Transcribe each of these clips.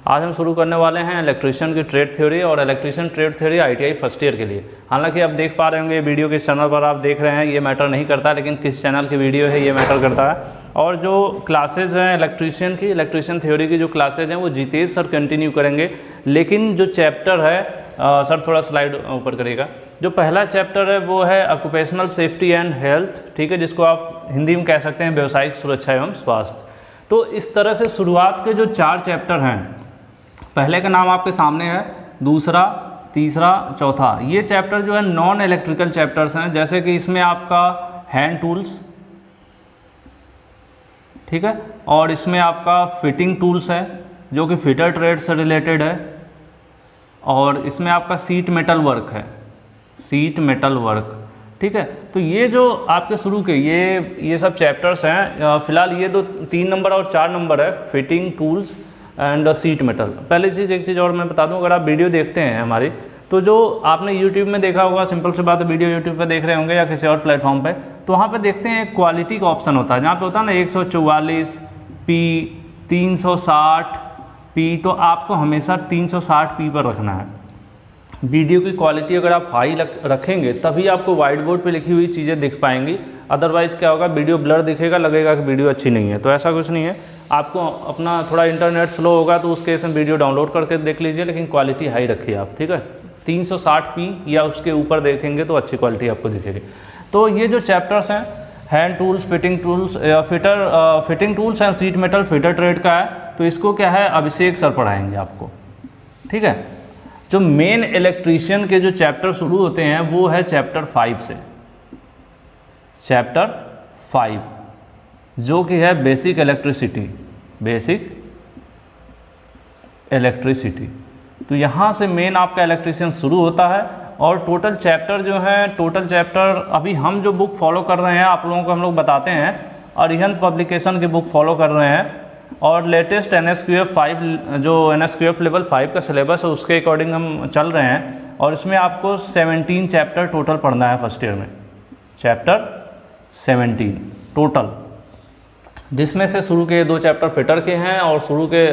आज हम शुरू करने वाले हैं इलेक्ट्रीशियन की ट्रेड थ्योरी और electrician trade theory ITI first year के लिए। हालांकि आप देख पा रहे होंगे ये वीडियो किस चैनल पर आप देख रहे हैं ये मैटर नहीं करता, लेकिन किस चैनल की वीडियो है ये मैटर करता है। और जो क्लासेज हैं इलेक्ट्रीशियन थ्योरी की जो क्लासेज हैं वो जितेश सर कंटिन्यू करेंगे। लेकिन जो चैप्टर है सर थोड़ा स्लाइड ऊपर करिएगा, जो पहला चैप्टर है वो है ऑक्यूपेशनल सेफ्टी एंड हेल्थ, ठीक है, जिसको आप हिंदी में कह सकते हैं व्यावसायिक सुरक्षा एवं स्वास्थ्य। तो इस तरह से शुरुआत के जो 4 चैप्टर हैं, पहले का नाम आपके सामने है, दूसरा, तीसरा, चौथा, ये चैप्टर जो है नॉन इलेक्ट्रिकल चैप्टर्स हैं। जैसे कि इसमें आपका हैंड टूल्स, ठीक है, और इसमें आपका फिटिंग टूल्स है जो कि फिटर ट्रेड से रिलेटेड है, और इसमें आपका सीट मेटल वर्क है, सीट मेटल वर्क, ठीक है। तो ये जो आपके शुरू के ये सब चैप्टर्स हैं, फिलहाल ये 3 नंबर और 4 नंबर है, fitting tools and seat metal. पहली चीज़, एक चीज़ और मैं बता दूं, अगर आप वीडियो देखते हैं हमारी, तो जो आपने YouTube में देखा होगा, सिंपल सी बात है, वीडियो YouTube पे देख रहे होंगे या किसी और प्लेटफॉर्म पे, तो वहाँ पे देखते हैं क्वालिटी का ऑप्शन होता है, जहाँ पे होता है ना 144p, 360p, तो आपको हमेशा 360p पर रखना है। वीडियो की क्वालिटी अगर आप हाई रखेंगे तभी आपको वाइट बोर्ड पे लिखी हुई चीज़ें दिख पाएंगी, अदरवाइज़ क्या होगा, वीडियो ब्लर दिखेगा, लगेगा कि वीडियो अच्छी नहीं है। तो ऐसा कुछ नहीं है, आपको अपना थोड़ा इंटरनेट स्लो होगा तो उस केस में वीडियो डाउनलोड करके देख लीजिए, लेकिन क्वालिटी हाई रखिए आप, ठीक है। 360p या उसके ऊपर देखेंगे तो अच्छी क्वालिटी आपको दिखेगी। तो ये जो चैप्टर्स हैं, hand tools, fitting tools, fitting tools and seat metal fitter trade का है, तो इसको क्या है अभिषेक सर पढ़ाएंगे आपको, ठीक है। जो मेन इलेक्ट्रीशियन के जो चैप्टर शुरू होते हैं वो है चैप्टर 5 से, चैप्टर 5 जो कि है बेसिक इलेक्ट्रिसिटी। तो यहाँ से मेन आपका इलेक्ट्रीशियन शुरू होता है। और टोटल चैप्टर अभी हम जो बुक फॉलो कर रहे हैं, आप लोगों को हम लोग बताते हैं, अरिहंत पब्लिकेशन की बुक फॉलो कर रहे हैं, और लेटेस्ट NSQF 5 जो NSQF लेवल 5 का सिलेबस है उसके अकॉर्डिंग हम चल रहे हैं। और इसमें आपको 17 चैप्टर टोटल पढ़ना है फर्स्ट ईयर में, चैप्टर 17 टोटल, जिसमें से शुरू के 2 चैप्टर फिटर के हैं, और शुरू के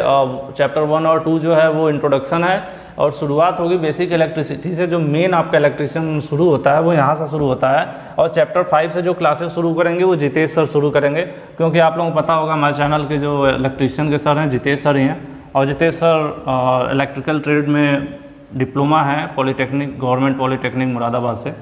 चैप्टर 1 और 2 जो है वो इंट्रोडक्शन है, और शुरुआत होगी बेसिक इलेक्ट्रिसिटी से। जो मेन आपका इलेक्ट्रिशियन शुरू होता है वो यहाँ से शुरू होता है। और चैप्टर 5 से जो क्लासेस शुरू करेंगे वो जितेश सर शुरू करेंगे, क्योंकि आप लोगों को पता होगा हमारे चैनल के जो इलेक्ट्रिशियन के सर हैं जितेश सर ही हैं। और जितेश सर इलेक्ट्रिकल ट्रेड में डिप्लोमा है पॉलीटेक्निक, गवर्नमेंट पॉलीटेक्निक मुरादाबाद से,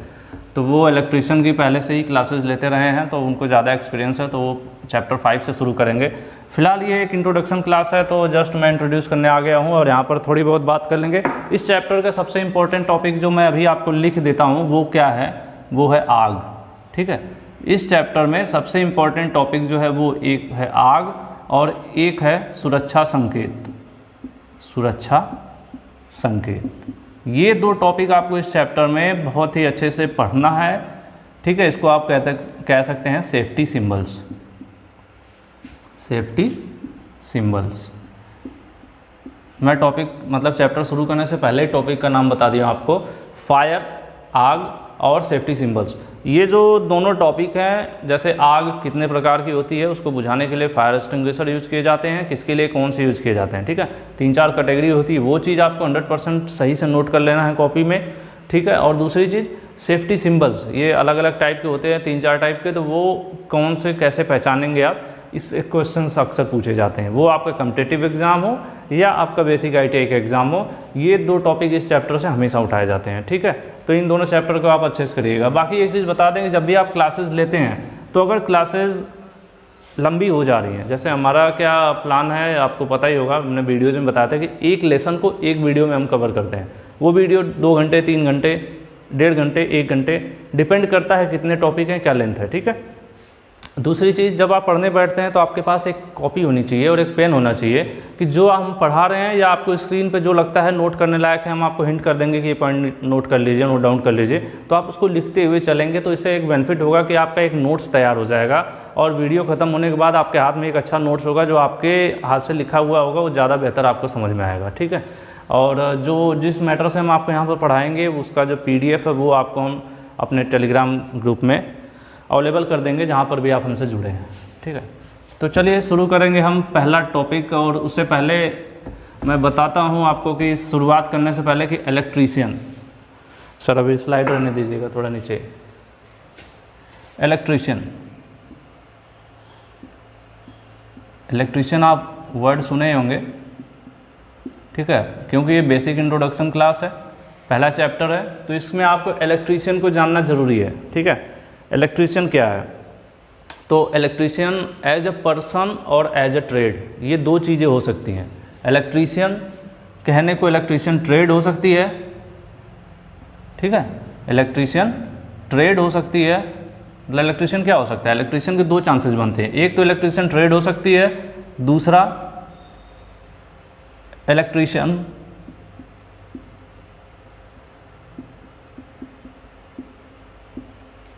तो वो इलेक्ट्रीशियन की पहले से ही क्लासेस लेते रहे हैं, तो उनको ज़्यादा एक्सपीरियंस है, तो वो चैप्टर 5 से शुरू करेंगे। फिलहाल ये एक इंट्रोडक्शन क्लास है, तो जस्ट मैं इंट्रोड्यूस करने आ गया हूँ और यहाँ पर थोड़ी बहुत बात कर लेंगे। इस चैप्टर का सबसे इंपॉर्टेंट टॉपिक जो मैं अभी आपको लिख देता हूँ वो क्या है, वो है आग, ठीक है। इस चैप्टर में सबसे इंपॉर्टेंट टॉपिक जो है वो एक है आग और एक है सुरक्षा संकेत। ये 2 टॉपिक आपको इस चैप्टर में बहुत ही अच्छे से पढ़ना है, ठीक है। इसको आप कह सकते हैं सेफ्टी सिंबल्स। मैं टॉपिक मतलब चैप्टर शुरू करने से पहले ही टॉपिक का नाम बता दिया आपको, फायर, आग और सेफ्टी सिंबल्स। ये जो दोनों टॉपिक हैं, जैसे आग कितने प्रकार की होती है उसको बुझाने के लिए फायर एक्सटिंग्विशर यूज़ किए जाते हैं, किसके लिए कौन से यूज़ किए जाते हैं, ठीक है। 3-4 कैटेगरी होती है, वो चीज़ आपको 100% सही से नोट कर लेना है कॉपी में, ठीक है। और दूसरी चीज़ सेफ्टी सिंबल्स, ये अलग अलग टाइप के होते हैं, 3-4 टाइप के, तो वो कौन से कैसे पहचानेंगे आप, इस क्वेश्चन अक्सर पूछे जाते हैं, वो आपका कॉम्पिटिटिव एग्जाम हो या आपका बेसिक ITI का एग्जाम हो, ये 2 टॉपिक इस चैप्टर से हमेशा उठाए जाते हैं, ठीक है। तो इन दोनों चैप्टर को आप अच्छे से करिएगा। बाकी एक चीज़ बता देंगे, जब भी आप क्लासेस लेते हैं तो अगर क्लासेस लंबी हो जा रही हैं, जैसे हमारा क्या प्लान है आपको पता ही होगा, हमने वीडियोज़ में बताया था कि एक लेसन को एक वीडियो में हम कवर करते हैं। वो वीडियो 2 घंटे, 3 घंटे, 1.5 घंटे, 1 घंटे, डिपेंड करता है कितने टॉपिक हैं, क्या लेंथ है, ठीक है। दूसरी चीज़, जब आप पढ़ने बैठते हैं तो आपके पास एक कॉपी होनी चाहिए और एक पेन होना चाहिए, कि जो हम पढ़ा रहे हैं या आपको स्क्रीन पे जो लगता है नोट करने लायक है, हम आपको हिंट कर देंगे कि ये पॉइंट नोट कर लीजिए, नोट डाउन कर लीजिए, तो आप उसको लिखते हुए चलेंगे, तो इससे एक बेनिफिट होगा कि आपका एक नोट्स तैयार हो जाएगा, और वीडियो ख़त्म होने के बाद आपके हाथ में एक अच्छा नोट्स होगा, जो आपके हाथ से लिखा हुआ होगा वो ज़्यादा बेहतर आपको समझ में आएगा, ठीक है। और जो जिस मैटर से हम आपको यहाँ पर पढ़ाएंगे उसका जो PDF है वो आपको हम अपने टेलीग्राम ग्रुप में अवेलेबल कर देंगे, जहाँ पर भी आप हमसे जुड़े हैं, ठीक है। तो चलिए शुरू करेंगे हम पहला टॉपिक। और उससे पहले मैं बताता हूँ आपको कि शुरुआत करने से पहले कि इलेक्ट्रीशियन, सर अभी स्लाइड रहने दीजिएगा थोड़ा नीचे। इलेक्ट्रीशियन आप वर्ड सुने होंगे, ठीक है, क्योंकि ये बेसिक इंट्रोडक्शन क्लास है, पहला चैप्टर है, तो इसमें आपको इलेक्ट्रीशियन को जानना ज़रूरी है, ठीक है। इलेक्ट्रीशियन क्या है? तो इलेक्ट्रीशियन एज अ पर्सन और एज अ ट्रेड, ये दो चीज़ें हो सकती हैं। इलेक्ट्रीशियन कहने को इलेक्ट्रीशियन ट्रेड हो सकती है, ठीक है, इलेक्ट्रीशियन ट्रेड हो सकती है। मतलब इलेक्ट्रीशियन क्या हो सकता है? इलेक्ट्रीशियन के दो चांसेस बनते हैं, एक तो इलेक्ट्रीशियन ट्रेड हो सकती है, दूसरा इलेक्ट्रीशियन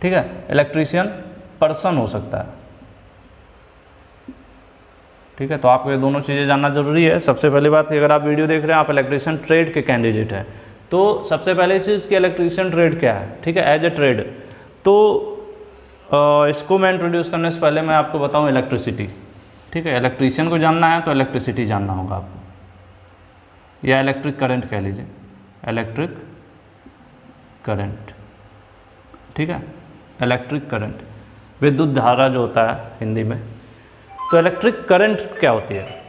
ठीक है, इलेक्ट्रीशियन पर्सन हो सकता है, ठीक है। तो आपको ये दोनों चीज़ें जानना जरूरी है। सबसे पहली बात कि अगर आप वीडियो देख रहे हैं, आप इलेक्ट्रीशियन ट्रेड के कैंडिडेट हैं, तो सबसे पहले चीज़ कि इलेक्ट्रीशियन ट्रेड क्या है, ठीक है, एज ए ट्रेड। तो इसको मैं इंट्रोड्यूस करने से पहले मैं आपको बताऊं इलेक्ट्रिसिटी, ठीक है। इलेक्ट्रीशियन को जानना है तो इलेक्ट्रिसिटी जानना होगा आपको, या इलेक्ट्रिक करंट कह लीजिए, इलेक्ट्रिक करंट, ठीक है, इलेक्ट्रिक करंट, विद्युत धारा जो होता है हिंदी में। तो इलेक्ट्रिक करंट क्या होती है?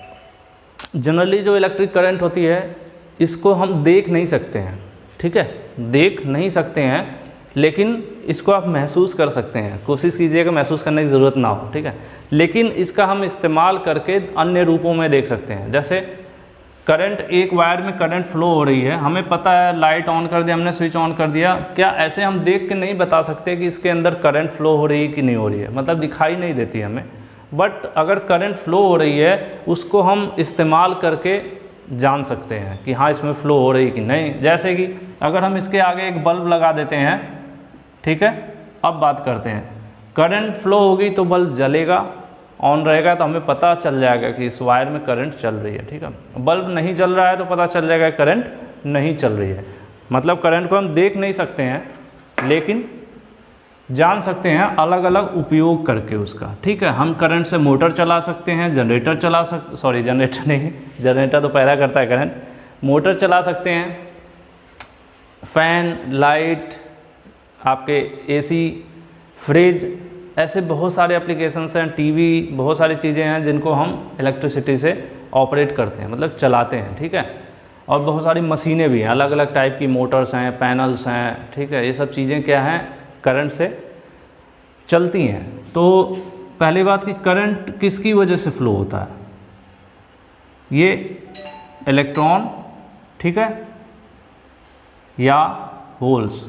जनरली जो इलेक्ट्रिक करंट होती है इसको हम देख नहीं सकते हैं, ठीक है, देख नहीं सकते हैं, लेकिन इसको आप महसूस कर सकते हैं। कोशिश कीजिएगा महसूस करने की ज़रूरत ना हो, ठीक है, लेकिन इसका हम इस्तेमाल करके अन्य रूपों में देख सकते हैं। जैसे करंट, एक वायर में करंट फ्लो हो रही है, हमें पता है, लाइट ऑन कर दिया हमने, स्विच ऑन कर दिया, क्या ऐसे हम देख के नहीं बता सकते कि इसके अंदर करंट फ्लो हो रही है कि नहीं हो रही है? मतलब दिखाई नहीं देती हमें, बट अगर करंट फ्लो हो रही है उसको हम इस्तेमाल करके जान सकते हैं कि हाँ इसमें फ़्लो हो रही कि नहीं। जैसे कि अगर हम इसके आगे एक बल्ब लगा देते हैं, ठीक है, अब बात करते हैं, करंट फ्लो होगी तो बल्ब जलेगा, ऑन रहेगा, तो हमें पता चल जाएगा कि इस वायर में करंट चल रही है, ठीक है। बल्ब नहीं जल रहा है तो पता चल जाएगा करंट नहीं चल रही है। मतलब करंट को हम देख नहीं सकते हैं, लेकिन जान सकते हैं अलग अलग उपयोग करके उसका, ठीक है। हम करंट से मोटर चला सकते हैं, जनरेटर चला जनरेटर नहीं, जनरेटर तो पैदा करता है करंट, मोटर चला सकते हैं, फैन, लाइट, आपके एसी, फ्रिज, ऐसे बहुत सारे एप्लीकेशंस हैं, टीवी, बहुत सारी चीज़ें हैं जिनको हम इलेक्ट्रिसिटी से ऑपरेट करते हैं, मतलब चलाते हैं, ठीक है। और बहुत सारी मशीनें भी हैं, अलग अलग टाइप की मोटर्स हैं, पैनल्स हैं, ठीक है, ये सब चीज़ें क्या हैं, करंट से चलती हैं। तो पहली बात कि करंट किसकी वजह से फ्लो होता है? ये इलेक्ट्रॉन, ठीक है, या होल्स,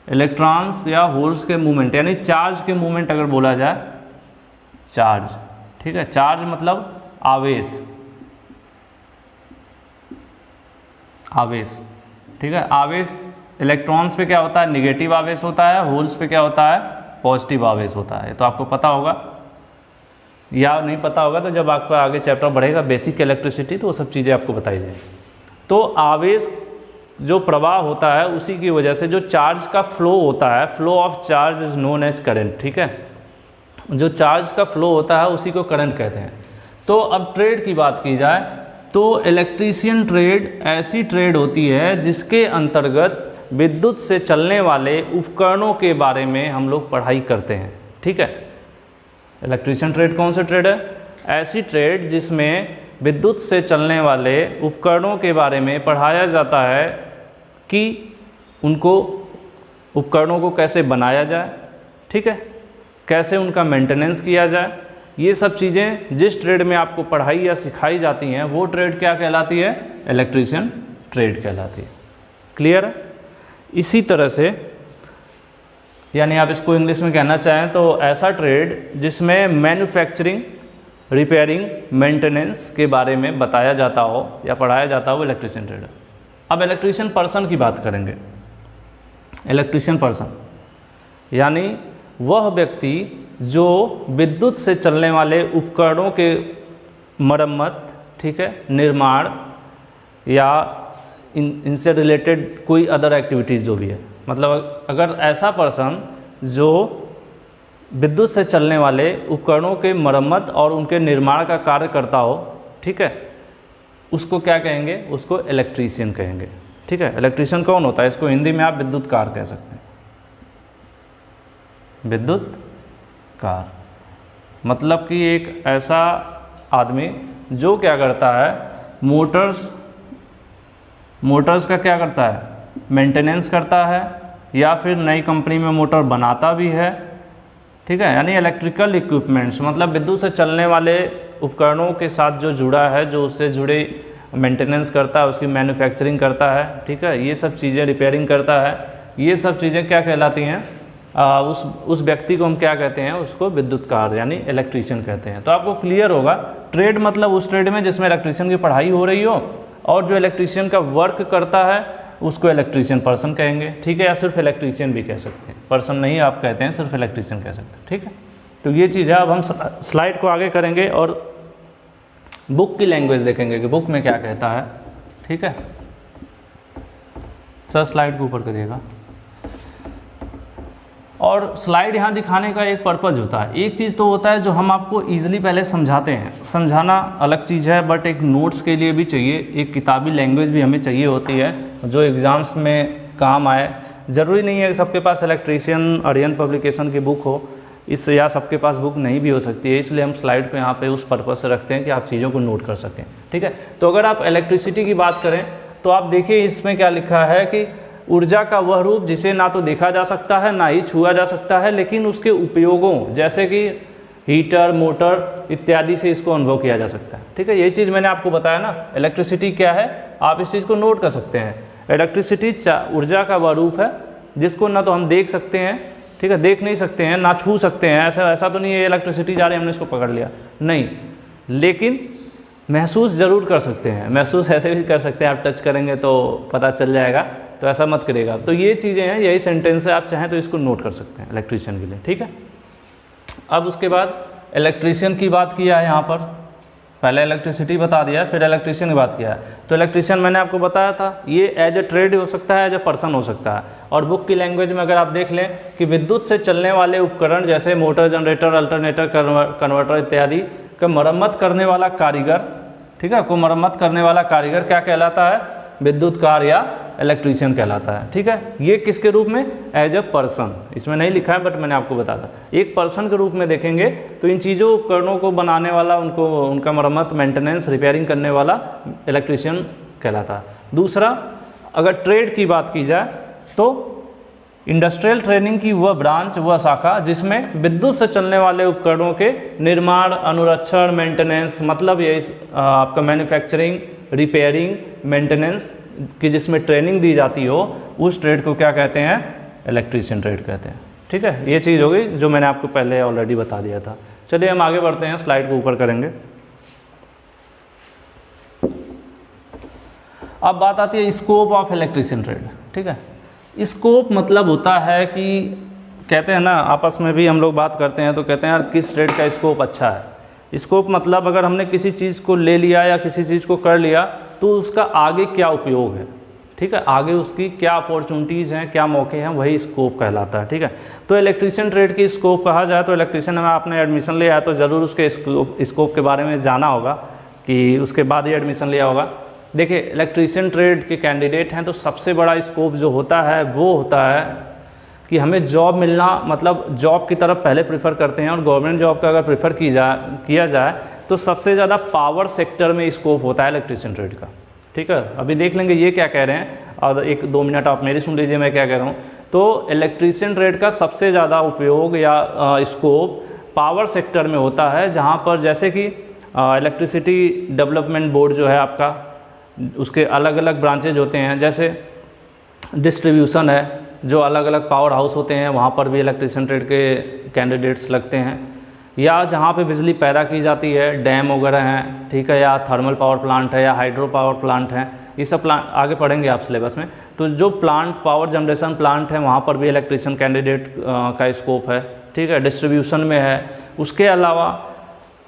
इलेक्ट्रॉन्स या होल्स के मूवमेंट, यानी चार्ज के मूवमेंट अगर बोला जाए, चार्ज, ठीक है, चार्ज मतलब आवेश, आवेश, ठीक है। आवेश इलेक्ट्रॉन्स पे क्या होता है? निगेटिव आवेश होता है, होल्स पे क्या होता है? पॉजिटिव आवेश होता है। तो आपको पता होगा, या नहीं पता होगा तो जब आपका आगे चैप्टर बढ़ेगा बेसिक इलेक्ट्रिसिटी, तो वो सब चीज़ें आपको बताई जाएगी। तो आवेश जो प्रवाह होता है उसी की वजह से जो चार्ज का फ्लो होता है, flow of charge is known as current, ठीक है, जो चार्ज का फ्लो होता है उसी को करंट कहते हैं। तो अब ट्रेड की बात की जाए तो इलेक्ट्रीशियन ट्रेड ऐसी ट्रेड होती है जिसके अंतर्गत विद्युत से चलने वाले उपकरणों के बारे में हम लोग पढ़ाई करते हैं, ठीक है। इलेक्ट्रीशियन ट्रेड कौन सा ट्रेड है? ऐसी ट्रेड जिसमें विद्युत से चलने वाले उपकरणों के बारे में पढ़ाया जाता है कि उनको, उपकरणों को कैसे बनाया जाए, ठीक है, कैसे उनका मेंटेनेंस किया जाए। ये सब चीज़ें जिस ट्रेड में आपको पढ़ाई या सिखाई जाती हैं वो ट्रेड क्या कहलाती है? इलेक्ट्रीशियन ट्रेड कहलाती है। क्लियर है? इसी तरह से, यानी आप इसको इंग्लिश में कहना चाहें तो ऐसा ट्रेड जिसमें मैन्युफैक्चरिंग, रिपेयरिंग, मेंटेनेंस के बारे में बताया जाता हो या पढ़ाया जाता हो, इलेक्ट्रीशियन ट्रेड है। अब इलेक्ट्रीशियन पर्सन की बात करेंगे। इलेक्ट्रीशियन पर्सन यानी वह व्यक्ति जो विद्युत से चलने वाले उपकरणों के मरम्मत, ठीक है, निर्माण या इनसे रिलेटेड कोई अदर एक्टिविटीज़ जो भी है, मतलब अगर ऐसा पर्सन जो विद्युत से चलने वाले उपकरणों के मरम्मत और उनके निर्माण का कार्य करता हो, ठीक है, उसको क्या कहेंगे, उसको इलेक्ट्रीशियन कहेंगे। ठीक है, इलेक्ट्रीशियन कौन होता है, इसको हिंदी में आप विद्युतकार कह सकते हैं। विद्युतकार मतलब कि एक ऐसा आदमी जो क्या करता है, मोटर्स का क्या करता है, मेंटेनेंस करता है, या फिर नई कंपनी में मोटर बनाता भी है। ठीक है, यानी इलेक्ट्रिकल इक्विपमेंट्स मतलब विद्युत से चलने वाले उपकरणों के साथ जो जुड़ा है, जो उससे जुड़े मेंटेनेंस करता है, उसकी मैन्युफैक्चरिंग करता है। ठीक है, ये सब चीज़ें रिपेयरिंग करता है, ये सब चीज़ें क्या कहलाती हैं, उस व्यक्ति को हम क्या कहते हैं, उसको विद्युतकार यानी इलेक्ट्रीशियन कहते हैं। तो आपको क्लियर होगा, ट्रेड मतलब उस ट्रेड में जिसमें इलेक्ट्रीशियन की पढ़ाई हो रही हो, और जो इलेक्ट्रीशियन का वर्क करता है उसको इलेक्ट्रीशियन पर्सन कहेंगे। ठीक है, या सिर्फ इलेक्ट्रीशियन भी कह सकते हैं, पर्सन नहीं आप कहते हैं, सिर्फ इलेक्ट्रीशियन कह सकते हैं। ठीक है, तो ये चीज़ है। अब हम स्लाइड को आगे करेंगे और बुक की लैंग्वेज देखेंगे कि बुक में क्या कहता है। ठीक है सर, स्लाइड को ऊपर करिएगा। और स्लाइड यहाँ दिखाने का एक पर्पज़ होता है। एक चीज़ तो होता है जो हम आपको ईजिली पहले समझाते हैं, समझाना अलग चीज़ है, बट एक नोट्स के लिए भी चाहिए, एक किताबी लैंग्वेज भी हमें चाहिए होती है जो एग्ज़ाम्स में काम आए। ज़रूरी नहीं है कि सबके पास इलेक्ट्रीशियन आर्यन पब्लिकेशन की बुक हो, इस या सबके पास बुक नहीं भी हो सकती है, इसलिए हम स्लाइड पे यहाँ पे उस पर्पज़ से रखते हैं कि आप चीज़ों को नोट कर सकें। ठीक है, तो अगर आप इलेक्ट्रिसिटी की बात करें तो आप देखिए इसमें क्या लिखा है कि ऊर्जा का वह रूप जिसे ना तो देखा जा सकता है ना ही छुआ जा सकता है, लेकिन उसके उपयोगों जैसे कि हीटर, मोटर इत्यादि से इसको अनुभव किया जा सकता है। ठीक है, ये चीज़ मैंने आपको बताया ना, इलेक्ट्रिसिटी क्या है, आप इस चीज़ को नोट कर सकते हैं। इलेक्ट्रिसिटी ऊर्जा का वह रूप है जिसको ना तो हम देख सकते हैं, ठीक है, देख नहीं सकते हैं, ना छू सकते हैं। ऐसा तो नहीं है इलेक्ट्रिसिटी जा रही है हमने इसको पकड़ लिया, नहीं, लेकिन महसूस ज़रूर कर सकते हैं। महसूस ऐसे भी कर सकते हैं, आप टच करेंगे तो पता चल जाएगा, तो ऐसा मत करिएगा। तो ये चीज़ें हैं, यही सेंटेंस है, आप चाहें तो इसको नोट कर सकते हैं इलेक्ट्रीशियन के लिए। ठीक है, अब उसके बाद इलेक्ट्रीशियन की बात किया है यहाँ पर, पहले इलेक्ट्रिसिटी बता दिया, फिर इलेक्ट्रीशियन की बात किया है। तो इलेक्ट्रीशियन मैंने आपको बताया था, ये एज ए ट्रेड हो सकता है, एज ए पर्सन हो सकता है। और बुक की लैंग्वेज में अगर आप देख लें कि विद्युत से चलने वाले उपकरण जैसे मोटर, जनरेटर, अल्टरनेटर, कन्वर्टर इत्यादि का मरम्मत करने वाला कारीगर, ठीक है, को मरम्मत करने वाला कारीगर क्या कहलाता है, विद्युतकार या इलेक्ट्रीशियन कहलाता है। ठीक है, ये किसके रूप में, एज ए पर्सन, इसमें नहीं लिखा है बट मैंने आपको बताया, एक पर्सन के रूप में देखेंगे तो इन चीज़ों उपकरणों को बनाने वाला, उनका मरम्मत, मेंटेनेंस, रिपेयरिंग करने वाला इलेक्ट्रीशियन कहलाता है। दूसरा, अगर ट्रेड की बात की जाए तो इंडस्ट्रियल ट्रेनिंग की वह ब्रांच, वह शाखा जिसमें विद्युत से चलने वाले उपकरणों के निर्माण, अनुरक्षण, मेंटेनेंस, मतलब ये आपका मैन्युफैक्चरिंग, रिपेयरिंग, मेंटेनेंस की जिसमें ट्रेनिंग दी जाती हो, उस ट्रेड को क्या कहते हैं, इलेक्ट्रीशियन ट्रेड कहते हैं। ठीक है, ये चीज़ हो गई जो मैंने आपको पहले ऑलरेडी बता दिया था। चलिए हम आगे बढ़ते हैं, स्लाइड को ऊपर करेंगे। अब बात आती है स्कोप ऑफ इलेक्ट्रीशियन ट्रेड। ठीक है, स्कोप मतलब होता है कि कहते हैं ना, आपस में भी हम लोग बात करते हैं तो कहते हैं यार किस ट्रेड का स्कोप अच्छा है। स्कोप मतलब अगर हमने किसी चीज़ को ले लिया या किसी चीज़ को कर लिया तो उसका आगे क्या उपयोग है। ठीक है, आगे उसकी क्या अपॉर्चुनिटीज़ हैं, क्या मौके हैं, वही स्कोप कहलाता है। ठीक है, तो इलेक्ट्रीशियन ट्रेड की स्कोप कहा जाए तो इलेक्ट्रीशियन में आपने एडमिशन लिया है तो ज़रूर उसके स्कोप के बारे में जाना होगा कि उसके बाद ही एडमिशन लिया होगा। देखिए, इलेक्ट्रीशियन ट्रेड के कैंडिडेट हैं तो सबसे बड़ा स्कोप जो होता है वो होता है कि हमें जॉब मिलना, मतलब जॉब की तरफ पहले प्रेफर करते हैं, और गवर्नमेंट जॉब का अगर प्रेफर किया जाए तो सबसे ज़्यादा पावर सेक्टर में स्कोप होता है इलेक्ट्रीशियन ट्रेड का। ठीक है, अभी देख लेंगे ये क्या कह रहे हैं, और 1-2 मिनट आप मेरी सुन लीजिए मैं क्या कह रहा हूँ। तो इलेक्ट्रीशियन ट्रेड का सबसे ज़्यादा उपयोग या स्कोप पावर सेक्टर में होता है, जहाँ पर जैसे कि इलेक्ट्रिसिटी डेवलपमेंट बोर्ड जो है आपका, उसके अलग अलग ब्रांचेज होते हैं, जैसे डिस्ट्रीब्यूशन है, जो अलग अलग पावर हाउस होते हैं, वहाँ पर भी इलेक्ट्रीशियन ट्रेड के कैंडिडेट्स लगते हैं, या जहाँ पे बिजली पैदा की जाती है, डैम वगैरह हैं, ठीक है, या थर्मल पावर प्लांट है, या हाइड्रो पावर प्लांट है, ये सब प्लांट आगे पढ़ेंगे आप सिलेबस में। तो जो प्लांट, पावर जनरेशन प्लांट है, वहाँ पर भी इलेक्ट्रीशियन कैंडिडेट का स्कोप है। ठीक है, डिस्ट्रीब्यूशन में है। उसके अलावा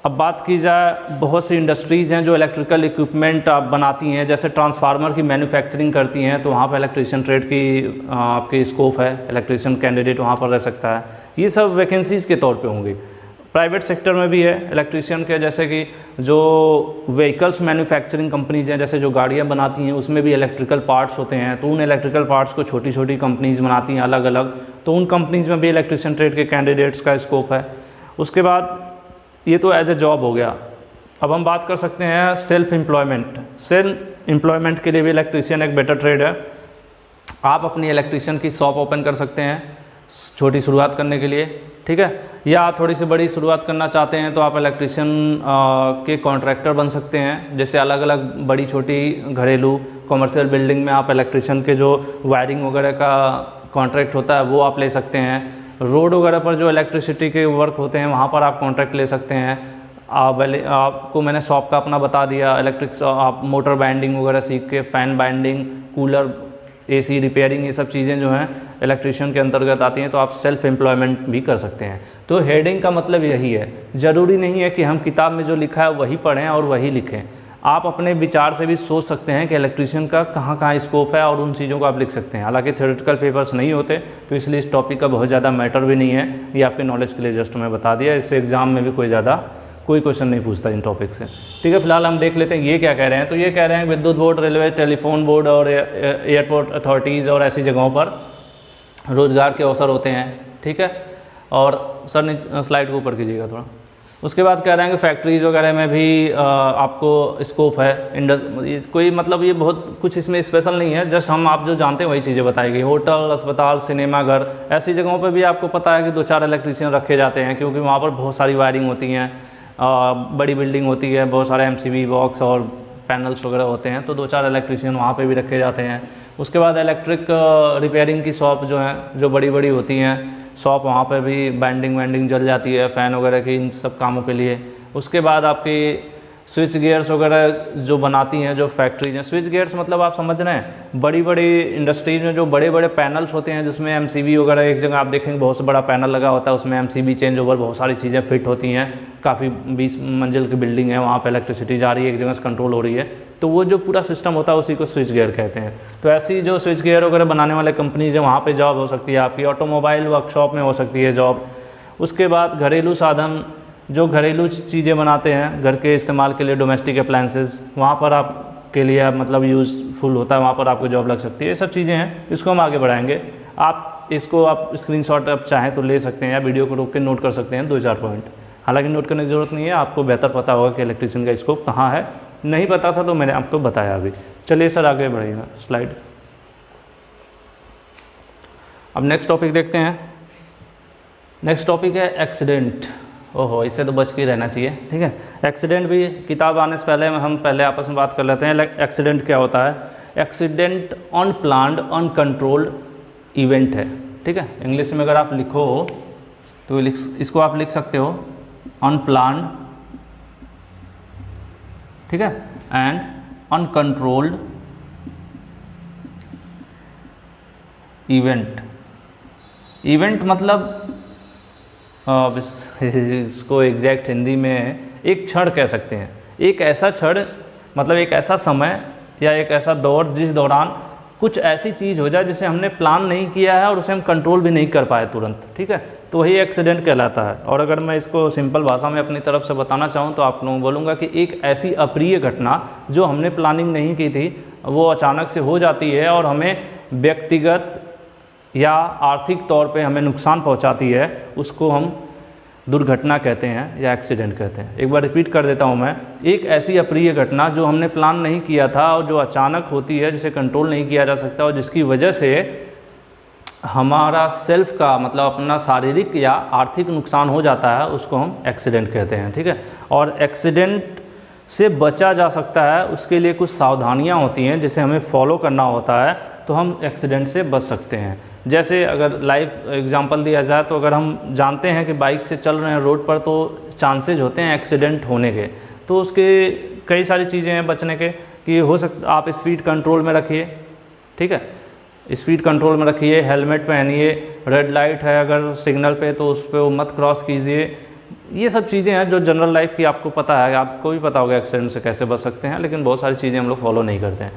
अब बात की जाए, बहुत सी इंडस्ट्रीज़ हैं जो इलेक्ट्रिकल इक्विपमेंट बनाती हैं, जैसे ट्रांसफार्मर की मैन्युफैक्चरिंग करती हैं, तो वहाँ पर इलेक्ट्रीशियन ट्रेड की आपकी स्कोप है, इलेक्ट्रीशियन कैंडिडेट वहाँ पर रह सकता है। ये सब वैकेंसीज़ के तौर पे होंगी। प्राइवेट सेक्टर में भी है इलेक्ट्रीशियन के, जैसे कि जो व्हीकल्स मैन्युफैक्चरिंग कंपनीज हैं, जैसे जो गाड़ियाँ बनाती हैं उसमें भी इलेक्ट्रिकल पार्ट्स होते हैं, तो उन इलेक्ट्रिकल पार्ट्स को छोटी छोटी कंपनीज बनाती हैं अलग अलग, तो उन कंपनीज में भी इलेक्ट्रीशियन ट्रेड के कैंडिडेट्स का स्कोप है। उसके बाद ये तो एज ए जॉब हो गया। अब हम बात कर सकते हैं सेल्फ एम्प्लॉयमेंट। सेल्फ एम्प्लॉयमेंट के लिए भी इलेक्ट्रीशियन एक बेटर ट्रेड है। आप अपनी इलेक्ट्रीशियन की शॉप ओपन कर सकते हैं छोटी शुरुआत करने के लिए, ठीक है, या थोड़ी सी बड़ी शुरुआत करना चाहते हैं तो आप इलेक्ट्रीशियन के कॉन्ट्रैक्टर बन सकते हैं। जैसे अलग अलग बड़ी छोटी घरेलू कॉमर्शियल बिल्डिंग में आप इलेक्ट्रीशियन के जो वायरिंग वगैरह का कॉन्ट्रैक्ट होता है वो आप ले सकते हैं। रोड वगैरह पर जो इलेक्ट्रिसिटी के वर्क होते हैं वहाँ पर आप कॉन्ट्रैक्ट ले सकते हैं। आपको मैंने शॉप का अपना बता दिया। इलेक्ट्रिक आप मोटर बाइंडिंग वगैरह सीख के, fan binding, cooler, AC repairing, ये सब चीज़ें जो हैं इलेक्ट्रीशियन के अंतर्गत आती हैं, तो आप सेल्फ एम्प्लॉयमेंट भी कर सकते हैं। तो हेडिंग का मतलब यही है, ज़रूरी नहीं है कि हम किताब में जो लिखा है वही पढ़ें और वही लिखें। आप अपने विचार से भी सोच सकते हैं कि इलेक्ट्रीशियन का कहाँ कहाँ स्कोप है और उन चीज़ों को आप लिख सकते हैं। हालांकि थ्योरेटिकल पेपर्स नहीं होते तो इसलिए इस टॉपिक का बहुत ज़्यादा मैटर भी नहीं है, ये आपके नॉलेज के लिए जस्ट मैं बता दिया। इससे एग्जाम में भी कोई क्वेश्चन नहीं पूछता इन टॉपिक से, ठीक है। फिलहाल हम देख लेते हैं ये क्या कह रहे हैं। तो ये कह रहे हैं विद्युत बोर्ड, रेलवे, टेलीफोन बोर्ड और एयरपोर्ट अथॉरिटीज़ और ऐसी जगहों पर रोज़गार के अवसर होते हैं, ठीक है। और सर ने स्लाइड को ऊपर कीजिएगा थोड़ा। उसके बाद कह रहे हैं कि फैक्ट्रीज़ वगैरह में भी आपको स्कोप है। कोई मतलब ये बहुत कुछ इसमें स्पेशल नहीं है, जस्ट हम आप जो जानते हैं वही चीज़ें बताई गई। होटल, अस्पताल, सिनेमा घर, ऐसी जगहों पे भी आपको पता है कि 2-4 इलेक्ट्रीशियन रखे जाते हैं, क्योंकि वहाँ पर बहुत सारी वायरिंग होती हैं, बड़ी बिल्डिंग होती है, बहुत सारे MCB बॉक्स और पैनल्स वगैरह होते हैं, तो 2-4 इलेक्ट्रीशियन वहाँ पे भी रखे जाते हैं। उसके बाद इलेक्ट्रिक रिपेयरिंग की शॉप जो हैं, जो बड़ी बड़ी होती हैं शॉप, वहाँ पे भी बैंडिंग जल जाती है फ़ैन वगैरह की, इन सब कामों के लिए। उसके बाद आपकी स्विच गियर्स वगैरह जो बनाती हैं, जो फैक्ट्रीज हैं, स्विच गियर्स मतलब आप समझ रहे हैं, बड़ी बड़ी इंडस्ट्रीज में जो बड़े बड़े पैनल्स होते हैं जिसमें MCB वगैरह, एक जगह आप देखेंगे बहुत सा बड़ा पैनल लगा होता है, उसमें MCB चेंज ओवर बहुत सारी चीज़ें फिट होती हैं। काफ़ी 20 मंजिल की बिल्डिंग है, वहाँ पर इलेक्ट्रिसिटी जा रही है, एक जगह से कंट्रोल हो रही है, तो वो जो पूरा सिस्टम होता है उसी को स्विच गियर कहते हैं। तो ऐसी जो स्विच गियर वगैरह बनाने वाले कंपनीज है वहाँ पर जॉब हो सकती है आपकी। ऑटोमोबाइल वर्कशॉप में हो सकती है जॉब। उसके बाद घरेलू साधन, जो घरेलू चीज़ें बनाते हैं घर के इस्तेमाल के लिए, डोमेस्टिक अप्लायंसेस, वहाँ पर आपके लिए मतलब यूज़फुल होता है, वहाँ पर आपको जॉब लग सकती है। ये सब चीज़ें हैं, इसको हम आगे बढ़ाएंगे। आप इसको स्क्रीनशॉट आप चाहें तो ले सकते हैं या वीडियो को रोक के नोट कर सकते हैं 2-4 पॉइंट। हालांकि नोट करने की ज़रूरत नहीं है, आपको बेहतर पता होगा कि इलेक्ट्रीशियन का स्कोप कहाँ है। नहीं पता था तो मैंने आपको बताया अभी। चलिए सर आगे बढ़िएगा स्लाइड। अब नेक्स्ट टॉपिक देखते हैं। नेक्स्ट टॉपिक है एक्सीडेंट। ओहो, इससे तो बच के रहना चाहिए, ठीक है। एक्सीडेंट भी किताब आने से पहले हम आपस में बात कर लेते हैं। एक्सीडेंट क्या होता है? एक्सीडेंट अनप्लान्ड अनकंट्रोल्ड इवेंट है, ठीक है। इंग्लिश में अगर आप लिखो तो इसको आप लिख सकते हो अनप्लान्ड, ठीक है, एंड अनकंट्रोल्ड इवेंट। इवेंट मतलब इसको एग्जैक्ट हिंदी में एक क्षण कह सकते हैं। एक ऐसा क्षण मतलब एक ऐसा समय या एक ऐसा दौर जिस दौरान कुछ ऐसी चीज़ हो जाए जिसे हमने प्लान नहीं किया है और उसे हम कंट्रोल भी नहीं कर पाए तुरंत, ठीक है, तो वही एक्सीडेंट कहलाता है। और अगर मैं इसको सिंपल भाषा में अपनी तरफ से बताना चाहूँ तो आप लोगों को बोलूँगा कि एक ऐसी अप्रिय घटना जो हमने प्लानिंग नहीं की थी वो अचानक से हो जाती है और हमें व्यक्तिगत या आर्थिक तौर पे हमें नुकसान पहुंचाती है, उसको हम दुर्घटना कहते हैं या एक्सीडेंट कहते हैं। एक बार रिपीट कर देता हूं मैं, एक ऐसी अप्रिय घटना जो हमने प्लान नहीं किया था और जो अचानक होती है, जिसे कंट्रोल नहीं किया जा सकता और जिसकी वजह से हमारा सेल्फ का मतलब अपना शारीरिक या आर्थिक नुकसान हो जाता है, उसको हम एक्सीडेंट कहते हैं, ठीक है। और एक्सीडेंट से बचा जा सकता है, उसके लिए कुछ सावधानियाँ होती हैं जिसे हमें फॉलो करना होता है, तो हम एक्सीडेंट से बच सकते हैं। जैसे अगर लाइव एग्जांपल दिया जाए तो अगर हम जानते हैं कि बाइक से चल रहे हैं रोड पर तो चांसेज होते हैं एक्सीडेंट होने के, तो उसके कई सारी चीज़ें हैं बचने के कि हो सकता आप स्पीड कंट्रोल में रखिए, ठीक है, स्पीड कंट्रोल में रखिए, हेलमेट पहनिए, रेड लाइट है अगर सिग्नल पे तो उस पर वो मत क्रॉस कीजिए। ये सब चीज़ें हैं जो जनरल लाइफ की आपको पता है, आपको भी पता होगा एक्सीडेंट से कैसे बच सकते हैं, लेकिन बहुत सारी चीज़ें हम लोग फॉलो नहीं करते हैं,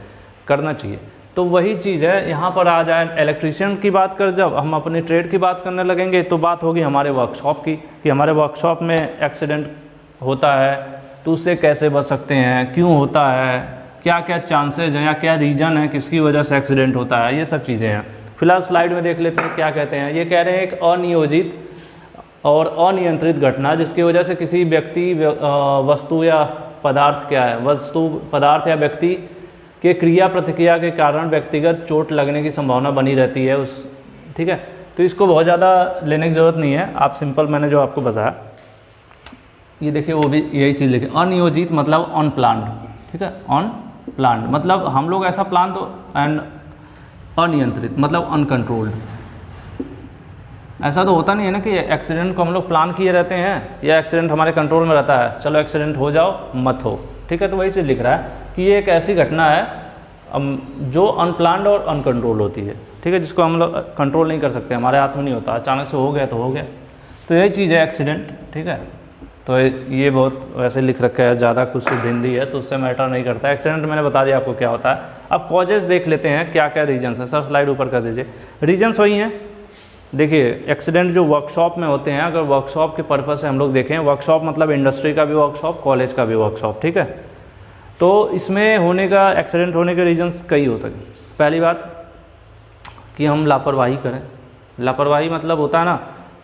करना चाहिए। तो वही चीज़ है, यहाँ पर आ जाए इलेक्ट्रीशियन की बात कर, जब हम अपने ट्रेड की बात करने लगेंगे तो बात होगी हमारे वर्कशॉप की, कि हमारे वर्कशॉप में एक्सीडेंट होता है तो उससे कैसे बच सकते हैं, क्यों होता है, क्या क्या चांसेज हैं या क्या रीज़न है किसकी वजह से एक्सीडेंट होता है, ये सब चीज़ें हैं। फिलहाल स्लाइड में देख लेते हैं क्या कहते हैं। ये कह रहे हैं एक अनियोजित और अनियंत्रित घटना जिसकी वजह से किसी व्यक्ति, वस्तु या पदार्थ, क्या है वस्तु, पदार्थ या व्यक्ति के क्रिया प्रतिक्रिया के कारण व्यक्तिगत चोट लगने की संभावना बनी रहती है उस, ठीक है। तो इसको बहुत ज़्यादा लेने की ज़रूरत नहीं है, आप सिंपल मैंने जो आपको बताया ये देखिए, वो भी यही चीज़ लिखे। अनियोजित मतलब अनप्लान्ड, ठीक है, अनप्लान्ड मतलब हम लोग ऐसा प्लान तो, एंड अनियंत्रित मतलब अनकंट्रोल्ड। ऐसा तो होता नहीं है ना कि एक्सीडेंट को हम लोग प्लान किए रहते हैं या एक्सीडेंट हमारे कंट्रोल में रहता है, चलो एक्सीडेंट हो जाओ मत हो, ठीक है। तो वही चीज़ लिख रहा है कि ये एक ऐसी घटना है जो अनप्लान्ड और अनकंट्रोल होती है, ठीक है, जिसको हम लोग कंट्रोल नहीं कर सकते, हमारे हाथ में नहीं होता, अचानक से हो गया तो हो गया। तो यही चीज़ है एक्सीडेंट, ठीक है। तो ये बहुत वैसे लिख रखा है, ज़्यादा कुछ शुद्ध हिंदी है तो उससे मैटर नहीं करता। एक्सीडेंट मैंने बता दिया आपको क्या होता है। अब कॉजेज़ देख लेते हैं क्या क्या रीजन्स है। सर स्लाइड ऊपर कर दीजिए। रीजन्स वही हैं, देखिए एक्सीडेंट जो वर्कशॉप में होते हैं, अगर वर्कशॉप के पर्पज़ से हम लोग देखें, वर्कशॉप मतलब इंडस्ट्री का भी वर्कशॉप, कॉलेज का भी वर्कशॉप, ठीक है। तो इसमें होने का, एक्सीडेंट होने के रीजन्स कई होते हैं। पहली बात कि हम लापरवाही करें। लापरवाही मतलब होता है ना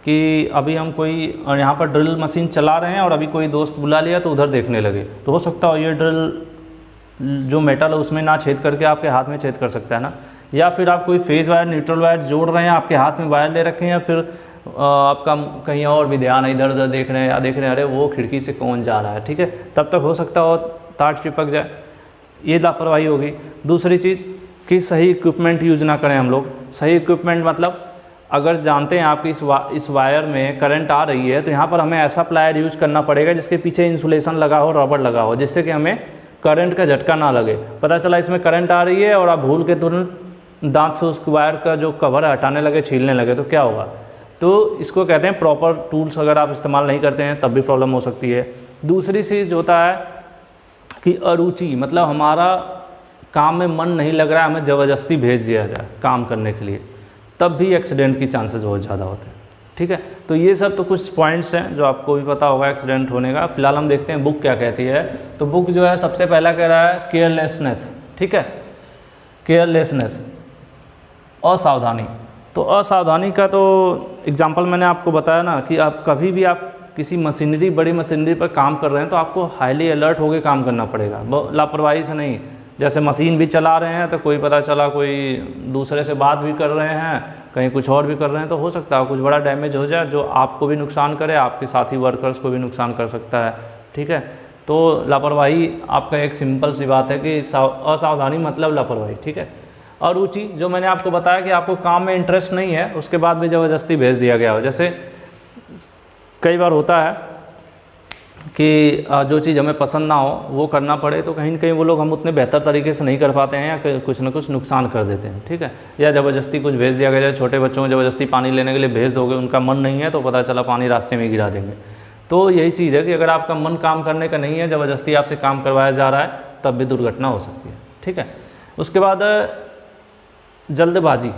कि अभी हम कोई यहाँ पर ड्रिल मशीन चला रहे हैं और अभी कोई दोस्त बुला लिया तो उधर देखने लगे, तो हो सकता हो ये ड्रिल जो मेटल है उसमें ना छेद करके आपके हाथ में छेद कर सकता है ना। या फिर आप कोई फेज वायर, न्यूट्रल वायर जोड़ रहे हैं, आपके हाथ में वायर ले रखे हैं, या फिर आपका कहीं और भी ध्यान है, इधर उधर देख रहे हैं या देख रहे हैं अरे वो खिड़की से कौन जा रहा है, ठीक है, तब तक हो सकता हो तार चिपक जाए, ये लापरवाही होगी। दूसरी चीज़ कि सही इक्विपमेंट यूज़ ना करें हम लोग। सही इक्विपमेंट मतलब अगर जानते हैं आपकी इस वायर में करंट आ रही है तो यहाँ पर हमें ऐसा प्लायर यूज़ करना पड़ेगा जिसके पीछे इंसुलेशन लगा हो, रबड़ लगा हो, जिससे कि हमें करंट का झटका ना लगे। पता चला इसमें करंट आ रही है और आप भूल के तुरंत दांत से उस वायर का जो कवर है हटाने लगे, छीलने लगे, तो क्या होगा। तो इसको कहते हैं प्रॉपर टूल्स अगर आप इस्तेमाल नहीं करते हैं तब भी प्रॉब्लम हो सकती है। दूसरी चीज़ होता है कि अरुचि, मतलब हमारा काम में मन नहीं लग रहा है, हमें ज़बरदस्ती भेज दिया जाए काम करने के लिए, तब भी एक्सीडेंट की चांसेस बहुत ज़्यादा होते हैं, ठीक है। तो ये सब तो कुछ पॉइंट्स हैं जो आपको भी पता होगा एक्सीडेंट होने का। फिलहाल हम देखते हैं बुक क्या कहती है। तो बुक जो है सबसे पहला कह रहा है केयरलेसनेस, ठीक है, केयरलेसनेस, असावधानी। तो असावधानी का तो एग्जाम्पल मैंने आपको बताया ना कि आप कभी भी आप किसी मशीनरी, बड़ी मशीनरी पर काम कर रहे हैं तो आपको हाईली अलर्ट होकर काम करना पड़ेगा, लापरवाही से नहीं। जैसे मशीन भी चला रहे हैं तो कोई पता चला कोई दूसरे से बात भी कर रहे हैं, कहीं कुछ और भी कर रहे हैं, तो हो सकता है कुछ बड़ा डैमेज हो जाए जो आपको भी नुकसान करे, आपके साथी वर्कर्स को भी नुकसान कर सकता है, ठीक है। तो लापरवाही आपका एक सिंपल सी बात है कि असावधानी मतलब लापरवाही, ठीक है। और रुचि, जो मैंने आपको बताया कि आपको काम में इंटरेस्ट नहीं है उसके बाद भी ज़बरदस्ती भेज दिया गया हो। जैसे कई बार होता है कि जो चीज़ हमें पसंद ना हो वो करना पड़े तो कहीं ना कहीं वो लोग हम उतने बेहतर तरीके से नहीं कर पाते हैं या कुछ ना कुछ नुकसान कर देते हैं, ठीक है। या ज़बरदस्ती कुछ भेज दिया गया, छोटे बच्चों को ज़बरदस्ती पानी लेने के लिए भेज दोगे, उनका मन नहीं है तो पता चला पानी रास्ते में गिरा देंगे। तो यही चीज़ है कि अगर आपका मन काम करने का नहीं है, ज़बरदस्ती आपसे काम करवाया जा रहा है, तब भी दुर्घटना हो सकती है, ठीक है। उसके बाद जल्दबाजी,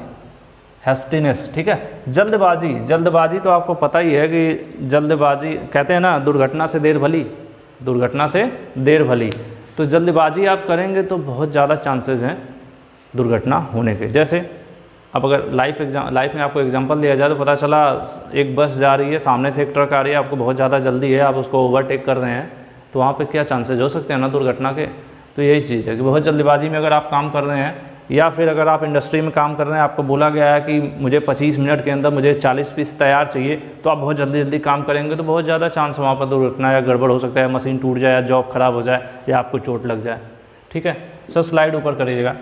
हैस्टीनेस, ठीक है। जल्दबाजी तो आपको पता ही है कि जल्दबाजी कहते हैं ना, दुर्घटना से देर भली, दुर्घटना से देर भली। तो जल्दबाजी आप करेंगे तो बहुत ज़्यादा चांसेस हैं दुर्घटना होने के। जैसे अब अगर लाइफ में आपको एग्जांपल दिया जाए तो पता चला एक बस जा रही है, सामने से एक ट्रक आ रही है, आपको बहुत ज़्यादा जल्दी है, आप उसको ओवरटेक कर रहे हैं, तो वहाँ पे क्या चांसेस हो सकते हैं ना दुर्घटना के। तो यही चीज़ है कि बहुत जल्दबाजी में अगर आप काम कर रहे हैं, या फिर अगर आप इंडस्ट्री में काम कर रहे हैं, आपको बोला गया है कि मुझे 25 मिनट के अंदर मुझे 40 पीस तैयार चाहिए, तो आप बहुत जल्दी काम करेंगे तो बहुत ज़्यादा चांस वहाँ पर दुर्घटना या गड़बड़ हो सकता है, मशीन टूट जाए या जॉब ख़राब हो जाए या आपको चोट लग जाए, ठीक है। सर स्लाइड ऊपर करिएगा।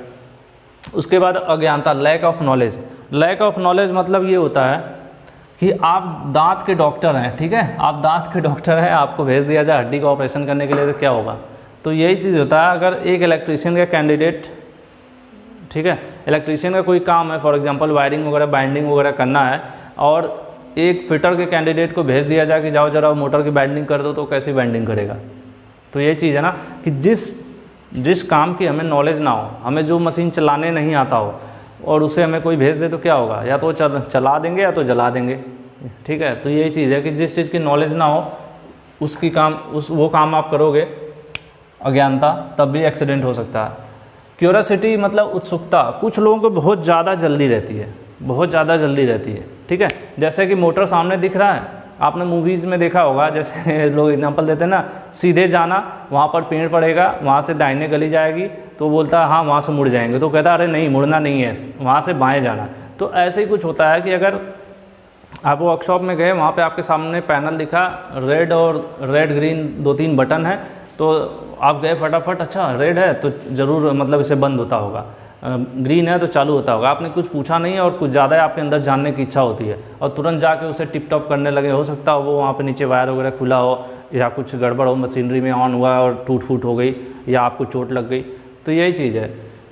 उसके बाद अज्ञानता, lack of knowledge. Lack of knowledge मतलब ये होता है कि आप दांत के डॉक्टर हैं, ठीक है, आप दांत के डॉक्टर हैं, आपको भेज दिया जाए हड्डी का ऑपरेशन करने के लिए तो क्या होगा। तो यही चीज़ होता है, अगर एक इलेक्ट्रीशियन का कैंडिडेट, ठीक है, इलेक्ट्रीशियन का कोई काम है, फॉर एग्जांपल वायरिंग वगैरह, बाइंडिंग वगैरह करना है, और एक फिटर के कैंडिडेट को भेज दिया जाए कि जाओ जरा मोटर की बाइंडिंग कर दो, तो कैसी बाइंडिंग करेगा। तो ये चीज़ है ना कि जिस जिस काम की हमें नॉलेज ना हो, हमें जो मशीन चलाने नहीं आता हो और उसे हमें कोई भेज दे तो क्या होगा, या तो चला देंगे या तो जला देंगे। ठीक है, तो यही चीज़ है कि जिस चीज़ की नॉलेज ना हो उसकी काम वो काम आप करोगे अज्ञानता, तब भी एक्सीडेंट हो सकता है। क्यूरियोसिटी मतलब उत्सुकता, कुछ लोगों को बहुत ज़्यादा जल्दी रहती है, बहुत ज़्यादा जल्दी रहती है। ठीक है, जैसे कि मोटर सामने दिख रहा है, आपने मूवीज़ में देखा होगा, जैसे लोग एग्जांपल देते हैं ना, सीधे जाना, वहाँ पर पेड़ पड़ेगा, वहाँ से दाहिने गली जाएगी, तो बोलता है हाँ वहाँ से मुड़ जाएंगे, तो कहता है अरे नहीं मुड़ना नहीं है, वहाँ से बाएँ जाना। तो ऐसे ही कुछ होता है कि अगर आप वर्कशॉप में गए, वहाँ पे आपके सामने पैनल दिखा, रेड ग्रीन 2-3 बटन है, तो आप गए फटाफट, अच्छा रेड है तो ज़रूर मतलब इसे बंद होता होगा, ग्रीन है तो चालू होता होगा। आपने कुछ पूछा नहीं है और कुछ ज़्यादा आपके अंदर जानने की इच्छा होती है और तुरंत जाके उसे टिप टॉप करने लगे। हो सकता हो वो वहाँ पे नीचे वायर वगैरह खुला हो या कुछ गड़बड़ हो, मशीनरी में ऑन हुआ और टूट फूट हो गई या आपको चोट लग गई। तो यही चीज़ है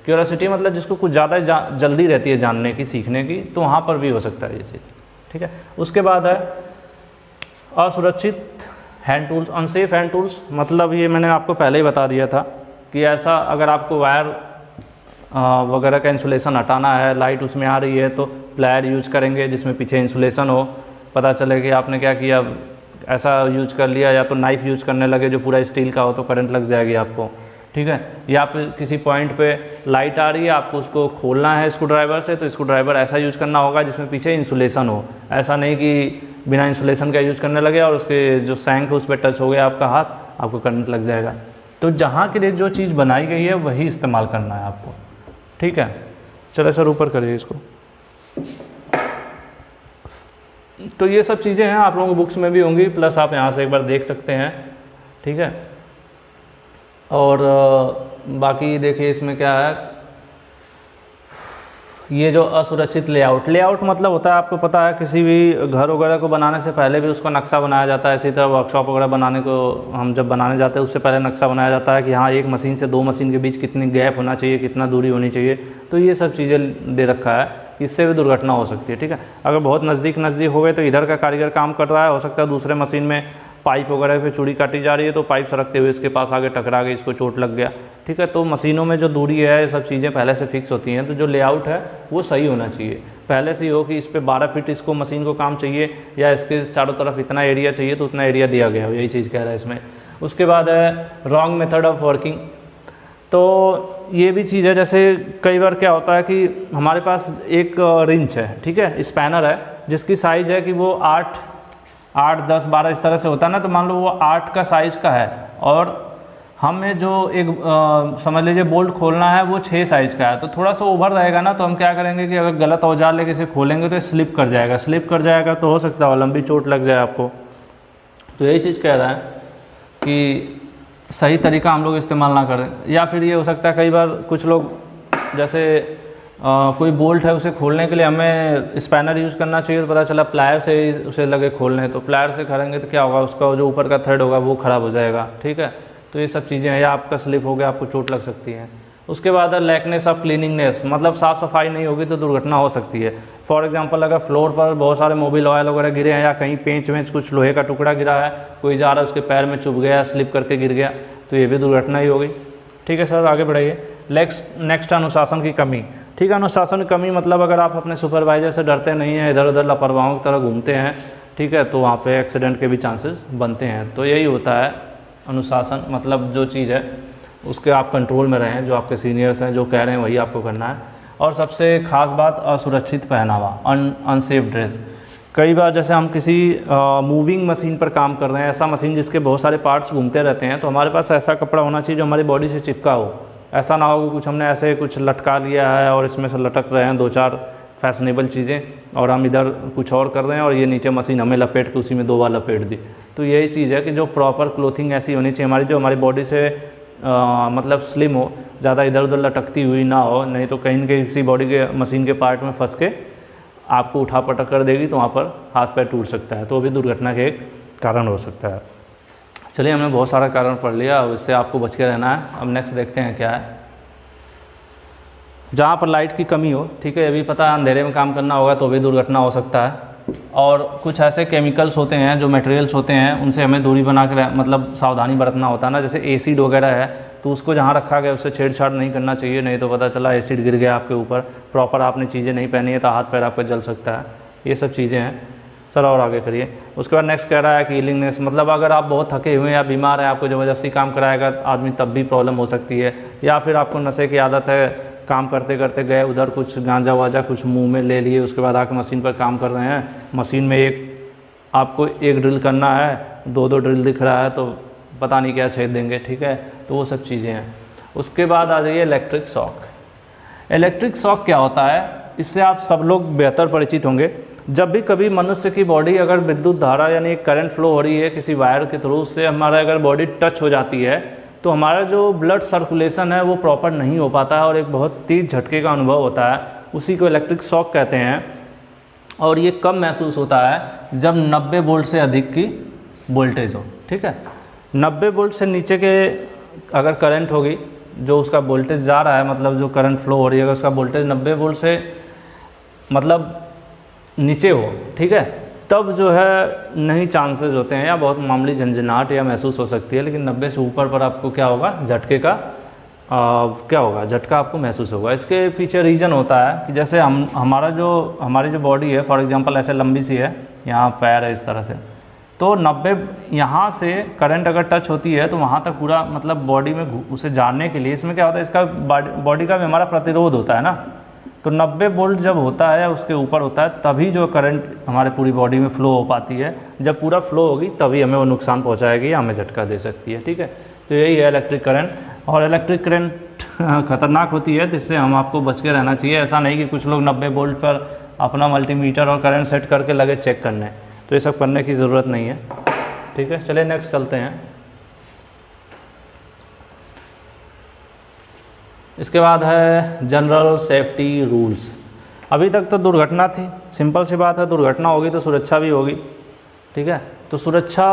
क्यूरियोसिटी, मतलब जिसको कुछ ज़्यादा जल्दी रहती है जानने की, सीखने की, तो वहाँ पर भी हो सकता है ये चीज़। ठीक है, उसके बाद है असुरक्षित hand tools, unsafe hand tools. मतलब ये मैंने आपको पहले ही बता दिया था कि ऐसा अगर आपको वायर वगैरह का इंसुलेशन हटाना है, लाइट उसमें आ रही है, तो प्लायर यूज करेंगे जिसमें पीछे इंसुलेशन हो। पता चले कि आपने क्या किया, ऐसा यूज कर लिया, या तो नाइफ़ यूज करने लगे जो पूरा स्टील का हो तो करंट लग जाएगी आपको। ठीक है, या फिर किसी पॉइंट पे लाइट आ रही है, आपको उसको खोलना है स्क्रू ड्राइवर से, तो स्क्रू ड्राइवर ऐसा यूज़ करना होगा जिसमें पीछे इंसुलेशन हो। ऐसा नहीं कि बिना इंसुलेशन का यूज़ करने लगे और उसके जो सैंक उस पर टच हो गया आपका हाथ, आपको करंट लग जाएगा। तो जहाँ के लिए जो चीज़ बनाई गई है वही इस्तेमाल करना है आपको। ठीक है, चलो सर ऊपर करिए इसको। तो ये सब चीज़ें हैं, आप लोगों की बुक्स में भी होंगी, प्लस आप यहाँ से एक बार देख सकते हैं। ठीक है, और बाकी देखिए इसमें क्या है, ये जो असुरक्षित लेआउट मतलब होता है, आपको पता है किसी भी घर वगैरह को बनाने से पहले भी उसका नक्शा बनाया जाता है। इसी तरह वर्कशॉप वगैरह बनाने को हम जब बनाने जाते हैं उससे पहले नक्शा बनाया जाता है कि हाँ एक मशीन से 2 मशीन के बीच कितनी गैप होना चाहिए, कितना दूरी होनी चाहिए। तो ये सब चीज़ें दे रखा है, इससे भी दुर्घटना हो सकती है। ठीक है, अगर बहुत नज़दीक हो गए तो इधर का कारीगर काम कर रहा है, हो सकता है दूसरे मशीन में पाइप वगैरह पे चूड़ी काटी जा रही है, तो पाइप सरकते हुए इसके पास आगे टकरा गई, इसको चोट लग गया। ठीक है, तो मशीनों में जो दूरी है, ये सब चीज़ें पहले से फिक्स होती हैं। तो जो लेआउट है वो सही होना चाहिए, पहले से ही हो कि इस पे 12 फीट इसको मशीन को काम चाहिए, या इसके चारों तरफ इतना एरिया चाहिए तो उतना एरिया दिया गया हो, यही चीज़ कह रहा है इसमें। उसके बाद है रॉन्ग मेथड ऑफ वर्किंग। तो ये भी चीज़ है, जैसे कई बार क्या होता है कि हमारे पास एक रिंच है, ठीक है, स्पैनर है, जिसकी साइज़ है कि वो 8, 10, 12 इस तरह से होता है ना। तो मान लो वो 8 का साइज़ का है और हमें जो एक समझ लीजिए बोल्ट खोलना है वो 6 साइज़ का है, तो थोड़ा सा ओवर रहेगा ना। तो हम क्या करेंगे कि अगर गलत औजार लेके इसे खोलेंगे तो स्लिप कर जाएगा, तो हो सकता है लंबी चोट लग जाए आपको। तो यही चीज़ कह रहा है कि सही तरीका हम लोग इस्तेमाल ना करें। या फिर ये हो सकता है कई बार कुछ लोग जैसे कोई बोल्ट है उसे खोलने के लिए हमें स्पैनर यूज़ करना चाहिए, तो पता चला प्लायर से उसे लगे खोलने, तो प्लायर से करेंगे तो क्या होगा, उसका जो ऊपर का थ्रेड होगा वो ख़राब हो जाएगा। ठीक है, तो ये सब चीज़ें हैं, या आपका स्लिप हो गया, आपको चोट लग सकती है। उसके बाद है लैकनेस ऑफ क्लीनिंगनेस, मतलब साफ़ सफाई नहीं होगी तो दुर्घटना हो सकती है। फॉर एग्जांपल अगर फ्लोर पर बहुत सारे मोबिल ऑयल वगैरह गिरे हैं, या कहीं पेंच वेंच कुछ लोहे का टुकड़ा गिरा है, कोई जा रहा है उसके पैर में चुभ गया, स्लिप करके गिर गया, तो ये भी दुर्घटना ही हो गई। ठीक है सर, आगे बढ़ाइए। नेक्स्ट अनुशासन की कमी। ठीक है, अनुशासन की कमी मतलब अगर आप अपने सुपरवाइजर से डरते नहीं हैं, इधर उधर लापरवाहों की तरह घूमते हैं, ठीक है, तो वहाँ पे एक्सीडेंट के भी चांसेस बनते हैं। तो यही होता है अनुशासन, मतलब जो चीज़ है उसके आप कंट्रोल में रहें, जो आपके सीनियर्स हैं जो कह रहे हैं वही आपको करना है। और सबसे ख़ास बात असुरक्षित पहनावा, अनसेफ ड्रेस। कई बार जैसे हम किसी मूविंग मशीन पर काम कर रहे हैं, ऐसा मशीन जिसके बहुत सारे पार्ट्स घूमते रहते हैं, तो हमारे पास ऐसा कपड़ा होना चाहिए जो हमारी बॉडी से चिपका हो। ऐसा ना हो कि कुछ हमने ऐसे कुछ लटका लिया है और इसमें से लटक रहे हैं 2-4 फैशनेबल चीज़ें, और हम इधर कुछ और कर रहे हैं और ये नीचे मशीन हमें लपेट के उसी में 2 बार लपेट दी। तो यही चीज़ है कि जो प्रॉपर क्लोथिंग ऐसी होनी चाहिए हमारी, जो हमारी बॉडी से मतलब स्लिम हो, ज़्यादा इधर उधर लटकती हुई ना हो, नहीं तो कहीं न कहीं किसी बॉडी के मशीन के पार्ट में फंस के आपको उठा पटक कर देगी, तो वहाँ पर हाथ पैर टूट सकता है, तो वो भी दुर्घटना के एक कारण हो सकता है। चलिए, हमने बहुत सारा कारण पढ़ लिया, अब इससे आपको बच के रहना है। अब नेक्स्ट देखते हैं क्या है। जहाँ पर लाइट की कमी हो, ठीक है, ये भी पता है अंधेरे में काम करना होगा तो भी दुर्घटना हो सकता है। और कुछ ऐसे केमिकल्स होते हैं, जो मटेरियल्स होते हैं, उनसे हमें दूरी बना कर मतलब सावधानी बरतना होता है ना। जैसे एसिड वगैरह है, तो उसको जहाँ रखा गया उससे छेड़छाड़ नहीं करना चाहिए, नहीं तो पता चला एसिड गिर गया आपके ऊपर, प्रॉपर आपने चीज़ें नहीं पहनी है तो हाथ पैर आपका जल सकता है। ये सब चीज़ें हैं सर। और आगे करिए। उसके बाद नेक्स्ट कह रहा है कि हीलिंगनेस, मतलब अगर आप बहुत थके हुए हैं या बीमार हैं, आपको ज़बरदस्ती काम कराएगा आदमी तब भी प्रॉब्लम हो सकती है, या फिर आपको नशे की आदत है, काम करते करते गए उधर कुछ गांजा वाजा कुछ मुंह में ले लिए, उसके बाद आके मशीन पर काम कर रहे हैं, मशीन में आपको एक ड्रिल करना है, दो ड्रिल दिख रहा है तो पता नहीं क्या छेद देंगे, ठीक है। तो वो सब चीज़ें हैं। उसके बाद आ जाइए इलेक्ट्रिक शॉक। इलेक्ट्रिक शॉक क्या होता है, इससे आप सब लोग बेहतर परिचित होंगे। जब भी कभी मनुष्य की बॉडी अगर विद्युत धारा यानी करंट फ्लो हो रही है किसी वायर के थ्रू, उससे हमारा अगर बॉडी टच हो जाती है तो हमारा जो ब्लड सर्कुलेशन है वो प्रॉपर नहीं हो पाता है और एक बहुत तेज़ झटके का अनुभव होता है, उसी को इलेक्ट्रिक शॉक कहते हैं। और ये कब महसूस होता है, जब 90 वोल्ट से अधिक की वोल्टेज हो, ठीक है। 90 वोल्ट से नीचे के अगर करंट होगी, जो उसका वोल्टेज जा रहा है, मतलब जो करंट फ्लो हो रही है, अगर उसका वोल्टेज 90 वोल्ट से मतलब नीचे हो, ठीक है, तब जो है नहीं चांसेस होते हैं या बहुत मामूली झंझनाहट या महसूस हो सकती है। लेकिन 90 से ऊपर पर आपको क्या होगा, झटके का क्या होगा, झटका आपको महसूस होगा। इसके पीछे रीज़न होता है कि जैसे हमारी जो बॉडी है, फॉर एग्जांपल ऐसे लंबी सी है, यहाँ पैर है इस तरह से, तो 90 यहाँ से करंट अगर टच होती है तो वहाँ तक पूरा मतलब बॉडी में उसे जाने के लिए इसमें क्या होता है, इसका बॉडी का भी हमारा प्रतिरोध होता है ना, तो 90 वोल्ट जब होता है उसके ऊपर होता है तभी जो करंट हमारे पूरी बॉडी में फ़्लो हो पाती है। जब पूरा फ्लो होगी तभी हमें वो नुकसान पहुंचाएगी या हमें झटका दे सकती है, ठीक है। तो यही है इलेक्ट्रिक करंट। और इलेक्ट्रिक करंट ख़तरनाक होती है, जिससे हम आपको बच के रहना चाहिए। ऐसा नहीं कि कुछ लोग 90 वोल्ट पर अपना मल्टीमीटर और करंट सेट करके लगे चेक करने, तो ये सब करने की ज़रूरत नहीं है, ठीक है। चलिए नेक्स्ट चलते हैं। इसके बाद है जनरल सेफ्टी रूल्स। अभी तक तो दुर्घटना थी, सिंपल सी बात है, दुर्घटना होगी तो सुरक्षा भी होगी, ठीक है। तो सुरक्षा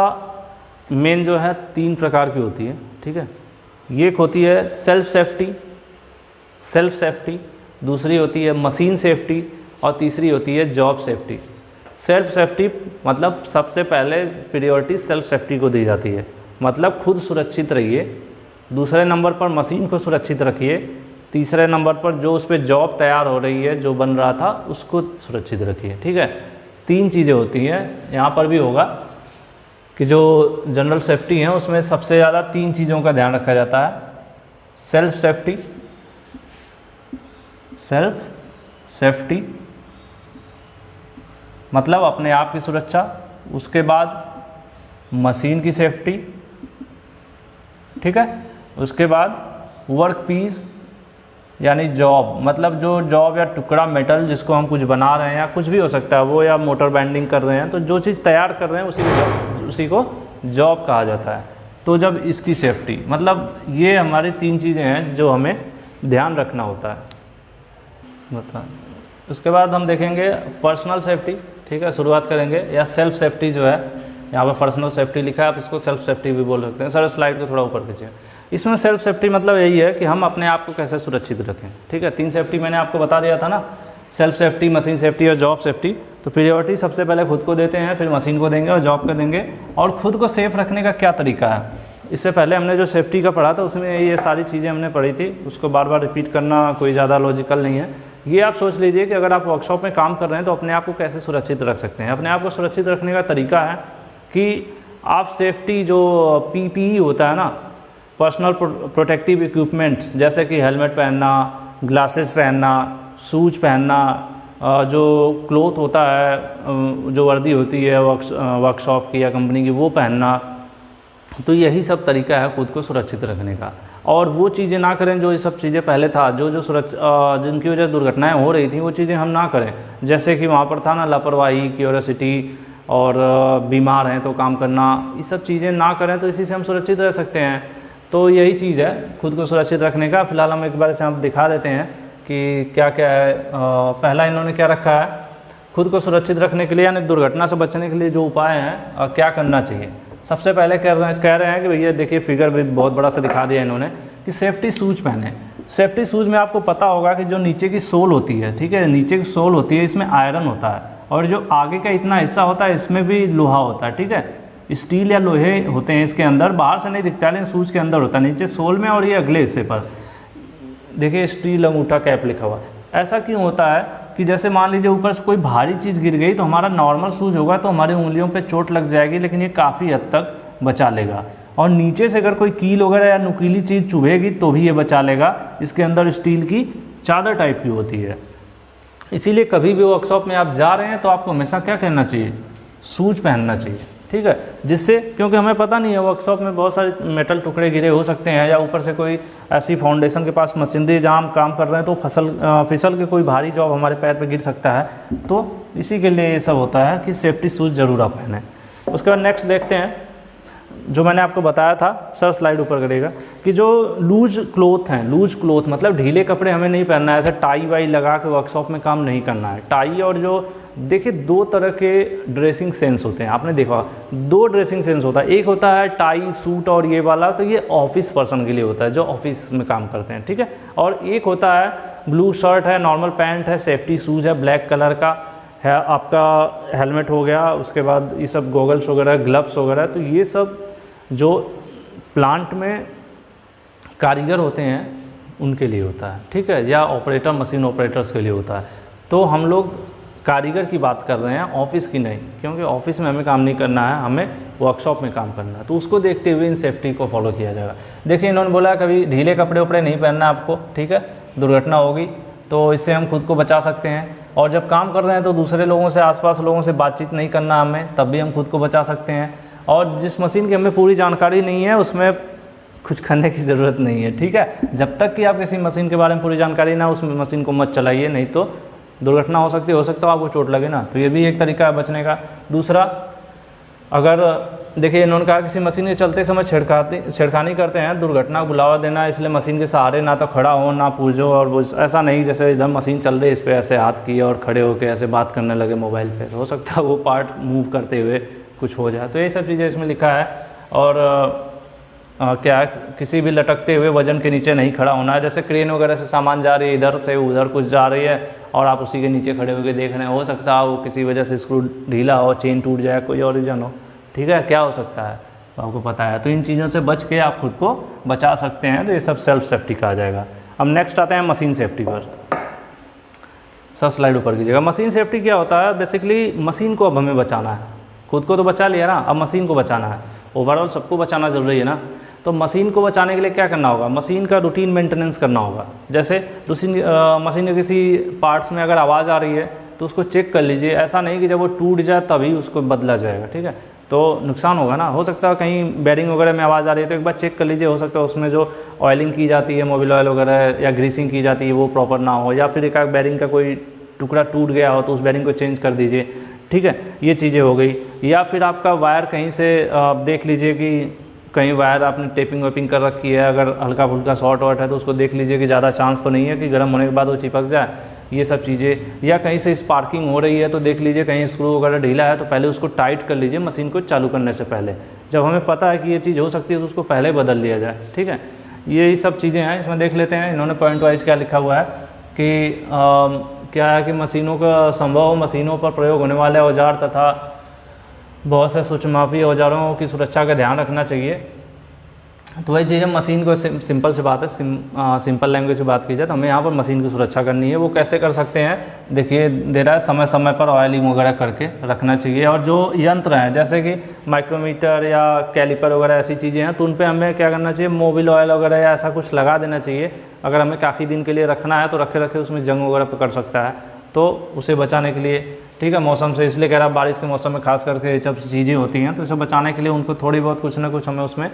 मेन जो है 3 प्रकार की होती है, ठीक है। एक होती है सेल्फ सेफ्टी, दूसरी होती है मशीन सेफ्टी और तीसरी होती है जॉब सेफ्टी। सेल्फ सेफ्टी मतलब सबसे पहले प्रायोरिटी सेल्फ सेफ्टी को दी जाती है, मतलब खुद सुरक्षित रहिए। दूसरे नंबर पर मशीन को सुरक्षित रखिए। तीसरे नंबर पर जो उस पर जॉब तैयार हो रही है, जो बन रहा था, उसको सुरक्षित रखिए, ठीक है। 3 चीज़ें होती हैं, यहाँ पर भी होगा कि जो जनरल सेफ्टी है उसमें सबसे ज़्यादा 3 चीज़ों का ध्यान रखा जाता है। सेल्फ सेफ्टी मतलब अपने आप की सुरक्षा, उसके बाद मशीन की सेफ्टी, ठीक है, उसके बाद वर्क पीस यानी जॉब, मतलब जो जॉब या टुकड़ा मेटल जिसको हम कुछ बना रहे हैं या कुछ भी हो सकता है वो, या मोटर बैंडिंग कर रहे हैं, तो जो चीज़ तैयार कर रहे हैं उसी को जॉब कहा जाता है। तो जब इसकी सेफ्टी, मतलब ये हमारी 3 चीज़ें हैं जो हमें ध्यान रखना होता है। बता उसके बाद हम देखेंगे पर्सनल सेफ्टी, ठीक है, शुरुआत करेंगे। या सेल्फ सेफ्टी जो है, यहाँ पर पर्सनल सेफ्टी लिखा है, आप इसको सेल्फ सेफ्टी भी बोल सकते हैं। सर स्लाइड को थोड़ा ऊपर खींचिए। इसमें सेल्फ सेफ्टी मतलब यही है कि हम अपने आप को कैसे सुरक्षित रखें, ठीक है। 3 सेफ्टी मैंने आपको बता दिया था ना, सेल्फ सेफ्टी, मशीन सेफ्टी और जॉब सेफ्टी। तो प्रायोरिटी सबसे पहले खुद को देते हैं, फिर मशीन को देंगे और जॉब को देंगे। और खुद को सेफ रखने का क्या तरीका है, इससे पहले हमने जो सेफ्टी का पढ़ा था उसमें ये सारी चीज़ें हमने पढ़ी थी, उसको बार बार रिपीट करना कोई ज़्यादा लॉजिकल नहीं है। ये आप सोच लीजिए कि अगर आप वर्कशॉप में काम कर रहे हैं तो अपने आप को कैसे सुरक्षित रख सकते हैं। अपने आप को सुरक्षित रखने का तरीका है कि आप सेफ्टी जो PPE होता है ना, पर्सनल प्रोटेक्टिव इक्विपमेंट, जैसे कि हेलमेट पहनना, ग्लासेस पहनना, शूज पहनना, जो क्लोथ होता है, जो वर्दी होती है वर्कशॉप की या कंपनी की, वो पहनना। तो यही सब तरीका है खुद को सुरक्षित रखने का। और वो चीज़ें ना करें जो ये सब चीज़ें पहले था, जो सुरक्षा जिनकी वजह से दुर्घटनाएं हो रही थी, वो चीज़ें हम ना करें। जैसे कि वहाँ पर था ना लापरवाही, क्यूरियोसिटी और बीमार हैं तो काम करना, ये सब चीज़ें ना करें, तो इसी से हम सुरक्षित रह सकते हैं। तो यही चीज़ है खुद को सुरक्षित रखने का। फिलहाल हम एक बार से हम दिखा देते हैं कि क्या क्या है। पहला इन्होंने क्या रखा है, खुद को सुरक्षित रखने के लिए यानी दुर्घटना से बचने के लिए जो उपाय हैं और क्या करना चाहिए। सबसे पहले कह रहे हैं कि भैया देखिए, फिगर भी बहुत बड़ा सा दिखा दिया इन्होंने कि सेफ्टी शूज पहने। सेफ्टी शूज़ में आपको पता होगा कि जो नीचे की सोल होती है, ठीक है, नीचे की सोल होती है, इसमें आयरन होता है, और जो आगे का इतना हिस्सा होता है इसमें भी लोहा होता है, ठीक है। स्टील या लोहे होते हैं इसके अंदर, बाहर से नहीं दिखता है लेकिन शूज़ के अंदर होता है, नीचे सोल में और ये अगले हिस्से पर देखिए स्टील अंगूठा कैप लिखा हुआ है। ऐसा क्यों होता है कि जैसे मान लीजिए ऊपर से कोई भारी चीज़ गिर गई तो हमारा नॉर्मल शूज़ होगा तो हमारी उंगलियों पे चोट लग जाएगी, लेकिन ये काफ़ी हद तक बचा लेगा। और नीचे से अगर कोई कील वगैरह या नुकीली चीज़ चुभेगी तो भी ये बचा लेगा। इसके अंदर स्टील की चादर टाइप की होती है। इसीलिए कभी भी वर्कशॉप में आप जा रहे हैं तो आपको हमेशा क्या कहना चाहिए, शूज़ पहनना चाहिए, ठीक है। जिससे क्योंकि हमें पता नहीं है वर्कशॉप में बहुत सारे मेटल टुकड़े गिरे हो सकते हैं, या ऊपर से कोई ऐसी फाउंडेशन के पास मशीनरी जहाँ हम काम कर रहे हैं तो फिसल के कोई भारी जॉब हमारे पैर पे गिर सकता है। तो इसी के लिए ये सब होता है कि सेफ्टी शूज़ ज़रूर आप पहनें। उसके बाद नेक्स्ट देखते हैं जो मैंने आपको बताया था, सर स्लाइड ऊपर करेगा, कि जो लूज क्लोथ हैं, लूज क्लोथ मतलब ढीले कपड़े हमें नहीं पहनना है, ऐसे टाई वाई लगा के वर्कशॉप में काम नहीं करना है। टाई और जो देखिए दो तरह के ड्रेसिंग सेंस होते हैं, आपने देखा दो ड्रेसिंग सेंस होता है, एक होता है टाई सूट और ये वाला, तो ये ऑफिस पर्सन के लिए होता है जो ऑफिस में काम करते हैं, ठीक है। और एक होता है ब्लू शर्ट है, नॉर्मल पैंट है, सेफ्टी शूज़ है, ब्लैक कलर का है, आपका हेलमेट हो गया, उसके बाद ये सब गॉगल्स वगैरह, ग्लव्स वगैरह, तो ये सब जो प्लांट में कारीगर होते हैं उनके लिए होता है, ठीक है, या ऑपरेटर, मशीन ऑपरेटर्स के लिए होता है। तो हम लोग कारीगर की बात कर रहे हैं, ऑफिस की नहीं, क्योंकि ऑफिस में हमें काम नहीं करना है, हमें वर्कशॉप में काम करना है। तो उसको देखते हुए इन सेफ्टी को फॉलो किया जाएगा। देखिए इन्होंने बोला कभी ढीले कपड़े उपड़े नहीं पहनना आपको, ठीक है, दुर्घटना होगी, तो इससे हम खुद को बचा सकते हैं। और जब काम कर रहे हैं तो दूसरे लोगों से, आसपास लोगों से बातचीत नहीं करना हमें, तब भी हम खुद को बचा सकते हैं। और जिस मशीन की हमें पूरी जानकारी नहीं है उसमें कुछ करने की ज़रूरत नहीं है, ठीक है। जब तक कि आप किसी मशीन के बारे में पूरी जानकारी ना, उस मशीन को मत चलाइए, नहीं तो दुर्घटना हो सकती है, हो सकता है आपको चोट लगे ना। तो ये भी एक तरीका है बचने का। दूसरा, अगर देखिए इन्होंने कहा किसी मशीन के चलते समय छेड़खानी करते हैं, दुर्घटना को बुलावा देना, इसलिए मशीन के सहारे ना तो खड़ा हो ना पूछो, और ऐसा नहीं जैसे इधर मशीन चल रही है इस पर ऐसे हाथ किए और खड़े होकर ऐसे बात करने लगे मोबाइल पे, हो सकता है वो पार्ट मूव करते हुए कुछ हो जाए। तो ये सब चीज़ें इसमें लिखा है। और क्या किसी भी लटकते हुए वजन के नीचे नहीं खड़ा होना है। जैसे क्रेन वगैरह से सामान जा रही है, इधर से उधर कुछ जा रही है और आप उसी के नीचे खड़े होकर देख रहे हैं, हो सकता है वो किसी वजह से स्क्रू ढीला हो, चेन टूट जाए, कोई और रीज़न हो, ठीक है, क्या हो सकता है तो आपको पता है। तो इन चीज़ों से बच के आप खुद को बचा सकते हैं। तो ये सब सेल्फ सेफ्टी कहा जाएगा। अब नेक्स्ट आते हैं मशीन सेफ्टी पर। सर स्लाइड ऊपर कीजिएगा। मशीन सेफ्टी क्या होता है, बेसिकली मशीन को अब हमें बचाना है। खुद को तो बचा लिया ना, अब मशीन को बचाना है। ओवरऑल सबको बचाना ज़रूरी है ना। तो मशीन को बचाने के लिए क्या करना होगा, मशीन का रूटीन मेंटेनेंस करना होगा। जैसे मशीन के किसी पार्ट्स में अगर आवाज़ आ रही है तो उसको चेक कर लीजिए। ऐसा नहीं कि जब वो टूट जाए तभी उसको बदला जाएगा, ठीक है, तो नुकसान होगा ना। हो सकता है कहीं बेरिंग वगैरह में आवाज़ आ रही है तो एक बार चेक कर लीजिए, हो सकता है उसमें जो ऑयलिंग की जाती है, मोबिल ऑयल वगैरह या ग्रीसिंग की जाती है वो प्रॉपर ना हो, या फिर एक बेरिंग का कोई टुकड़ा टूट गया हो तो उस बेरिंग को चेंज कर दीजिए, ठीक है, ये चीज़ें हो गई। या फिर आपका वायर कहीं से देख लीजिए कि कहीं वायर आपने टेपिंग वेपिंग कर रखी है, अगर हल्का फुल्का शॉर्ट वॉट है तो उसको देख लीजिए कि ज़्यादा चांस तो नहीं है कि गर्म होने के बाद वो चिपक जाए, ये सब चीज़ें। या कहीं से स्पार्किंग हो रही है तो देख लीजिए कहीं स्क्रू वगैरह ढीला है तो पहले उसको टाइट कर लीजिए मशीन को चालू करने से पहले। जब हमें पता है कि ये चीज़ हो सकती है तो उसको पहले बदल लिया जाए, ठीक है। यही सब चीज़ें हैं, इसमें देख लेते हैं इन्होंने पॉइंट वाइज क्या लिखा हुआ है कि क्या है कि मशीनों का संभव मशीनों पर प्रयोग होने वाले औजार तथा बहुत से सूक्ष्ममापी औजारों की सुरक्षा का ध्यान रखना चाहिए। तो वही चीज़ है, मशीन को सिंपल से बात है, सिंपल लैंग्वेज में बात की जाए तो हमें यहाँ पर मशीन की सुरक्षा करनी है। वो कैसे कर सकते हैं, देखिए दे रहा है समय समय पर ऑयलिंग वगैरह करके रखना चाहिए। और जो यंत्र हैं जैसे कि माइक्रोमीटर या कैलिपर वगैरह ऐसी चीज़ें हैं तो उन पर हमें क्या करना चाहिए, मोबिल ऑयल वगैरह या ऐसा कुछ लगा देना चाहिए। अगर हमें काफ़ी दिन के लिए रखना है तो रखे रखे उसमें जंग वगैरह पकड़ सकता है, तो उसे बचाने के लिए, ठीक है, मौसम से, इसलिए कह रहा बारिश के मौसम में खास करके ये सब चीज़ें होती हैं, तो इसे बचाने के लिए उनको थोड़ी बहुत कुछ ना कुछ हमें उसमें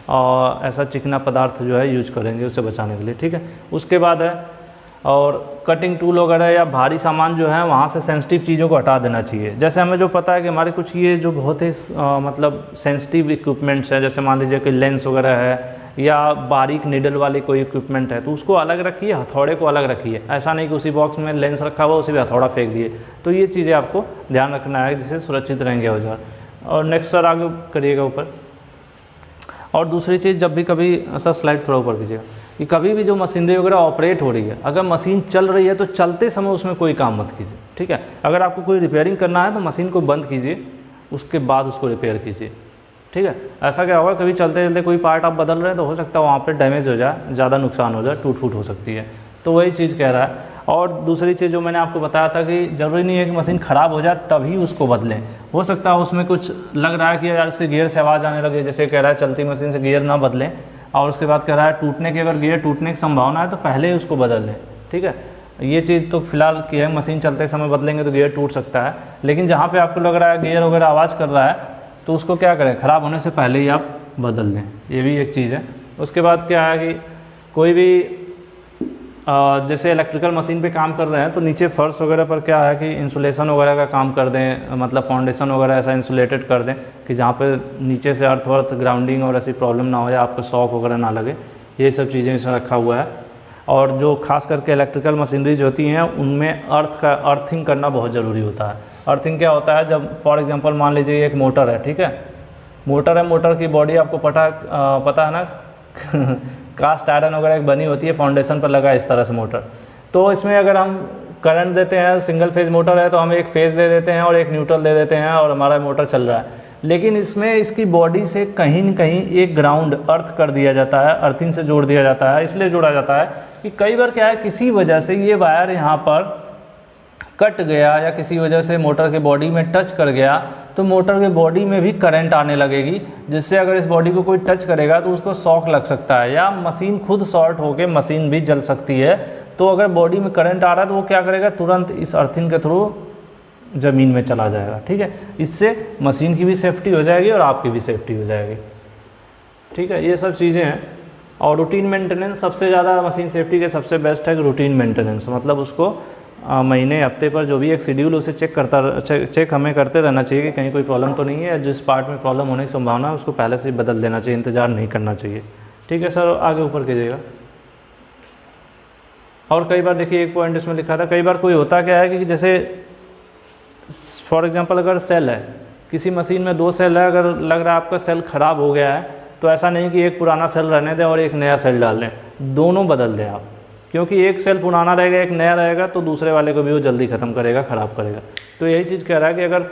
और ऐसा चिकना पदार्थ जो है यूज करेंगे उसे बचाने के लिए, ठीक है। उसके बाद है और कटिंग टूल वगैरह या भारी सामान जो है वहाँ से सेंसिटिव चीज़ों को हटा देना चाहिए। जैसे हमें जो पता है कि हमारे कुछ ये जो बहुत ही मतलब सेंसिटिव इक्विपमेंट्स हैं, जैसे मान लीजिए कि लेंस वगैरह है या बारीक नीडल वाली कोई इक्विपमेंट है तो उसको अलग रखिए, हथौड़े को अलग रखिए। ऐसा नहीं कि उसी बॉक्स में लेंस रखा हुआ उसी में हथौड़ा फेंक दिए। तो ये चीज़ें आपको ध्यान रखना है जिससे सुरक्षित रहेंगे औजार। और नेक्स्ट सर आगे करिएगा ऊपर। और दूसरी चीज़, जब भी कभी सर स्लाइड थोड़ा ऊपर कीजिएगा, कि कभी भी जो मशीनरी वगैरह ऑपरेट हो रही है, अगर मशीन चल रही है तो चलते समय उसमें कोई काम मत कीजिए, ठीक है। अगर आपको कोई रिपेयरिंग करना है तो मशीन को बंद कीजिए, उसके बाद उसको रिपेयर कीजिए, ठीक है। ऐसा क्या होगा, कभी चलते चलते कोई पार्ट आप बदल रहे हैं तो हो सकता है वहाँ पे डैमेज हो जाए, ज़्यादा नुकसान हो जाए, टूट फूट हो सकती है। तो वही चीज़ कह रहा है। और दूसरी चीज़ जो मैंने आपको बताया था कि ज़रूरी नहीं है कि मशीन ख़राब हो जाए तभी उसको बदलें। हो सकता है उसमें कुछ लग रहा है कि यार इसके गियर से आवाज़ आने लगे, जैसे कह रहा है चलती मशीन से गियर ना बदलें, और उसके बाद कह रहा है टूटने की, अगर गियर टूटने की संभावना है तो पहले ही उसको बदल लें। ठीक है, ये चीज़ तो फिलहाल की है, मशीन चलते समय बदलेंगे तो गियर टूट सकता है। लेकिन जहाँ पे आपको लग रहा है गियर वगैरह आवाज़ कर रहा है तो उसको क्या करें, ख़राब होने से पहले ही आप बदल दें, ये भी एक चीज़ है। उसके बाद क्या है कि कोई भी जैसे इलेक्ट्रिकल मशीन पे काम कर रहे हैं तो नीचे फर्श वगैरह पर क्या है कि इंसुलेशन वगैरह का काम कर दें, मतलब फाउंडेशन वगैरह ऐसा इंसुलेटेड कर दें कि जहाँ पे नीचे से अर्थ वर्थ ग्राउंडिंग और ऐसी प्रॉब्लम ना हो या आपको शॉक वगैरह ना लगे, ये सब चीज़ें इसमें रखा हुआ है। और जो खास करके इलेक्ट्रिकल मशीनरीज होती हैं उनमें अर्थिंग करना बहुत ज़रूरी होता है। अर्थिंग क्या होता है, जब फॉर एग्जांपल मान लीजिए एक मोटर है, ठीक है, मोटर की बॉडी आपको पता है ना कास्ट आयरन वगैरह एक बनी होती है, फाउंडेशन पर लगा इस तरह से मोटर। तो इसमें अगर हम करंट देते हैं, सिंगल फेज मोटर है तो हम एक फेज दे देते हैं और एक न्यूट्रल दे देते हैं और हमारा मोटर चल रहा है। लेकिन इसमें इसकी बॉडी से कहीं न कहीं एक ग्राउंड अर्थ कर दिया जाता है, अर्थिंग से जोड़ दिया जाता है। इसलिए जोड़ा जाता है कि कई बार क्या है, किसी वजह से ये वायर यहाँ पर कट गया या किसी वजह से मोटर के बॉडी में टच कर गया तो मोटर के बॉडी में भी करंट आने लगेगी, जिससे अगर इस बॉडी को कोई टच करेगा तो उसको शॉक लग सकता है या मशीन खुद शॉर्ट होकर मशीन भी जल सकती है। तो अगर बॉडी में करंट आ रहा है तो वो क्या करेगा, तुरंत इस अर्थिंग के थ्रू ज़मीन में चला जाएगा। ठीक है, इससे मशीन की भी सेफ्टी हो जाएगी और आपकी भी सेफ्टी हो जाएगी। ठीक है, ये सब चीज़ें हैं। और रूटीन मेंटेनेंस सबसे ज़्यादा मशीन सेफ्टी के सबसे बेस्ट है रूटीन मेंटेनेंस, मतलब उसको महीने हफ्ते पर जो भी एक शेड्यूल उसे चेक हमें करते रहना चाहिए कि कहीं कोई प्रॉब्लम तो नहीं है। जिस पार्ट में प्रॉब्लम होने की संभावना है उसको पहले से बदल देना चाहिए, इंतज़ार नहीं करना चाहिए। ठीक है सर, आगे ऊपर कीजिएगा। और कई बार देखिए एक पॉइंट इसमें लिखा था, कई बार कोई होता क्या है कि जैसे फॉर एग्जांपल अगर सेल है, किसी मशीन में 2 सेल है, अगर लग रहा है आपका सेल ख़राब हो गया है तो ऐसा नहीं कि एक पुराना सेल रहने दें और एक नया सेल डाल दें, दोनों बदल दें आप, क्योंकि एक सेल पुराना रहेगा एक नया रहेगा तो दूसरे वाले को भी वो जल्दी ख़त्म करेगा, ख़राब करेगा। तो यही चीज़ कह रहा है कि अगर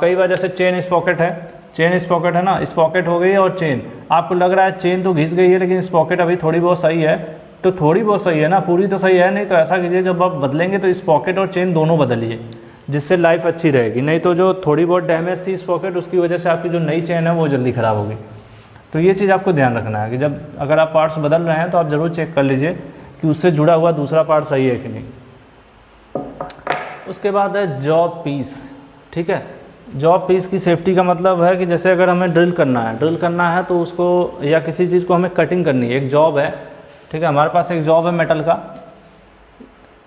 कई बार जैसे चेन स्पॉकेट है ना, स्पॉकेट हो गई और चेन आपको लग रहा है चेन तो घिस गई है लेकिन स्पॉकेट अभी थोड़ी बहुत सही है, तो थोड़ी बहुत सही है ना, पूरी तो सही है नहीं, तो ऐसा कीजिए जब आप बदलेंगे तो स्पॉकेट और चेन दोनों बदलिए, जिससे लाइफ अच्छी रहेगी। नहीं तो जो थोड़ी बहुत डैमेज थी स्पॉकेट उसकी वजह से आपकी जो नई चेन है वो जल्दी ख़राब होगी। तो ये चीज़ आपको ध्यान रखना है कि जब अगर आप पार्ट्स बदल रहे हैं तो आप ज़रूर चेक कर लीजिए कि उससे जुड़ा हुआ दूसरा पार्ट सही है कि नहीं। उसके बाद है जॉब पीस। ठीक है, जॉब पीस की सेफ्टी का मतलब है कि जैसे अगर हमें ड्रिल करना है तो उसको या किसी चीज़ को हमें कटिंग करनी है, एक जॉब है, ठीक है, हमारे पास एक जॉब है मेटल का,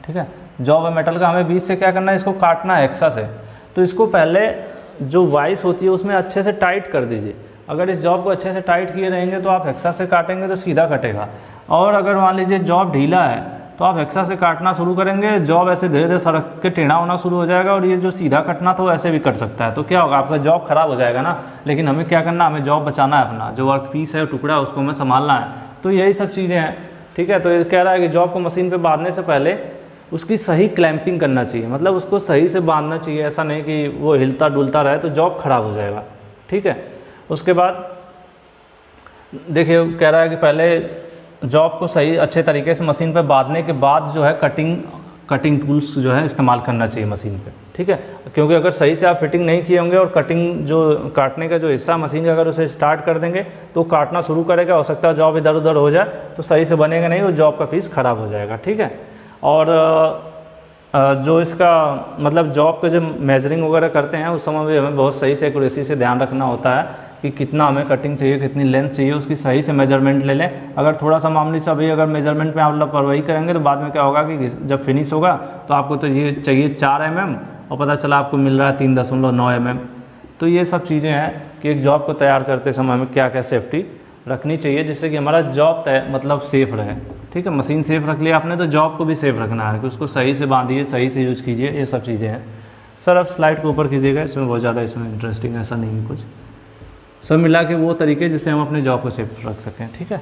ठीक है, जॉब है मेटल का, हमें बीच से क्या करना है, इसको काटना है एक्सा से। तो इसको पहले जो वाइस होती है उसमें अच्छे से टाइट कर दीजिए। अगर इस जॉब को अच्छे से टाइट किए रहेंगे तो आप हेक्सा से काटेंगे तो सीधा कटेगा, और अगर मान लीजिए जॉब ढीला है तो आप हेक्सा से काटना शुरू करेंगे, जॉब ऐसे धीरे धीरे सड़क के टेढ़ा होना शुरू हो जाएगा और ये जो सीधा कटना था वो ऐसे भी कट सकता है। तो क्या होगा, आपका जॉब ख़राब हो जाएगा ना। लेकिन हमें क्या करना, हमें जॉब बचाना है, अपना जो वर्क पीस है टुकड़ा उसको हमें संभालना है। तो यही सब चीज़ें हैं। ठीक है, तो ये कह रहा है कि जॉब को मशीन पर बांधने से पहले उसकी सही क्लैंपिंग करना चाहिए, मतलब उसको सही से बांधना चाहिए, ऐसा नहीं कि वो हिलता डुलता रहे तो जॉब ख़राब हो जाएगा। ठीक है, उसके बाद देखिए कह रहा है कि पहले जॉब को सही अच्छे तरीके से मशीन पे बांधने के बाद जो है कटिंग टूल्स जो है इस्तेमाल करना चाहिए मशीन पे। ठीक है, क्योंकि अगर सही से आप फिटिंग नहीं किए होंगे और कटिंग जो काटने का जो हिस्सा मशीन का अगर उसे स्टार्ट कर देंगे तो काटना शुरू करेगा, हो सकता है जॉब इधर उधर हो जाए तो सही से बनेगा नहीं, वो जॉब का पीस ख़राब हो जाएगा। ठीक है, और जो इसका मतलब जॉब के जो मेजरिंग वगैरह करते हैं उस समय भी हमें बहुत सही से एक्यूरेसी से ध्यान रखना होता है कि कितना हमें कटिंग चाहिए, कितनी लेंथ चाहिए, उसकी सही से मेजरमेंट ले लें। अगर थोड़ा सा मामूली सा भी अगर मेजरमेंट में आप लापरवाही करेंगे तो बाद में क्या होगा कि जब फिनिश होगा तो आपको तो ये चाहिए 4 mm और पता चला आपको मिल रहा है 3.9 mm। तो ये सब चीज़ें हैं कि एक जॉब को तैयार करते समय हमें क्या क्या सेफ्टी रखनी चाहिए जिससे कि हमारा जॉब मतलब सेफ़ रहे। ठीक है, मशीन सेफ़ रख लिया आपने तो जॉब को भी सेफ़ रखना है कि उसको सही से बांधिए, सही से यूज़ कीजिए, ये सब चीज़ें हैं। सर अब स्लाइड को ऊपर कीजिएगा, इसमें बहुत ज़्यादा इसमें इंटरेस्टिंग ऐसा नहीं है कुछ, सब मिला के वो तरीके जिससे हम अपने जॉब को सेफ रख सकें। ठीक है,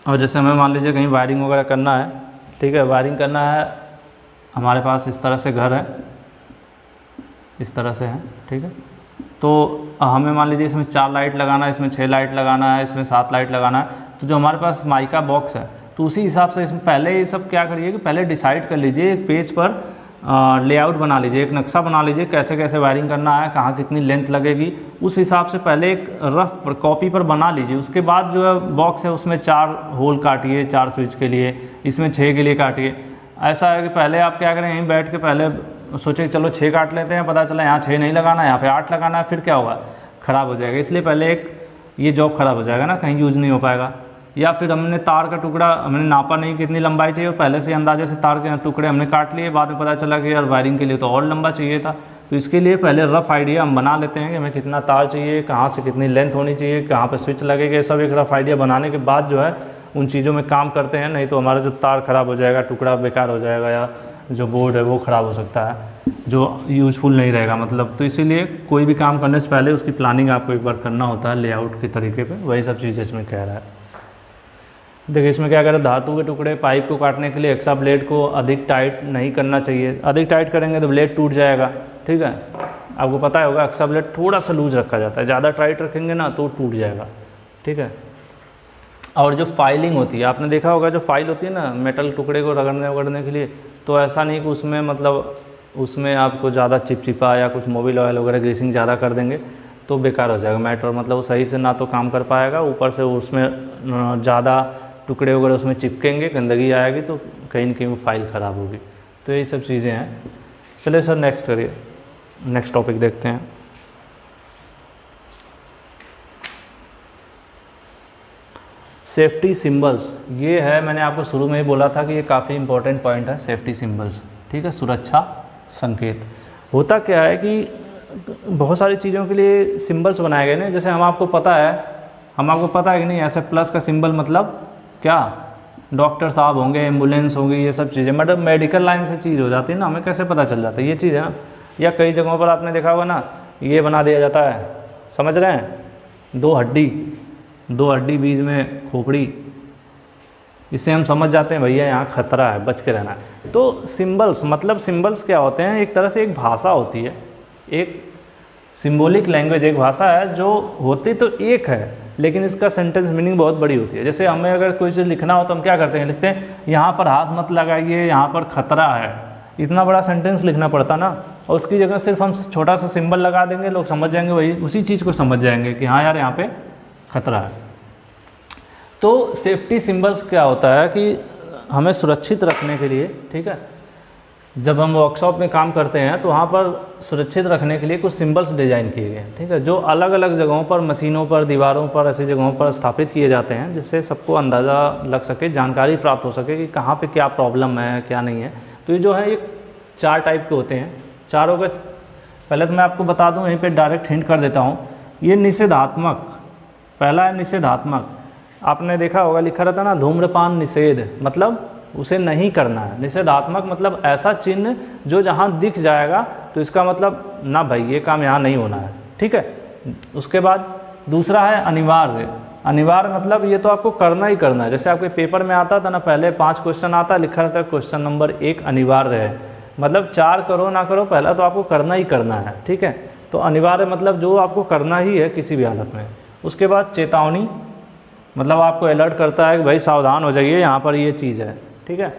और जैसे हमें मान लीजिए कहीं वायरिंग वगैरह करना है, ठीक है, वायरिंग करना है, हमारे पास इस तरह से घर है, इस तरह से है, ठीक है। तो हमें मान लीजिए इसमें 4 लाइट लगाना है, इसमें 6 लाइट लगाना है, इसमें 7 लाइट लगाना है, तो जो हमारे पास माइका बॉक्स है तो उसी हिसाब से इसमें पहले ये सब क्या करिए कि पहले डिसाइड कर लीजिए, एक पेज पर लेआउट बना लीजिए, एक नक्शा बना लीजिए कैसे कैसे वायरिंग करना है, कहाँ कितनी लेंथ लगेगी, उस हिसाब से पहले एक रफ कॉपी पर बना लीजिए। उसके बाद जो है बॉक्स है उसमें 4 होल काटिए, 4 स्विच के लिए, इसमें 6 के लिए काटिए। ऐसा है कि पहले आप क्या करें, यहीं बैठ के पहले सोचे चलो 6 काट लेते हैं, पता चला यहाँ 6 नहीं लगाना, यहाँ पे 8 लगाना है, फिर क्या होगा, ख़राब हो जाएगा। इसलिए पहले एक ये जॉब ख़राब हो जाएगा ना, कहीं यूज़ नहीं हो पाएगा। या फिर हमने तार का टुकड़ा हमने नापा नहीं कितनी लंबाई चाहिए, और पहले से अंदाजे से तार के टुकड़े हमने काट लिए, बाद में पता चला कि यार वायरिंग के लिए तो और लंबा चाहिए था। तो इसके लिए पहले रफ़ आइडिया हम बना लेते हैं कि हमें कितना तार चाहिए, कहाँ से कितनी लेंथ होनी चाहिए, कहाँ पर स्विच लगेगा, सब एक रफ़ आइडिया बनाने के बाद जो है उन चीज़ों में काम करते हैं। नहीं तो हमारा जो तार ख़राब हो जाएगा, टुकड़ा बेकार हो जाएगा, या जो बोर्ड है वो ख़राब हो सकता है, जो यूज़फुल नहीं रहेगा मतलब। तो इसीलिए कोई भी काम करने से पहले उसकी प्लानिंग आपको एक बार करना होता है लेआउट के तरीके पे। वही सब चीज़ें इसमें कह रहा है। देखिए इसमें क्या करें, धातु के टुकड़े पाइप को काटने के लिए एक्स्ट्रा ब्लेड को अधिक टाइट नहीं करना चाहिए। अधिक टाइट करेंगे तो ब्लेड टूट जाएगा, ठीक है। आपको पता होगा एक्स्ट्रा ब्लेड थोड़ा सा लूज रखा जाता है, ज़्यादा टाइट रखेंगे ना तो टूट जाएगा, ठीक है। और जो फाइलिंग होती है, आपने देखा होगा जो फाइल होती है ना मेटल टुकड़े को रगड़ने के लिए, तो ऐसा नहीं कि उसमें मतलब उसमें आपको ज़्यादा चिपचिपा या कुछ मोबिल ऑयल वगैरह ग्रीसिंग ज़्यादा कर देंगे तो बेकार हो जाएगा मेटल, मतलब वो सही से ना तो काम कर पाएगा, ऊपर से उसमें ज़्यादा टुकड़े वगैरह उसमें चिपकेंगे, गंदगी आएगी तो कहीं न कहीं वो फाइल ख़राब होगी। तो यही सब चीज़ें हैं। चलिए सर नेक्स्ट करिए, नेक्स्ट टॉपिक देखते हैं। सेफ्टी सिंबल्स, ये है, मैंने आपको शुरू में ही बोला था कि ये काफ़ी इंपॉर्टेंट पॉइंट है सेफ्टी सिंबल्स, ठीक है। सुरक्षा संकेत होता क्या है कि बहुत सारी चीज़ों के लिए सिंबल्स बनाए गए ना, जैसे आपको पता है कि नहीं, ऐसे प्लस का सिंबल मतलब क्या, डॉक्टर साहब होंगे, एम्बुलेंस होंगी, ये सब चीज़ें मतलब मेडिकल लाइन से चीज़ हो जाती है ना, हमें कैसे पता चल जाता है ये चीज़ है ना। या कई जगहों पर आपने देखा होगा ना, ये बना दिया जाता है, समझ रहे हैं, 2 हड्डी बीच में खोपड़ी, इससे हम समझ जाते हैं भैया यहाँ खतरा है, बच के रहना है। तो सिंबल्स मतलब सिंबल्स क्या होते हैं, एक तरह से एक भाषा होती है, एक सिंबॉलिक लैंग्वेज, एक भाषा है जो होती तो एक है लेकिन इसका सेंटेंस मीनिंग बहुत बड़ी होती है। जैसे हमें अगर कोई चीज़ लिखना हो तो हम क्या करते हैं, लिखते हैं यहाँ पर हाथ मत लगाइए, यहाँ पर खतरा है, इतना बड़ा सेंटेंस लिखना पड़ता ना, और उसकी जगह सिर्फ हम छोटा सा सिंबल लगा देंगे, लोग समझ जाएंगे, वही उसी चीज़ को समझ जाएंगे कि हाँ यार यहाँ पे खतरा है। तो सेफ्टी सिंबल्स क्या होता है कि हमें सुरक्षित रखने के लिए, ठीक है, जब हम वर्कशॉप में काम करते हैं तो वहाँ पर सुरक्षित रखने के लिए कुछ सिंबल्स डिज़ाइन किए गए हैं, ठीक है, जो अलग अलग जगहों पर, मशीनों पर, दीवारों पर, ऐसी जगहों पर स्थापित किए जाते हैं जिससे सबको अंदाज़ा लग सके, जानकारी प्राप्त हो सके कि कहाँ पे क्या प्रॉब्लम है क्या नहीं है। तो ये जो है ये 4 टाइप के होते हैं। चारों का पहले तो मैं आपको बता दूँ, यहीं पर डायरेक्ट हिंट कर देता हूँ। ये निषेधात्मक, पहला है निषेधात्मक। आपने देखा होगा लिखा रहता ना धूम्रपान निषेध, मतलब उसे नहीं करना है। निषेधात्मक मतलब ऐसा चिन्ह जो जहाँ दिख जाएगा तो इसका मतलब ना भाई ये काम यहाँ नहीं होना है, ठीक है। उसके बाद दूसरा है अनिवार्य। अनिवार्य मतलब ये तो आपको करना ही करना है। जैसे आपके पेपर में आता था ना, पहले 5 क्वेश्चन आता, लिखा रहता है क्वेश्चन नंबर 1 अनिवार्य है, मतलब 4 करो ना करो पहला तो आपको करना ही करना है, ठीक है। तो अनिवार्य मतलब जो आपको करना ही है किसी भी हालत में। उसके बाद चेतावनी, मतलब आपको अलर्ट करता है कि भाई सावधान हो जाइए, यहाँ पर ये चीज़ है, ठीक है।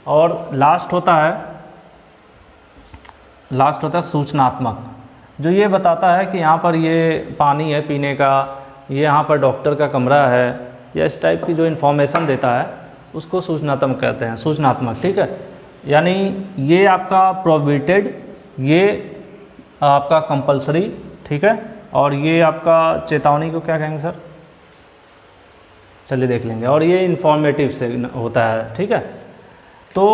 और लास्ट होता है सूचनात्मक, जो ये बताता है कि यहाँ पर ये पानी है पीने का, ये यहाँ पर डॉक्टर का कमरा है, या इस टाइप की जो इन्फॉर्मेशन देता है उसको सूचनात्मक कहते हैं, सूचनात्मक, ठीक है। यानी ये आपका प्रोहिबिटेड, ये आपका कंपलसरी, ठीक है, और ये आपका चेतावनी को क्या कहेंगे सर, चलिए देख लेंगे, और ये इन्फॉर्मेटिव से होता है, ठीक है। तो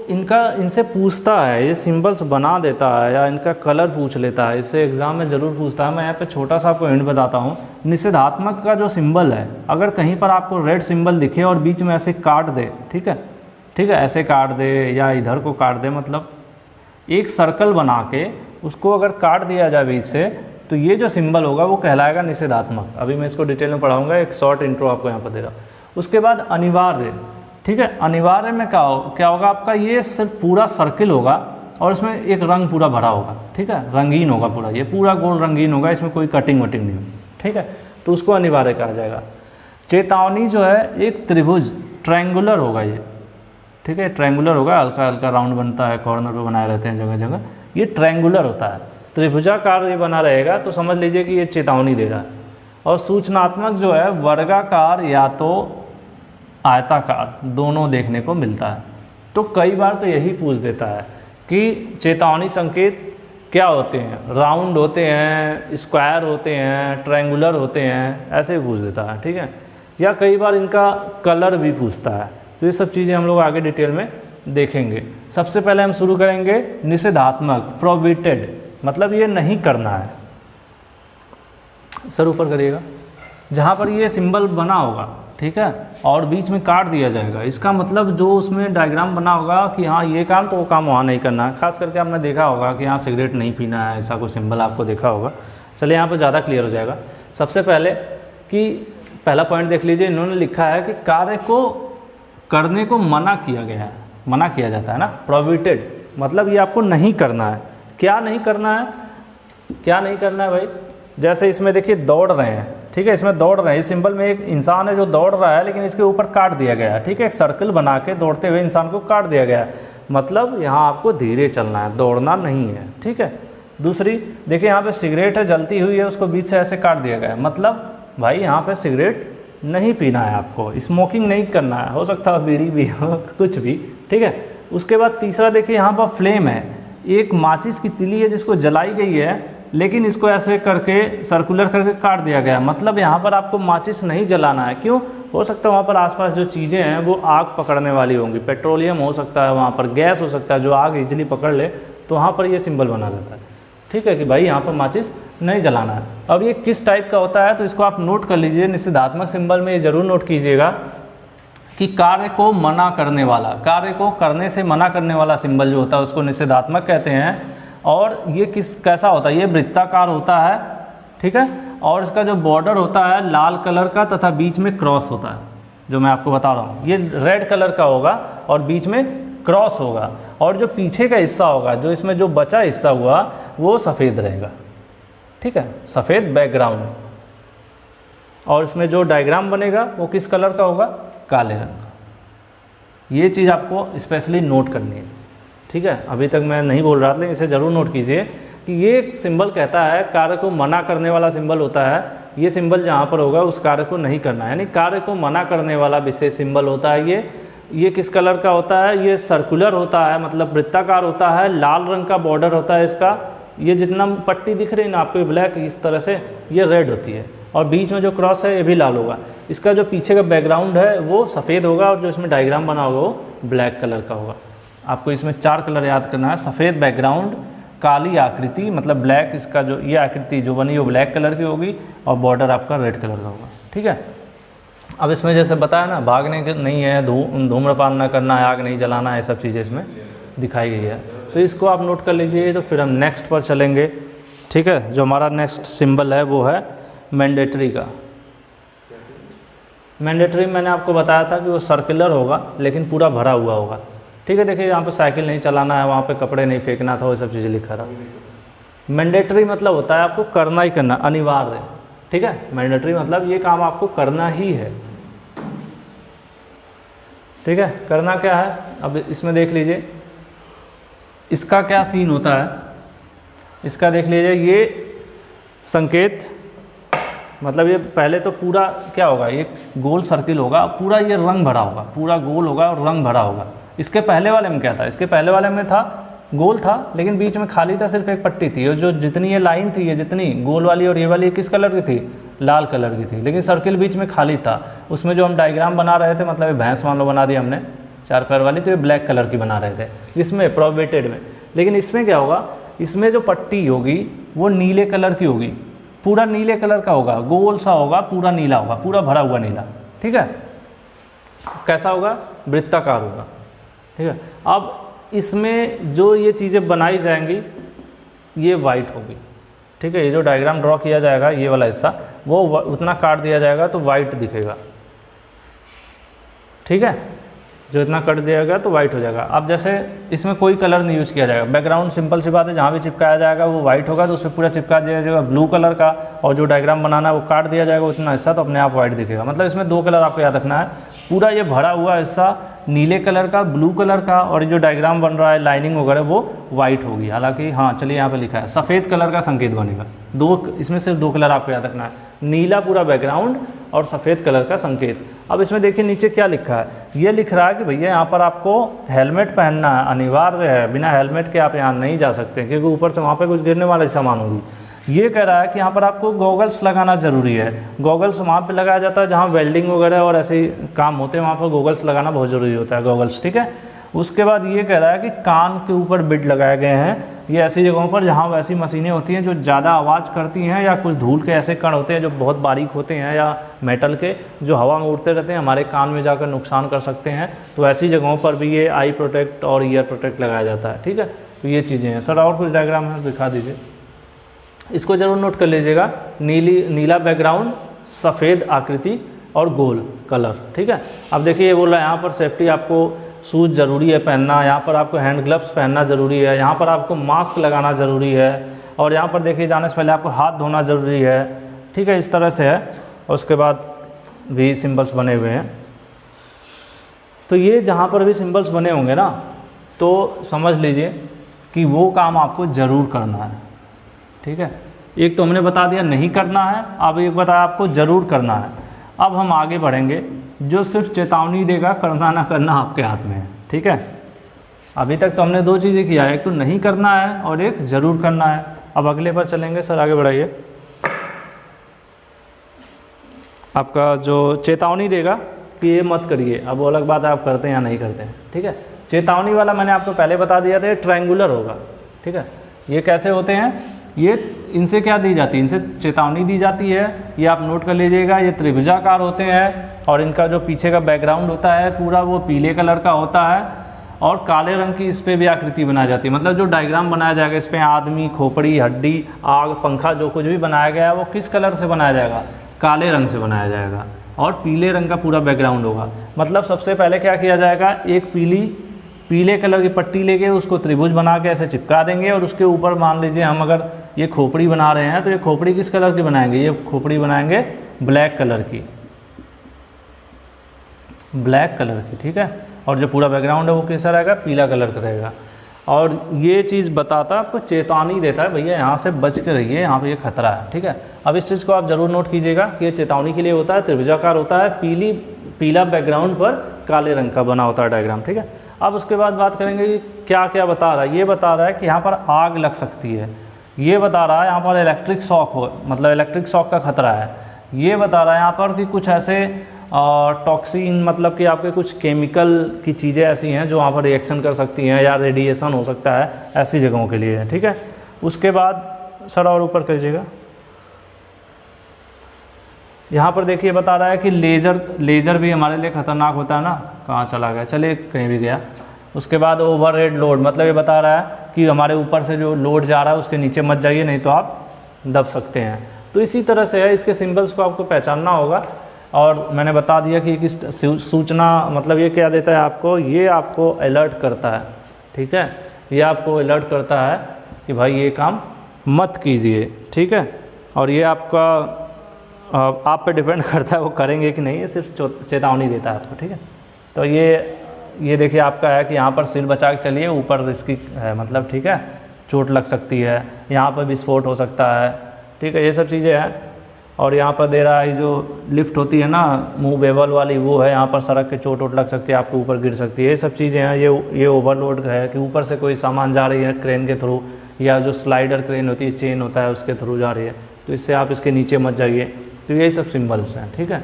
इनसे पूछता है, ये सिंबल्स बना देता है या इनका कलर पूछ लेता है, इससे एग्ज़ाम में ज़रूर पूछता है। मैं यहाँ पे छोटा सा आपको हिंट बताता हूँ। निषेधात्मक का जो सिंबल है, अगर कहीं पर आपको रेड सिंबल दिखे और बीच में ऐसे काट दे, ठीक है, ऐसे काट दे या इधर को काट दे, मतलब एक सर्कल बना के उसको अगर काट दिया जाए बीच से, तो ये जो सिंबल होगा वो कहलाएगा निषेधात्मक। अभी मैं इसको डिटेल में पढ़ाऊँगा, एक शॉर्ट इंट्रो आपको यहाँ पर दे रहा हूँ। उसके बाद अनिवार्य, ठीक है। अनिवार्य में क्या होगा आपका, ये सिर्फ पूरा सर्किल होगा, और इसमें एक रंग पूरा भरा होगा, ठीक है, रंगीन होगा पूरा, ये पूरा गोल रंगीन होगा, इसमें कोई कटिंग वटिंग नहीं होगी, ठीक है, तो उसको अनिवार्य कहा जाएगा। चेतावनी जो है एक त्रिभुज ट्रायंगुलर होगा ये, ठीक है, ट्रायंगुलर होगा, हल्का हल्का राउंड बनता है, कॉर्नर पे बनाए रहते हैं जगह जगह, ये ट्रायंगुलर होता है, त्रिभुजाकार ये बना रहेगा तो समझ लीजिए कि ये चेतावनी दे रहा है। और सूचनात्मक जो है वर्गाकार या तो आयताकार दोनों देखने को मिलता है। तो कई बार तो यही पूछ देता है कि चेतावनी संकेत क्या होते हैं, राउंड होते हैं, स्क्वायर होते हैं, ट्रायंगुलर होते हैं, ऐसे पूछ देता है, ठीक है, या कई बार इनका कलर भी पूछता है। तो ये सब चीज़ें हम लोग आगे डिटेल में देखेंगे। सबसे पहले हम शुरू करेंगे निषेधात्मक, प्रोहिबिटेड, मतलब ये नहीं करना है। सर ऊपर करिएगा, जहाँ पर ये सिंबल बना होगा, ठीक है, और बीच में काट दिया जाएगा, इसका मतलब जो उसमें डायग्राम बना होगा कि हाँ ये काम तो वो काम वहाँ नहीं करना है। खास करके आपने देखा होगा कि यहाँ सिगरेट नहीं पीना है, ऐसा कोई सिंबल आपको देखा होगा। चलिए यहाँ पर ज़्यादा क्लियर हो जाएगा। सबसे पहले कि पहला पॉइंट देख लीजिए, इन्होंने लिखा है कि कार्य को करने को मना किया गया है, मना किया जाता है ना, प्रोहिबिटेड, मतलब ये आपको नहीं करना है। क्या नहीं करना है, क्या नहीं करना है भाई? जैसे इसमें देखिए दौड़ रहे हैं, ठीक है, इसमें दौड़ रहे हैं, इस सिंबल में एक इंसान है जो दौड़ रहा है, लेकिन इसके ऊपर काट दिया गया है, ठीक है, एक सर्कल बना के दौड़ते हुए इंसान को काट दिया गया है, मतलब यहाँ आपको धीरे चलना है, दौड़ना नहीं है, ठीक है। दूसरी देखिए यहाँ पे सिगरेट है जलती हुई है, उसको बीच से ऐसे काट दिया गया है, मतलब भाई यहाँ पे सिगरेट नहीं पीना है आपको, स्मोकिंग नहीं करना है, हो सकता है बीड़ी भी हो, कुछ भी, ठीक है। उसके बाद तीसरा देखिए यहाँ पर फ्लेम है, एक माचिस की तिली है जिसको जलाई गई है, लेकिन इसको ऐसे करके सर्कुलर करके काट दिया गया, मतलब यहाँ पर आपको माचिस नहीं जलाना है। क्यों? हो सकता है वहाँ पर आसपास जो चीज़ें हैं वो आग पकड़ने वाली होंगी, पेट्रोलियम हो सकता है, वहाँ पर गैस हो सकता है जो आग इजीली पकड़ ले, तो वहाँ पर ये सिंबल बना रहता है, ठीक है, कि भाई यहाँ पर माचिस नहीं जलाना है। अब ये किस टाइप का होता है तो इसको आप नोट कर लीजिए, निषेधात्मक सिंबल में ये जरूर नोट कीजिएगा कि कार्य को मना करने वाला, कार्य को करने से मना करने वाला सिंबल जो होता है उसको निषेधात्मक कहते हैं। और ये कैसा होता है, ये वृत्ताकार होता है, ठीक है, और इसका जो बॉर्डर होता है लाल कलर का तथा बीच में क्रॉस होता है, जो मैं आपको बता रहा हूँ, ये रेड कलर का होगा और बीच में क्रॉस होगा, और जो पीछे का हिस्सा होगा, जो इसमें जो बचा हिस्सा हुआ वो सफ़ेद रहेगा, ठीक है, सफ़ेद बैकग्राउंड, और इसमें जो डायग्राम बनेगा वो किस कलर का होगा, काले रंग का। ये चीज़ आपको स्पेशली नोट करनी है, ठीक है, अभी तक मैं नहीं बोल रहा था लेकिन इसे ज़रूर नोट कीजिए कि ये सिंबल कहता है कार्य को मना करने वाला सिंबल होता है, ये सिंबल जहाँ पर होगा उस कार्य को नहीं करना है, यानी कार्य को मना करने वाला विशेष सिंबल होता है ये किस कलर का होता है, ये सर्कुलर होता है, मतलब वृत्ताकार होता है, लाल रंग का बॉर्डर होता है इसका, ये जितना पट्टी दिख रही है ना आपको ब्लैक, इस तरह से ये रेड होती है, और बीच में जो क्रॉस है ये भी लाल होगा। इसका जो पीछे का बैकग्राउंड है वो सफ़ेद होगा, और जो इसमें डायग्राम बना होगा वो ब्लैक कलर का होगा। आपको इसमें 4 कलर याद करना है, सफ़ेद बैकग्राउंड, काली आकृति, मतलब ब्लैक, इसका जो ये आकृति जो बनी वो ब्लैक कलर की होगी, और बॉर्डर आपका रेड कलर का होगा, ठीक है। अब इसमें जैसे बताया ना, भागने के नहीं है, धूम्रपान न करना है, आग नहीं जलाना है, सब चीज़ें इसमें दिखाई गई है, तो इसको आप नोट कर लीजिए। तो फिर हम नेक्स्ट पर चलेंगे, ठीक है। जो हमारा नेक्स्ट सिंबल है वो है मैंडेटरी का। मैंडेटरी मैंने आपको बताया था कि वो सर्कुलर होगा लेकिन पूरा भरा हुआ होगा, ठीक है। देखिए यहाँ पे साइकिल नहीं चलाना है, वहाँ पे कपड़े नहीं फेंकना था, वो सब चीज़ें लिखा था। मैंडेटरी मतलब होता है आपको करना ही करना, अनिवार्य, ठीक है। मैंडेटरी मतलब ये काम आपको करना ही है, ठीक है। करना क्या है, अब इसमें देख लीजिए इसका क्या सीन होता है, इसका देख लीजिए, ये संकेत मतलब ये पहले तो पूरा क्या होगा, ये गोल सर्किल होगा, पूरा ये रंग भरा होगा, पूरा गोल होगा और रंग भरा होगा। इसके पहले वाले में क्या था, इसके पहले वाले में था गोल था लेकिन बीच में खाली था, सिर्फ एक पट्टी थी, और जो जितनी ये लाइन थी, ये जितनी गोल वाली और ये वाली किस कलर की थी, लाल कलर की थी, लेकिन सर्किल बीच में खाली था। उसमें जो हम डायग्राम बना रहे थे, मतलब ये भैंस मान लो बना दी हमने 4 पैर वाली, तो ये ब्लैक कलर की बना रहे थे इसमें प्रोहिबिटेड में। लेकिन इसमें क्या होगा, इसमें जो पट्टी होगी वो नीले कलर की होगी, पूरा नीले कलर का होगा, गोल सा होगा, पूरा नीला होगा, पूरा भरा हुआ नीला, ठीक है। कैसा होगा, वृत्ताकार होगा, ठीक है। अब इसमें जो ये चीज़ें बनाई जाएंगी ये वाइट होगी, ठीक है। ये जो डायग्राम ड्रॉ किया जाएगा ये वाला हिस्सा, वो उतना काट दिया जाएगा तो वाइट दिखेगा, ठीक है। जो इतना कट दिया गया तो वाइट हो जाएगा। अब जैसे इसमें कोई कलर नहीं यूज़ किया जाएगा, बैकग्राउंड सिंपल सी बात है, जहाँ भी चिपकाया जाएगा वो वाइट होगा, तो उस पर पूरा चिपका दिया जाएगा ब्लू कलर का, और जो डायग्राम बनाना है वो काट दिया जाएगा उतना हिस्सा, तो अपने आप वाइट दिखेगा। मतलब इसमें 2 कलर आपको याद रखना है, पूरा ये भरा हुआ हिस्सा नीले कलर का, ब्लू कलर का, और जो डायग्राम बन रहा है लाइनिंग वगैरह वो वाइट होगी। हालांकि हाँ चलिए यहाँ पे लिखा है सफ़ेद कलर का संकेत बनेगा। 2 इसमें सिर्फ 2 कलर आपको याद रखना है, नीला पूरा बैकग्राउंड और सफ़ेद कलर का संकेत। अब इसमें देखिए नीचे क्या लिखा है, ये लिख रहा है कि भैया यहाँ पर आपको हेलमेट पहनना है, अनिवार्य है, बिना हेलमेट के आप यहाँ नहीं जा सकते क्योंकि ऊपर से वहाँ पे कुछ गिरने वाला सामान होगी। ये कह रहा है कि यहाँ पर आपको गॉगल्स लगाना ज़रूरी है। गॉगल्स वहाँ पे लगाया जाता है जहाँ वेल्डिंग वगैरह और ऐसे ही काम होते हैं, वहाँ पर गॉगल्स लगाना बहुत ज़रूरी होता है, गॉगल्स, ठीक है। उसके बाद ये कह रहा है कि कान के ऊपर बिट लगाए गए हैं, ये ऐसी जगहों पर जहाँ वैसी मशीनें होती हैं जो ज़्यादा आवाज़ करती हैं, या कुछ धूल के ऐसे कण होते हैं जो बहुत बारीक होते हैं, या मेटल के जो हवा में उड़ते रहते हैं, हमारे कान में जाकर नुकसान कर सकते हैं, तो ऐसी जगहों पर भी ये आई प्रोटेक्ट और ईयर प्रोटेक्ट लगाया जाता है, ठीक है। तो ये चीज़ें हैं। सर और कुछ डायग्राम है दिखा दीजिए, इसको ज़रूर नोट कर लीजिएगा। नीला बैकग्राउंड, सफ़ेद आकृति और गोल कलर, ठीक है। अब देखिए ये बोल रहा है यहाँ पर सेफ्टी आपको शूज़ ज़रूरी है पहनना, यहाँ पर आपको हैंड ग्लव्स पहनना ज़रूरी है, यहाँ पर आपको मास्क लगाना ज़रूरी है, और यहाँ पर देखिए जाने से पहले आपको हाथ धोना ज़रूरी है, ठीक है। इस तरह से है। और उसके बाद भी सिंबल्स बने हुए हैं, तो ये जहाँ पर भी सिंबल्स बने होंगे ना, तो समझ लीजिए कि वो काम आपको ज़रूर करना है, ठीक है। एक तो हमने बता दिया नहीं करना है, अब एक बताया आपको ज़रूर करना है। अब हम आगे बढ़ेंगे, जो सिर्फ चेतावनी देगा, करना ना करना आपके हाथ में है, ठीक है। अभी तक तो हमने 2 चीज़ें किया है, एक तो नहीं करना है और एक ज़रूर करना है। अब अगले पर चलेंगे। सर आगे बढ़ाइए। आपका जो चेतावनी देगा कि ये मत करिए, अब वो अलग बात है आप करते हैं या नहीं करते हैं, ठीक है। चेतावनी वाला मैंने आपको पहले बता दिया था, ट्रायंगुलर होगा, ठीक है। ये कैसे होते हैं, ये इनसे क्या दी जाती है, इनसे चेतावनी दी जाती है, ये आप नोट कर लीजिएगा। ये त्रिभुजाकार होते हैं और इनका जो पीछे का बैकग्राउंड होता है पूरा वो पीले कलर का होता है, और काले रंग की इस पर भी आकृति बनाई जाती है। मतलब जो डायग्राम बनाया जाएगा इस पर आदमी, खोपड़ी, हड्डी, आग, पंखा, जो कुछ भी बनाया गया है वो किस कलर से बनाया जाएगा, काले रंग से बनाया जाएगा, और पीले रंग का पूरा बैकग्राउंड होगा। मतलब सबसे पहले क्या किया जाएगा, एक पीले कलर की पट्टी लेके उसको त्रिभुज बना के ऐसे चिपका देंगे, और उसके ऊपर मान लीजिए हम अगर ये खोपड़ी बना रहे हैं तो ये खोपड़ी किस कलर की बनाएंगे, ये खोपड़ी बनाएंगे ब्लैक कलर की, ब्लैक कलर की, ठीक है। और जो पूरा बैकग्राउंड है वो कैसा रहेगा, पीला कलर का रहेगा। और ये चीज़ बताता आपको चेतावनी देता है, भैया यहाँ से बच के रहिए, यहाँ पे ये खतरा है, ठीक है। अब इस चीज़ को आप ज़रूर नोट कीजिएगा कि ये चेतावनी के लिए होता है, त्रिभुजाकार होता है, पीला बैकग्राउंड पर काले रंग का बना होता है डायग्राम, ठीक है। अब उसके बाद बात करेंगे कि क्या क्या बता रहा है। ये बता रहा है कि यहाँ पर आग लग सकती है, ये बता रहा है यहाँ पर इलेक्ट्रिक शॉक हो, मतलब इलेक्ट्रिक शॉक का खतरा है, ये बता रहा है यहाँ पर कि कुछ ऐसे टॉक्सिन, मतलब कि आपके कुछ केमिकल की चीज़ें ऐसी हैं जो वहाँ पर रिएक्शन कर सकती हैं, या रेडिएशन हो सकता है, ऐसी जगहों के लिए है, ठीक है। उसके बाद सर और ऊपर करिएगा, यहाँ पर देखिए बता रहा है कि लेज़र भी हमारे लिए ख़तरनाक होता है ना, कहाँ चला गया, चलिए कहीं भी गया। उसके बाद ओवरहेड लोड, मतलब ये बता रहा है कि हमारे ऊपर से जो लोड जा रहा है उसके नीचे मत जाइए, नहीं तो आप दब सकते हैं। तो इसी तरह से है, इसके सिंबल्स को आपको पहचानना होगा। और मैंने बता दिया कि किस सूचना, मतलब ये क्या देता है आपको, ये आपको अलर्ट करता है, ठीक है। ये आपको अलर्ट करता है कि भाई ये काम मत कीजिए, ठीक है। और ये आपका आप पे डिपेंड करता है वो करेंगे कि नहीं, ये सिर्फ चेतावनी देता है आपको, ठीक है। तो ये देखिए आपका है कि यहाँ पर सिर बचा के चलिए, ऊपर रिस्की है, मतलब ठीक है, चोट लग सकती है, यहाँ पर विस्फोट हो सकता है, ठीक है, ये सब चीज़ें हैं। और यहाँ पर दे रहा है जो लिफ्ट होती है ना मूवेबल वाली, वो है, यहाँ पर सड़क के चोट लग सकती है, आपको ऊपर गिर सकती है, ये सब चीज़ें हैं। ये ओवरलोड है कि ऊपर से कोई सामान जा रही है क्रेन के थ्रू, या जो स्लाइडर क्रेन होती है, चेन होता है, उसके थ्रू जा रही है, तो इससे आप इसके नीचे मत जाइए। तो यही सब सिंबल्स हैं, ठीक है।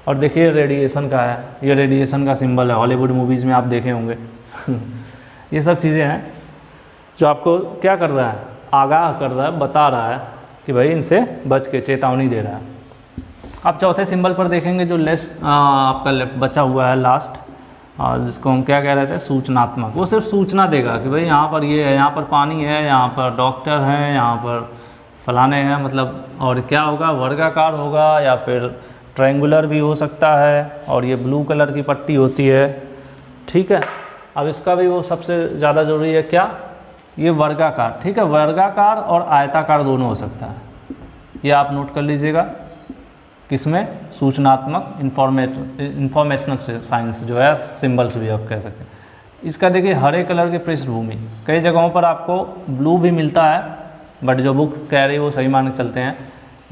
और देखिए रेडिएशन का है, ये रेडिएशन का सिंबल है, हॉलीवुड मूवीज़ में आप देखे होंगे ये सब चीज़ें हैं जो आपको क्या कर रहा है, आगाह कर रहा है, बता रहा है कि भाई इनसे बच के, चेतावनी दे रहा है। अब चौथे सिंबल पर देखेंगे जो आपका बचा हुआ है लास्ट, जिसको हम क्या कह रहे थे, सूचनात्मक। वो सिर्फ सूचना देगा कि भाई यहाँ पर ये है, यहाँ पर पानी है, यहाँ पर डॉक्टर हैं, यहाँ पर फलाने हैं, मतलब। और क्या होगा, वर्गाकार होगा या फिर ट्रायंगुलर भी हो सकता है। और ये ब्लू कलर की पट्टी होती है, ठीक है। अब इसका भी वो सबसे ज़्यादा ज़रूरी है क्या, ये वर्गाकार, ठीक है, वर्गाकार और आयताकार दोनों हो सकता है। ये आप नोट कर लीजिएगा, किसमें, सूचनात्मक इंफॉर्मेशनल साइंस जो है, सिंबल्स भी आप कह सकते हैं। इसका देखिए हरे कलर की पृष्ठभूमि, कई जगहों पर आपको ब्लू भी मिलता है, बट जो बुक कह रही है वो सही मान के चलते हैं।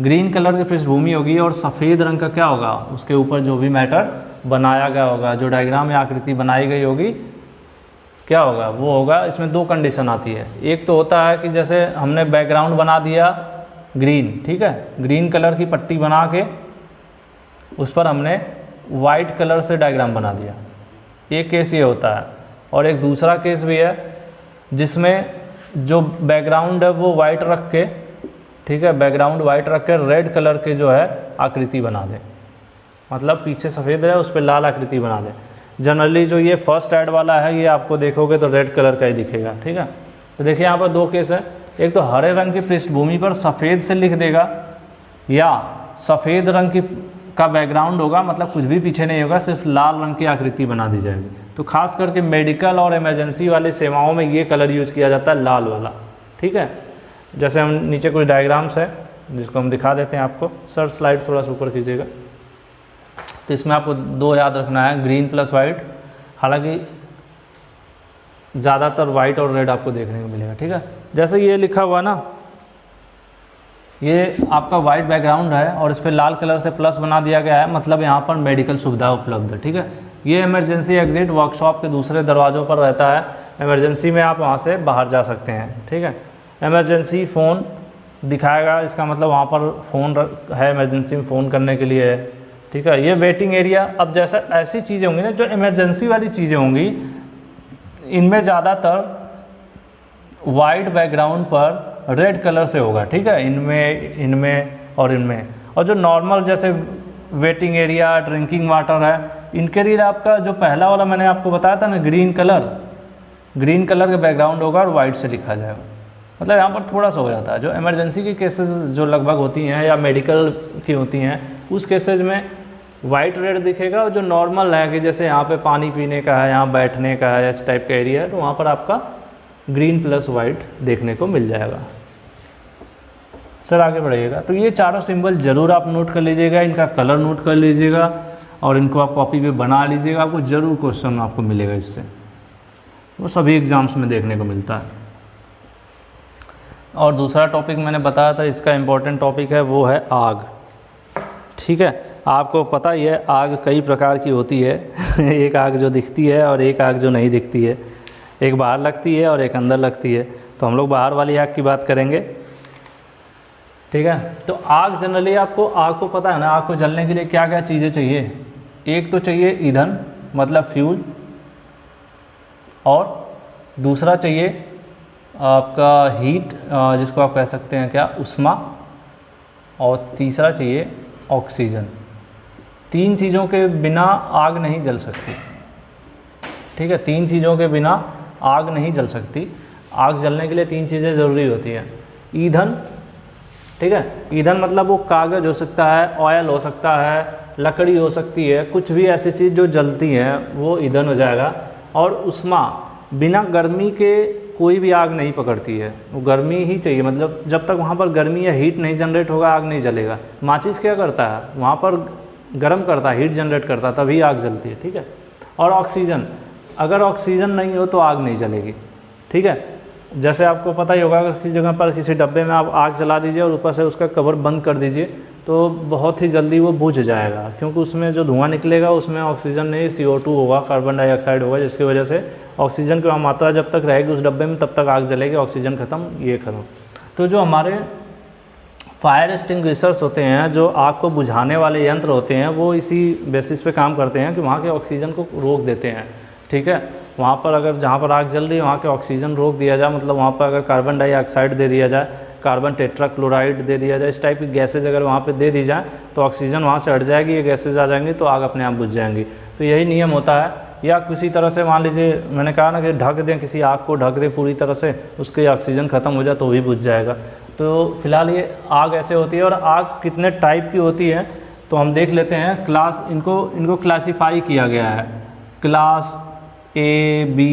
ग्रीन कलर की पृष्ठभूमि होगी और सफ़ेद रंग का क्या होगा, उसके ऊपर जो भी मैटर बनाया गया होगा, जो डायग्राम या आकृति बनाई गई होगी, क्या होगा, वो होगा। इसमें दो कंडीशन आती है, एक तो होता है कि जैसे हमने बैकग्राउंड बना दिया ग्रीन, ठीक है, ग्रीन कलर की पट्टी बना के उस पर हमने वाइट कलर से डायग्राम बना दिया, एक केस ये होता है। और एक दूसरा केस भी है जिसमें जो बैकग्राउंड है वो वाइट रख के, ठीक है, बैकग्राउंड वाइट रख के रेड कलर के जो है आकृति बना दें, मतलब पीछे सफ़ेद है उस पर लाल आकृति बना दें। जनरली जो ये फर्स्ट ऐड वाला है ये आपको देखोगे तो रेड कलर का ही दिखेगा, ठीक है। तो देखिए यहाँ पर दो केस है, एक तो हरे रंग की पृष्ठभूमि पर सफ़ेद से लिख देगा, या सफ़ेद रंग का बैकग्राउंड होगा, मतलब कुछ भी पीछे नहीं होगा, सिर्फ लाल रंग की आकृति बना दी जाएगी। तो खास करके मेडिकल और इमरजेंसी वाले सेवाओं में ये कलर यूज किया जाता है, लाल वाला, ठीक है। जैसे हम नीचे कुछ डायग्राम्स है जिसको हम दिखा देते हैं आपको। सर स्लाइड थोड़ा सा ऊपर कीजिएगा। तो इसमें आपको दो याद रखना है, ग्रीन प्लस वाइट, हालांकि ज़्यादातर वाइट और रेड आपको देखने को मिलेगा, ठीक है। जैसे ये लिखा हुआ ना, ये आपका वाइट बैकग्राउंड है और इस पर लाल कलर से प्लस बना दिया गया है, मतलब यहाँ पर मेडिकल सुविधा उपलब्ध है, ठीक है। ये इमरजेंसी एग्जिट वर्कशॉप के दूसरे दरवाज़ों पर रहता है, इमरजेंसी में आप वहाँ से बाहर जा सकते हैं, ठीक है। इमरजेंसी फ़ोन दिखाएगा, इसका मतलब वहाँ पर फ़ोन है, इमरजेंसी में फ़ोन करने के लिए है, ठीक है। ये वेटिंग एरिया, अब जैसा ऐसी चीज़ें होंगी ना जो इमरजेंसी वाली चीज़ें होंगी, इनमें ज़्यादातर वाइट बैकग्राउंड पर रेड कलर से होगा, ठीक है, इनमें और इनमें। और जो नॉर्मल जैसे वेटिंग एरिया, ड्रिंकिंग वाटर है, इनके लिए आपका जो पहला वाला मैंने आपको बताया था ना, ग्रीन कलर का बैकग्राउंड होगा और वाइट से लिखा जाएगा। मतलब यहाँ पर थोड़ा सा हो जाता है। जो इमरजेंसी की केसेस जो लगभग होती हैं या मेडिकल की होती हैं, उस केसेज में वाइट रेड दिखेगा, और जो नॉर्मल है कि जैसे यहाँ पे पानी पीने का है, यहाँ बैठने का है, इस टाइप का एरिया है, तो वहाँ पर आपका ग्रीन प्लस वाइट देखने को मिल जाएगा। सर आगे बढ़िएगा। तो ये चारों सिंबल ज़रूर आप नोट कर लीजिएगा, इनका कलर नोट कर लीजिएगा और इनको आप कॉपी पे बना लीजिएगा, आपको ज़रूर क्वेश्चन आपको मिलेगा इससे, वो सभी एग्ज़ाम्स में देखने को मिलता है। और दूसरा टॉपिक मैंने बताया था, इसका इम्पोर्टेंट टॉपिक है, वो है आग, ठीक है। आपको पता ही है आग कई प्रकार की होती है एक आग जो दिखती है और एक आग जो नहीं दिखती है, एक बाहर लगती है और एक अंदर लगती है। तो हम लोग बाहर वाली आग की बात करेंगे, ठीक है। तो आग जनरली आपको, आग को पता है ना, आग को जलने के लिए क्या क्या चीज़ें चाहिए। एक तो चाहिए ईंधन, मतलब फ्यूल, और दूसरा चाहिए आपका हीट, जिसको आप कह सकते हैं क्या, उष्मा, और तीसरा चाहिए ऑक्सीजन। तीन चीज़ों के बिना आग नहीं जल सकती, ठीक है। तीन चीज़ों के बिना आग नहीं जल सकती। आग जलने के लिए तीन चीज़ें ज़रूरी होती हैं। ईंधन, ठीक है, ईंधन मतलब वो कागज़ हो सकता है, ऑयल हो सकता है, लकड़ी हो सकती है, कुछ भी ऐसी चीज़ जो जलती है वो ईंधन हो जाएगा। और उष्मा, बिना गर्मी के कोई भी आग नहीं पकड़ती है, वो गर्मी ही चाहिए, मतलब जब तक वहाँ पर गर्मी या हीट नहीं जनरेट होगा आग नहीं जलेगा। माचिस क्या करता है, वहाँ पर गर्म करता है, हीट जनरेट करता है, तभी आग जलती है, ठीक है। और ऑक्सीजन, अगर ऑक्सीजन नहीं हो तो आग नहीं जलेगी, ठीक है। जैसे आपको पता ही होगा, किसी जगह पर किसी डब्बे में आप आग जला दीजिए और ऊपर से उसका कवर बंद कर दीजिए, तो बहुत ही जल्दी वो बुझ जाएगा, क्योंकि उसमें जो धुआं निकलेगा उसमें ऑक्सीजन नहीं, CO2 होगा, कार्बन डाइऑक्साइड होगा, जिसकी वजह से ऑक्सीजन की मात्रा जब तक रहेगी उस डब्बे में तब तक आग जलेगी, ऑक्सीजन ख़त्म, ये खत्म। तो जो हमारे फायर एक्सटिंग्विशर्स होते हैं, जो आग को बुझाने वाले यंत्र होते हैं, वो इसी बेसिस पे काम करते हैं कि वहाँ के ऑक्सीजन को रोक देते हैं, ठीक है। वहाँ पर अगर जहाँ पर आग जल रही है वहाँ के ऑक्सीजन रोक दिया जाए, मतलब वहाँ पर अगर कार्बन डाइऑक्साइड दे दिया जाए, कार्बन टेट्राक्लोराइड दे दिया जाए, इस टाइप की गैसेज अगर वहाँ पे दे दी जाए तो ऑक्सीजन वहाँ से हट जाएगी, ये गैसेज आ जाएंगी तो आग अपने आप बुझ जाएंगी। तो यही नियम होता है। या किसी तरह से मान लीजिए, मैंने कहा ना कि ढक दें, किसी आग को ढक दें पूरी तरह से, उसके ऑक्सीजन ख़त्म हो जाए तो भी बुझ जाएगा। तो फिलहाल ये आग ऐसे होती है। और आग कितने टाइप की होती है तो हम देख लेते हैं। क्लास, इनको क्लासीफाई किया गया है। Class A B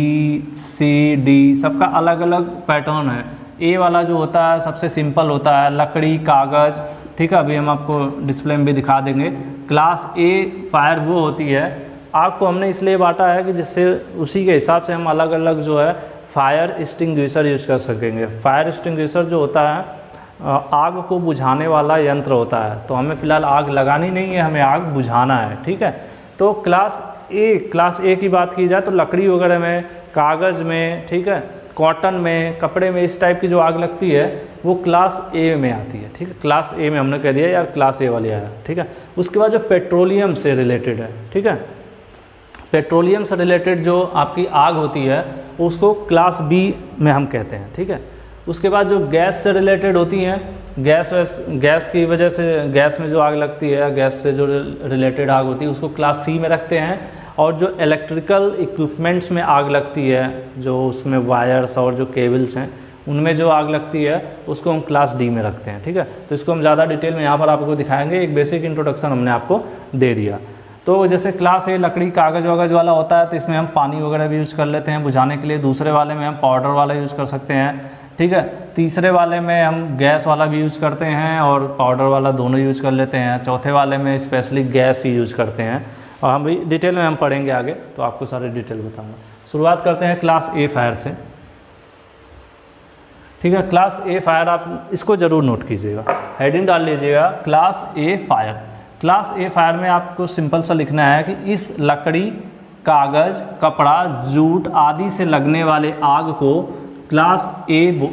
C D सबका अलग अलग पैटर्न है। ए वाला जो होता है सबसे सिंपल होता है, लकड़ी कागज़, ठीक है, अभी हम आपको डिस्प्ले में भी दिखा देंगे। क्लास ए फायर वो होती है, आग को हमने इसलिए बांटा है कि जिससे उसी के हिसाब से हम अलग अलग जो है फायर एक्सटिंग्विशर यूज कर सकेंगे। फायर एक्सटिंग्विशर जो होता है आग को बुझाने वाला यंत्र होता है, तो हमें फ़िलहाल आग लगानी नहीं है, हमें आग बुझाना है, ठीक है। तो क्लास ए की बात की जाए तो लकड़ी वगैरह में, कागज़ में, ठीक है, कॉटन में, कपड़े में, इस टाइप की जो आग लगती है वो क्लास ए में आती है, ठीक है। क्लास ए में हमने कह दिया यार, क्लास ए वाली आया, ठीक है। उसके बाद जो पेट्रोलियम से रिलेटेड है, ठीक है, पेट्रोलियम से रिलेटेड जो आपकी आग होती है उसको क्लास बी में हम कहते हैं, ठीक है। उसके बाद जो गैस से रिलेटेड होती हैं, गैस की वजह से, गैस में जो आग लगती है, गैस से जो रिलेटेड आग होती है उसको क्लास सी में रखते हैं। और जो इलेक्ट्रिकल इक्विपमेंट्स में आग लगती है, जो उसमें वायर्स और जो केबल्स हैं उनमें जो आग लगती है उसको हम क्लास डी में रखते हैं, ठीक है। तो इसको हम ज़्यादा डिटेल में यहाँ पर आपको दिखाएंगे, एक बेसिक इंट्रोडक्शन हमने आपको दे दिया। तो जैसे क्लास ए लकड़ी कागज़ वगैरह वाला होता है तो इसमें हम पानी वगैरह भी यूज़ कर लेते हैं बुझाने के लिए। दूसरे वाले में हम पाउडर वाला यूज़ कर सकते हैं, ठीक है। तीसरे वाले में हम गैस वाला भी यूज़ करते हैं और पाउडर वाला दोनों यूज़ कर लेते हैं। चौथे वाले में स्पेशली गैस ही यूज़ करते हैं, और हम भी डिटेल में हम पढ़ेंगे आगे, तो आपको सारे डिटेल बताऊंगा। शुरुआत करते हैं क्लास ए फायर से, ठीक है। क्लास ए फायर आप इसको ज़रूर नोट कीजिएगा, हेडिंग डाल लीजिएगा क्लास ए फायर। क्लास ए फायर में आपको सिंपल सा लिखना है कि इस लकड़ी, कागज़, कपड़ा, जूट आदि से लगने वाले आग को क्लास ए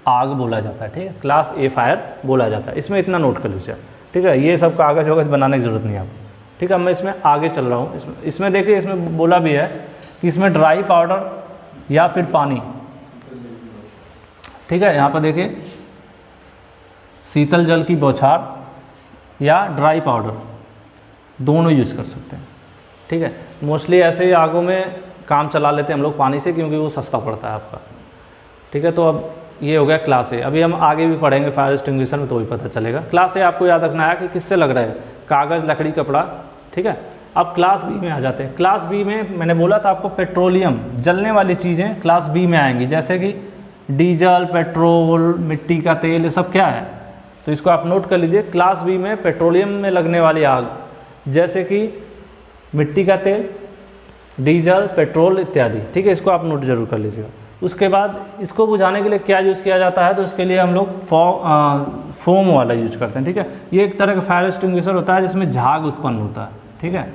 आग बोला जाता है, ठीक है। क्लास ए फायर बोला जाता है, इसमें इतना नोट कर लीजिए, ठीक है। ये सब कागज़ वगैरह बनाने की ज़रूरत नहीं है आपको, ठीक है। मैं इसमें आगे चल रहा हूँ। इसमें देखिए, इसमें बोला भी है कि इसमें ड्राई पाउडर या फिर पानी, ठीक है। यहाँ पर देखिए, शीतल जल की बौछार या ड्राई पाउडर दोनों यूज कर सकते हैं, ठीक है। मोस्टली ऐसे आगों में काम चला लेते हैं हम लोग पानी से, क्योंकि वो सस्ता पड़ता है आपका, ठीक है। तो अब ये हो गया क्लास ए। अभी हम आगे भी पढ़ेंगे फायर एक्सटिंग्विशर में, तो भी पता चलेगा। क्लास ए आपको याद रखना है कि किससे लग रहा है, कागज़, लकड़ी, कपड़ा, ठीक है। अब क्लास बी में आ जाते हैं। क्लास बी में मैंने बोला था आपको, पेट्रोलियम, जलने वाली चीज़ें क्लास बी में आएंगी, जैसे कि डीजल, पेट्रोल, मिट्टी का तेल, ये सब क्या है, तो इसको आप नोट कर लीजिए। क्लास बी में पेट्रोलियम में लगने वाली आग, जैसे कि मिट्टी का तेल, डीजल, पेट्रोल इत्यादि, ठीक है। इसको आप नोट जरूर कर लीजिएगा। उसके बाद इसको बुझाने के लिए क्या यूज़ किया जाता है, तो इसके लिए हम लोग फोम वाला यूज करते हैं, ठीक है। ये एक तरह का फायर एक्सटिंग्विशर होता है जिसमें झाग उत्पन्न होता है, ठीक है।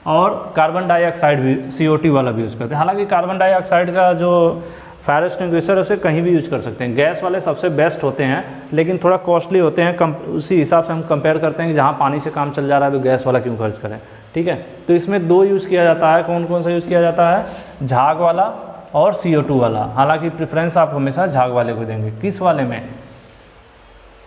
और कार्बन डाइऑक्साइड भी, CO2 वाला भी यूज़ करते हैं। हालांकि कार्बन डाइऑक्साइड का जो फायर एक्सटिंग्विशर उसे कहीं भी यूज कर सकते हैं। गैस वाले सबसे बेस्ट होते हैं, लेकिन थोड़ा कॉस्टली होते हैं। उसी हिसाब से हम कंपेयर करते हैं कि जहाँ पानी से काम चल जा रहा है तो गैस वाला क्यों खर्च करें, ठीक है। तो इसमें दो यूज़ किया जाता है। कौन कौन सा यूज़ किया जाता है, झाग वाला और CO2 वाला। हालांकि प्रेफरेंस आप हमेशा झाग वाले को देंगे। किस वाले में,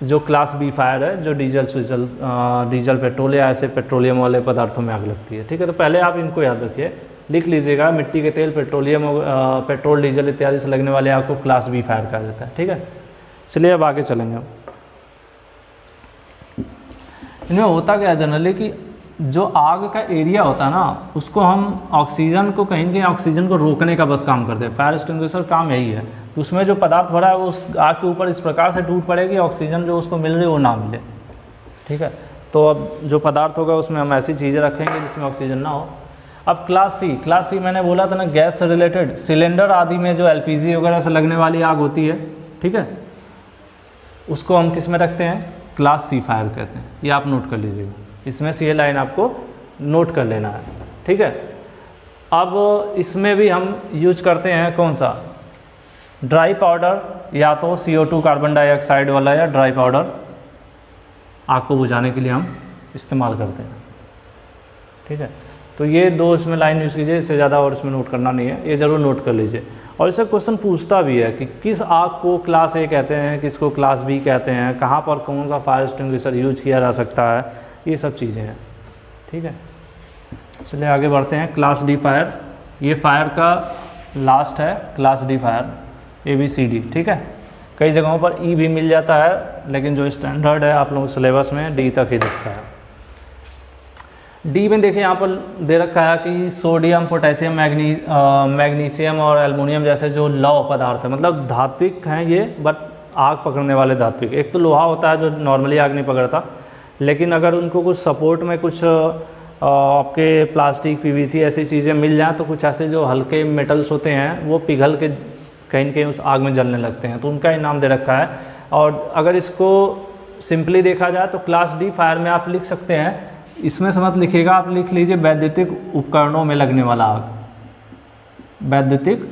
जो क्लास बी फायर है, जो डीजल, पेट्रोल या ऐसे पेट्रोलियम वाले पदार्थों में आग लगती है, ठीक है। तो पहले आप इनको याद रखिए, लिख लीजिएगा। मिट्टी के तेल, पेट्रोल, डीजल इत्यादि से लगने वाले आग को क्लास बी फायर कहा जाता है, ठीक है। चलिए अब आगे चलेंगे। इनमें होता क्या है जनरली कि जो आग का एरिया होता है ना, उसको हम ऑक्सीजन को कहीं ना कहीं ऑक्सीजन को रोकने का बस काम करते हैं। फायर एक्सटिंग्विशर काम यही है, उसमें जो पदार्थ भरा है वो उस आग के ऊपर इस प्रकार से टूट पड़े कि ऑक्सीजन जो उसको मिल रही है वो ना मिले, ठीक है। तो अब जो पदार्थ होगा उसमें हम ऐसी चीज़ें रखेंगे जिसमें ऑक्सीजन ना हो। अब क्लास सी मैंने बोला था ना, गैस से रिलेटेड, सिलेंडर आदि में जो LPG वगैरह से लगने वाली आग होती है, ठीक है, उसको हम किस में रखते हैं, क्लास सी फायर कहते हैं। ये आप नोट कर लीजिएगा, इसमें से ये लाइन आपको नोट कर लेना है, ठीक है। अब इसमें भी हम यूज करते हैं कौन सा, ड्राई पाउडर, या तो CO2 कार्बन डाइऑक्साइड वाला या ड्राई पाउडर आग को बुझाने के लिए हम इस्तेमाल करते हैं, ठीक है। तो ये दो इसमें लाइन यूज़ कीजिए, इससे ज़्यादा और इसमें नोट करना नहीं है, ये ज़रूर नोट कर लीजिए। और इससे क्वेश्चन पूछता भी है कि किस आग को क्लास ए कहते हैं, किसको क्लास बी कहते हैं, कहाँ पर कौन सा फायर एक्सटिंग्विशर यूज किया जा सकता है, ये सब चीज़ें हैं, ठीक है। चलिए आगे बढ़ते हैं। क्लास डी फायर, ये फायर का लास्ट है, क्लास डी फायर, ABCD, ठीक है। कई जगहों पर E भी मिल जाता है, लेकिन जो स्टैंडर्ड है आप लोगों के सिलेबस में D तक ही दिखता है। डी में देखिए यहाँ पर दे रखा है कि सोडियम, पोटेशियम, मैग्नीशियम और एल्युमिनियम जैसे जो लौह पदार्थ है, मतलब धात्विक हैं ये, बट आग पकड़ने वाले धात्विक। एक तो लोहा होता है जो नॉर्मली आग नहीं पकड़ता, लेकिन अगर उनको कुछ सपोर्ट में कुछ आपके प्लास्टिक, पीवीसी ऐसी चीज़ें मिल जाएँ तो कुछ ऐसे जो हल्के मेटल्स होते हैं वो पिघल के कहीं न कहीं उस आग में जलने लगते हैं, तो उनका ही नाम दे रखा है। और अगर इसको सिंपली देखा जाए तो क्लास डी फायर में आप लिख सकते हैं, इसमें से मत लिखिएगा, आप लिख लीजिए वैद्युतिक उपकरणों में लगने वाला आग, वैद्युतिक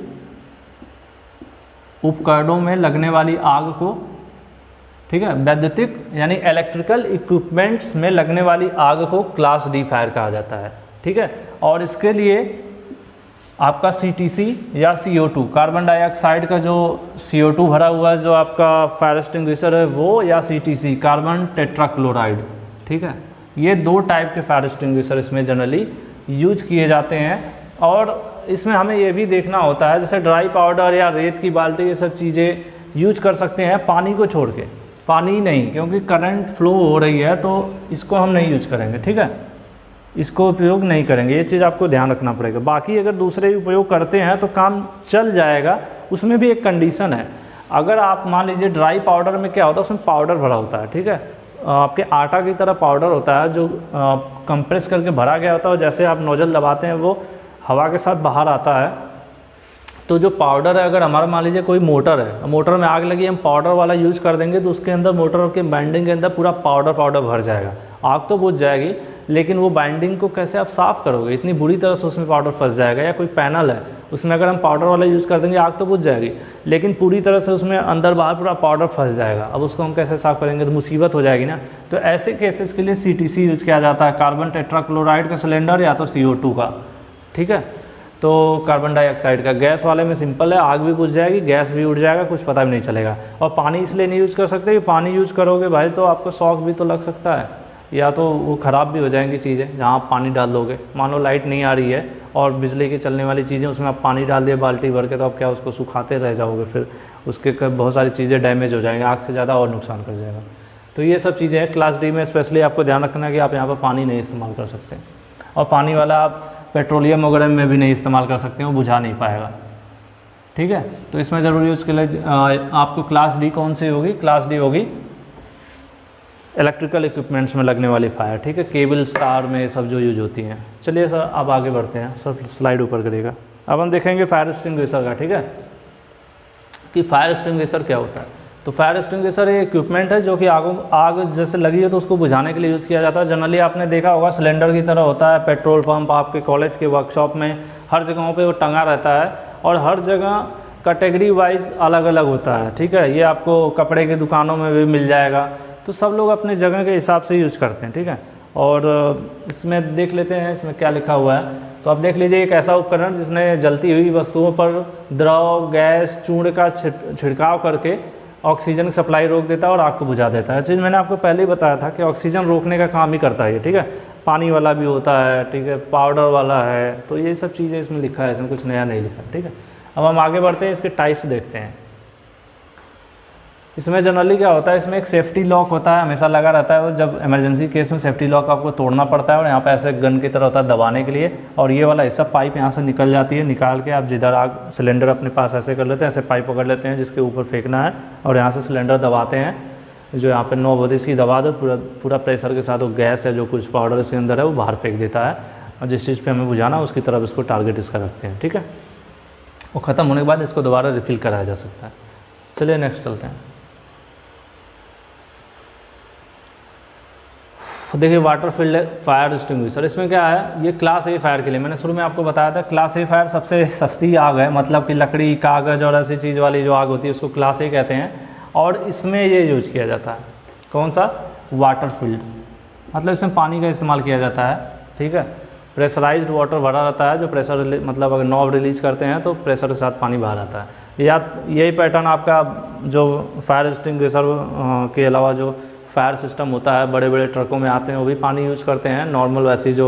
उपकरणों में लगने वाली आग को, ठीक है, वैद्युतिक यानी इलेक्ट्रिकल इक्विपमेंट्स में लगने वाली आग को क्लास डी फायर कहा जाता है, ठीक है। और इसके लिए आपका CTC या CO2, कार्बन डाइऑक्साइड का जो CO2 भरा हुआ है जो आपका फायर एक्सटिंग्विशर है वो, या CTC कार्बन टेट्राक्लोराइड, ठीक है, ये दो टाइप के फायर एक्सटिंग्विशर इसमें जनरली यूज किए जाते हैं। और इसमें हमें ये भी देखना होता है, जैसे ड्राई पाउडर या रेत की बाल्टी ये सब चीज़ें यूज कर सकते हैं पानी को छोड़ के, पानी नहीं, क्योंकि करंट फ्लो हो रही है तो इसको हम नहीं यूज करेंगे, ठीक है, इसको उपयोग नहीं करेंगे, ये चीज़ आपको ध्यान रखना पड़ेगा। बाकी अगर दूसरे उपयोग करते हैं तो काम चल जाएगा, उसमें भी एक कंडीशन है। अगर आप मान लीजिए ड्राई पाउडर में क्या होता है, उसमें पाउडर भरा होता है, ठीक है, आपके आटा की तरह पाउडर होता है जो कंप्रेस करके भरा गया होता है, और जैसे आप नोजल दबाते हैं वो हवा के साथ बाहर आता है। तो जो पाउडर है, अगर हमारा मान लीजिए कोई मोटर है, मोटर में आग लगी, हम पाउडर वाला यूज़ कर देंगे तो उसके अंदर, मोटर के बाइंडिंग के अंदर पूरा पाउडर भर जाएगा, आग तो बुझ जाएगी, लेकिन वो बाइंडिंग को कैसे आप साफ़ करोगे, इतनी बुरी तरह से उसमें पाउडर फंस जाएगा। या कोई पैनल है उसमें अगर हम पाउडर वाला यूज़ कर देंगे, आग तो बुझ जाएगी, लेकिन पूरी तरह से उसमें अंदर बाहर पूरा पाउडर फंस जाएगा, अब उसको हम कैसे साफ़ करेंगे, तो मुसीबत हो जाएगी ना। तो ऐसे केसेस के लिए CTC यूज़ किया जाता है, कार्बन टेट्राक्लोराइड का सिलेंडर या तो CO2 का, ठीक है। तो कार्बन डाइऑक्साइड का, गैस वाले में सिंपल है, आग भी बुझ जाएगी, गैस भी उड़ जाएगा, कुछ पता भी नहीं चलेगा। और पानी इसलिए नहीं यूज़ कर सकते कि पानी यूज़ करोगे भाई तो आपको शॉक भी तो लग सकता है, या तो वो ख़राब भी हो जाएंगी चीज़ें जहाँ आप पानी डाल दोगे। मानो लाइट नहीं आ रही है और बिजली की चलने वाली चीज़ें, उसमें आप पानी डाल दिए बाल्टी भर के, तो आप क्या उसको सुखाते रह जाओगे, फिर उसके बहुत सारी चीज़ें डैमेज हो जाएंगी, आग से ज़्यादा और नुकसान कर जाएगा। तो ये सब चीज़ें हैं क्लास डी में, स्पेशली आपको ध्यान रखना है कि आप यहाँ पर पानी नहीं इस्तेमाल कर सकते, और पानी वाला आप पेट्रोलियम वगैरह में भी नहीं इस्तेमाल कर सकते हैं, वो बुझा नहीं पाएगा, ठीक है। तो इसमें ज़रूरी उसके लिए आपको क्लास डी कौन सी होगी, क्लास डी होगी इलेक्ट्रिकल इक्विपमेंट्स में लगने वाली फायर, ठीक है, केबल, स्टार में सब जो यूज होती हैं। चलिए सर अब आगे बढ़ते हैं, सर स्लाइड ऊपर करिएगा। अब हम देखेंगे फायर एक्सटिंग्विशर का, ठीक है, कि फायर एक्सटिंग्विशर क्या होता है। तो फायर एक्सटिंग्विशर एक इक्विपमेंट है जो कि आग जैसे लगी है तो उसको बुझाने के लिए यूज़ किया जाता है। जनरली आपने देखा होगा सिलेंडर की तरह होता है, पेट्रोल पंप, आपके कॉलेज के वर्कशॉप में, हर जगहों पे वो टंगा रहता है, और हर जगह कैटेगरी वाइज अलग अलग होता है, ठीक है। ये आपको कपड़े की दुकानों में भी मिल जाएगा, तो सब लोग अपने जगह के हिसाब से यूज करते हैं, ठीक है। और इसमें देख लेते हैं इसमें क्या लिखा हुआ है। तो आप देख लीजिए, एक ऐसा उपकरण जिसने जलती हुई वस्तुओं पर द्रव, गैस, चूर्ण का छिड़काव करके ऑक्सीजन की सप्लाई रोक देता है और आग को बुझा देता है। चीज़ मैंने आपको पहले ही बताया था कि ऑक्सीजन रोकने का काम ही करता है ये, ठीक है। पानी वाला भी होता है, ठीक है, पाउडर वाला है, तो ये सब चीज़ें इसमें लिखा है, इसमें कुछ नया नहीं लिखा, ठीक है। अब हम आगे बढ़ते हैं, इसके टाइप्स देखते हैं। इसमें जनरली क्या होता है, इसमें एक सेफ्टी लॉक होता है, हमेशा लगा रहता है, और जब इमरजेंसी केस में सेफ्टी लॉक आपको तोड़ना पड़ता है, और यहाँ पे ऐसे गन की तरह होता है दबाने के लिए, और ये वाला हिस्सा पाइप यहाँ से निकल जाती है, निकाल के आप जिधर आग सिलेंडर अपने पास ऐसे कर लेते हैं, ऐसे पाइप पकड़ लेते हैं जिसके ऊपर फेंकना है, और यहाँ से सिलेंडर दबाते हैं, जो यहाँ पे 9 बजे इसकी दबा दो, पूरा प्रेशर के साथ वो गैस है जो कुछ पाउडर इसके अंदर है वो बाहर फेंक देता है, और जिस चीज़ पर हमें बुझाना उसकी तरफ इसको टारगेट इसका रखते हैं, ठीक है। वो ख़त्म होने के बाद इसको दोबारा रिफ़िल कराया जा सकता है। चलिए नेक्स्ट चलते हैं। देखिए वाटर फील्ड फायर एक्सटिंग्विशर, इसमें क्या है, ये क्लास ए फायर के लिए, मैंने शुरू में आपको बताया था क्लास ए फायर सबसे सस्ती आग है, मतलब कि लकड़ी, कागज़ और ऐसी चीज़ वाली जो आग होती है उसको क्लास ए कहते हैं, और इसमें ये यूज किया जाता है। कौन सा, वाटर फील्ड, मतलब इसमें पानी का इस्तेमाल किया जाता है, ठीक है। प्रेशराइज्ड वाटर भरा रहता है, जो प्रेशर मतलब अगर नॉब रिलीज करते हैं तो प्रेशर के साथ पानी बाहर आता है। या यही पैटर्न आपका जो फायर एक्सटिंग्विशर के अलावा जो फायर सिस्टम होता है, बड़े बड़े ट्रकों में आते हैं, वो भी पानी यूज़ करते हैं। नॉर्मल वैसी जो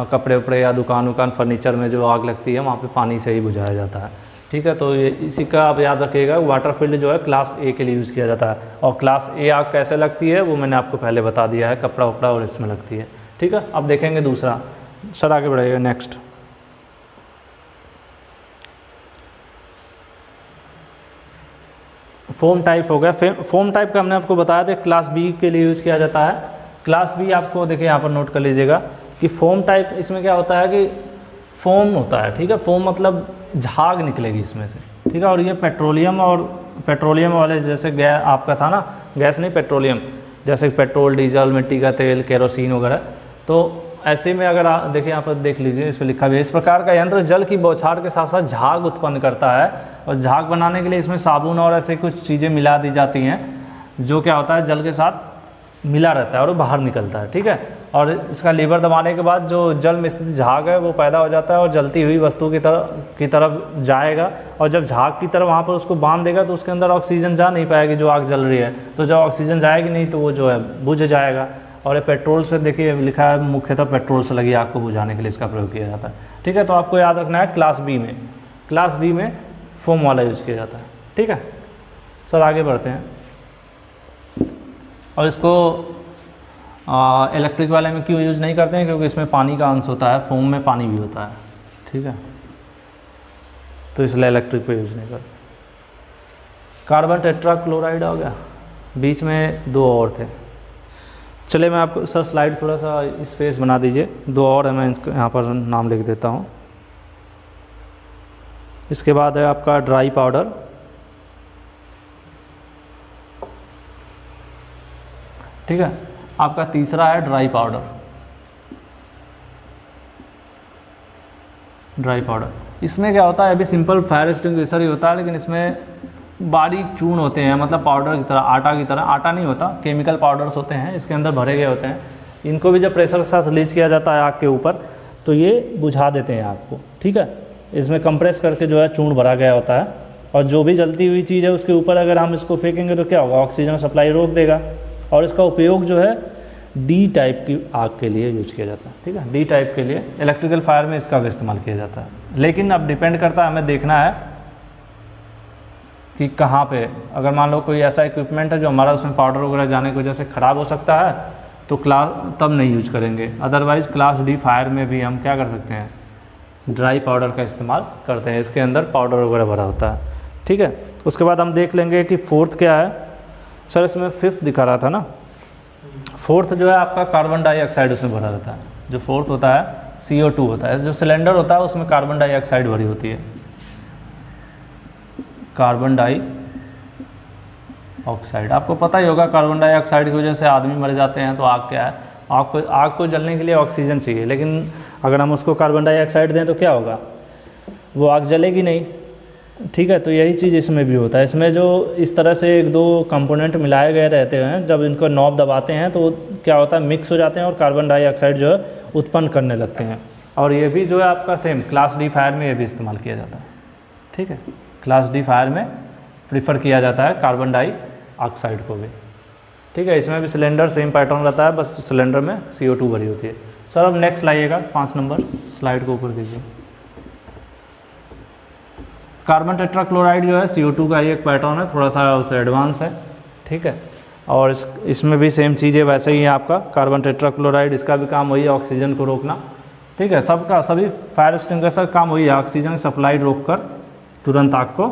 कपड़े उपड़े या दुकान फर्नीचर में जो आग लगती है वहाँ पे पानी से ही बुझाया जाता है, ठीक है। तो ये इसी का आप याद रखिएगा, वाटर फील्ड जो है क्लास ए के लिए यूज़ किया जाता है। और क्लास ए आग कैसे लगती है वो मैंने आपको पहले बता दिया है, कपड़ा उपड़ा और इसमें लगती है, ठीक है। अब देखेंगे दूसरा। सर आगे बढ़ाइएगा नेक्स्ट। फोम टाइप हो गया। फोम टाइप का हमने आपको बताया था क्लास बी के लिए यूज़ किया जाता है। क्लास बी आपको देखिए यहाँ पर नोट कर लीजिएगा कि फोम टाइप, इसमें क्या होता है कि फोम होता है, ठीक है। फोम मतलब झाग निकलेगी इसमें से, ठीक है। और ये पेट्रोलियम वाले जैसे गैस आपका था ना, गैस नहीं पेट्रोलियम, जैसे पेट्रोल, डीजल, मिट्टी का तेल, केरोसिन वगैरह, तो ऐसे में अगर आप देखिए यहाँ पर देख लीजिए, इस पर लिखा भी है, इस प्रकार का यंत्र जल की बौछार के साथ साथ झाग उत्पन्न करता है। और झाग बनाने के लिए इसमें साबुन और ऐसे कुछ चीज़ें मिला दी जाती हैं, जो क्या होता है जल के साथ मिला रहता है और वो बाहर निकलता है, ठीक है। और इसका लीवर दबाने के बाद जो जल मिश्रित झाग है वो पैदा हो जाता है और जलती हुई वस्तु की तरफ जाएगा। और जब झाग की तरफ वहाँ पर उसको बांध देगा तो उसके अंदर ऑक्सीजन जा नहीं पाएगी जो आग जल रही है, तो जब ऑक्सीजन जाएगी नहीं तो वो जो है बुझ जाएगा। और ये पेट्रोल से, देखिए लिखा है मुख्यतः पेट्रोल से लगी आग को बुझाने के लिए इसका प्रयोग किया जाता है, ठीक है। तो आपको याद रखना है क्लास बी में फोम वाला यूज़ किया जाता है, ठीक है। सर आगे बढ़ते हैं। और इसको इलेक्ट्रिक वाले में क्यों यूज़ नहीं करते हैं, क्योंकि इसमें पानी का अंश होता है, फोम में पानी भी होता है, ठीक है, तो इसलिए इलेक्ट्रिक पे यूज़ नहीं करते। कार्बन टेट्राक्लोराइड हो गया, बीच में दो और थे। चलिए मैं आपको सर स्लाइड थोड़ा सा स्पेस बना दीजिए, दो और है, मैं यहाँ पर नाम लिख देता हूँ। इसके बाद है आपका ड्राई पाउडर, ठीक है। आपका तीसरा है ड्राई पाउडर। इसमें क्या होता है, अभी सिंपल फायर एक्सटिंग्विशर ही होता है, लेकिन इसमें बारीक चूर्ण होते हैं, मतलब पाउडर की तरह, आटा की तरह। आटा नहीं होता, केमिकल पाउडर्स होते हैं, इसके अंदर भरे गए होते हैं। इनको भी जब प्रेशर के साथ रिलीज किया जाता है आग के ऊपर तो ये बुझा देते हैं आग को, ठीक है। इसमें कंप्रेस करके जो है चूर्ण भरा गया होता है, और जो भी जलती हुई चीज़ है उसके ऊपर अगर हम इसको फेंकेंगे तो क्या होगा, ऑक्सीजन सप्लाई रोक देगा। और इसका उपयोग जो है डी टाइप की आग के लिए यूज किया जाता है, ठीक है। डी टाइप के लिए इलेक्ट्रिकल फायर में इसका भी इस्तेमाल किया जाता है। लेकिन अब डिपेंड करता है, हमें देखना है कि कहाँ पे, अगर मान लो कोई ऐसा इक्विपमेंट है जो हमारा उसमें पाउडर वगैरह जाने की वजह से ख़राब हो सकता है तो तब नहीं यूज करेंगे। अदरवाइज़ क्लास डी फायर में भी हम क्या कर सकते हैं, ड्राई पाउडर का इस्तेमाल करते हैं, इसके अंदर पाउडर वगैरह भरा होता है, ठीक है। उसके बाद हम देख लेंगे कि फोर्थ क्या है। सर इसमें फिफ्थ दिखा रहा था ना, फोर्थ जो है आपका कार्बन डाइऑक्साइड उसमें भरा रहता है। जो फोर्थ होता है CO2 होता है, जो सिलेंडर होता है उसमें कार्बन डाइऑक्साइड भरी होती है, कार्बन डाइऑक्साइड। आपको पता ही होगा कार्बन डाइऑक्साइड की वजह से आदमी मर जाते हैं, तो आग क्या है, आग को जलने के लिए ऑक्सीजन चाहिए, लेकिन अगर हम उसको कार्बन डाइऑक्साइड दें तो क्या होगा, वो आग जलेगी नहीं, ठीक है। तो यही चीज़ इसमें भी होता है। इसमें जो इस तरह से एक दो कंपोनेंट मिलाए गए रहते हैं, जब इनको नॉब दबाते हैं तो क्या होता है, मिक्स हो जाते हैं और कार्बन डाइऑक्साइड जो है उत्पन्न करने लगते हैं। और ये भी जो है आपका सेम क्लास डी फायर में ये भी इस्तेमाल किया जाता है, ठीक है। क्लास डी फायर में प्रीफर किया जाता है कार्बन डाइऑक्साइड को भी, ठीक है। इसमें भी सिलेंडर सेम पैटर्न रहता है, बस सिलेंडर में CO2 भरी होती है। सर अब नेक्स्ट लाइएगा, 5 नंबर स्लाइड को ऊपर कीजिए। कार्बन टेट्राक्लोराइड जो है CO2 का ही एक पैटर्न है, थोड़ा सा उससे एडवांस है, ठीक है। और इसमें भी सेम चीज़ है, वैसे ही है आपका कार्बन टेट्राक्लोराइड, इसका भी काम वही है ऑक्सीजन को रोकना, ठीक है। सभी फायर एक्सटिंग्विशर का काम वही है, ऑक्सीजन सप्लाई रोककर तुरंत आग को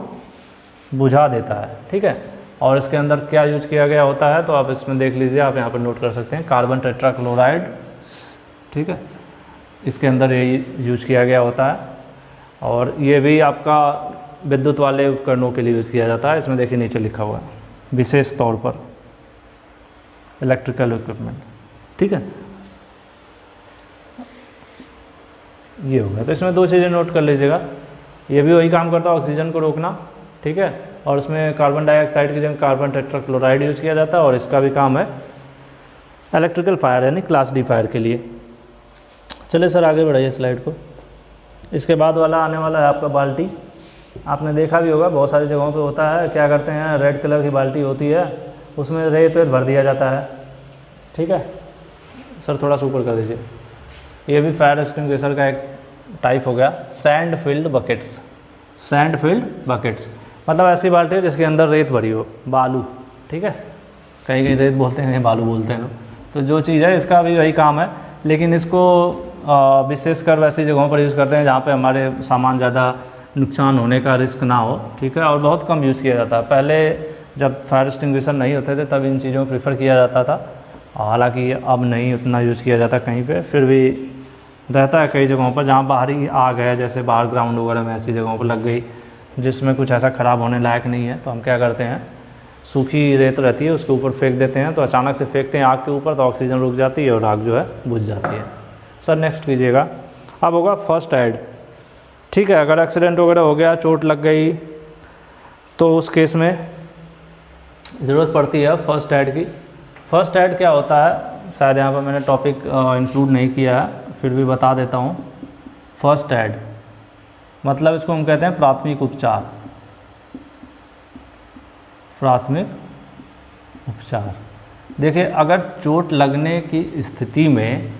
बुझा देता है, ठीक है। और इसके अंदर क्या यूज किया गया होता है तो आप इसमें देख लीजिए, आप यहाँ पर नोट कर सकते हैं कार्बन टेट्राक्लोराइड, ठीक है। इसके अंदर ये यूज किया गया होता है। और ये भी आपका विद्युत वाले उपकरणों के लिए यूज़ किया जाता है। इसमें देखिए नीचे लिखा हुआ है विशेष तौर पर इलेक्ट्रिकल इक्विपमेंट, ठीक है। ये हो गया, तो इसमें दो चीज़ें नोट कर लीजिएगा, ये भी वही काम करता है ऑक्सीजन को रोकना, ठीक है। और इसमें कार्बन डाइऑक्साइड की जगह कार्बन टेट्राक्लोराइड यूज़ किया जाता है, और इसका भी काम है इलेक्ट्रिकल फायर यानी क्लास डी फायर के लिए। चलिए सर आगे बढ़ाइए स्लाइड को। इसके बाद वाला आने वाला है आपका बाल्टी। आपने देखा भी होगा बहुत सारी जगहों पे होता है, क्या करते हैं, रेड कलर की बाल्टी होती है, उसमें रेत वेत भर दिया जाता है, ठीक है। सर थोड़ा सा ऊपर कर दीजिए। ये भी फायर एक्सटिंग्विशर का एक टाइप हो गया, sand field buckets. Sand field buckets मतलब ऐसी बाल्टी है जिसके अंदर रेत भरी हो, बालू, ठीक है। कहीं कहीं रेत बोलते हैं, कहीं बालू बोलते हैं लोग। तो जो चीज़ है इसका भी वही काम है लेकिन इसको विशेषकर वैसी जगहों पर यूज़ करते हैं जहाँ पे हमारे सामान ज़्यादा नुकसान होने का रिस्क ना हो, ठीक है। और बहुत कम यूज़ किया जाता है। पहले जब फायर एक्सटिंग्विशर नहीं होते थे तब इन चीज़ों को प्रीफर किया जाता था, हालांकि अब नहीं उतना यूज़ किया जाता कहीं पे, फिर भी रहता है कई जगहों पर जहाँ बाहरी आग है, जैसे बाहर ग्राउंड वगैरह में ऐसी जगहों पर लग गई जिसमें कुछ ऐसा ख़राब होने लायक नहीं है, तो हम क्या करते हैं, सूखी रेत रहती है उसके ऊपर फेंक देते हैं। तो अचानक से फेंकते हैं आग के ऊपर तो ऑक्सीजन रुक जाती है और आग जो है बुझ जाती है। सर नेक्स्ट कीजिएगा। अब होगा फर्स्ट एड, ठीक है। अगर एक्सीडेंट वगैरह हो गया, चोट लग गई, तो उस केस में ज़रूरत पड़ती है फर्स्ट एड की। फर्स्ट एड क्या होता है, शायद यहाँ पर मैंने टॉपिक इंक्लूड नहीं किया है, फिर भी बता देता हूँ। फर्स्ट एड मतलब इसको हम कहते हैं प्राथमिक उपचार। प्राथमिक उपचार, देखिए अगर चोट लगने की स्थिति में,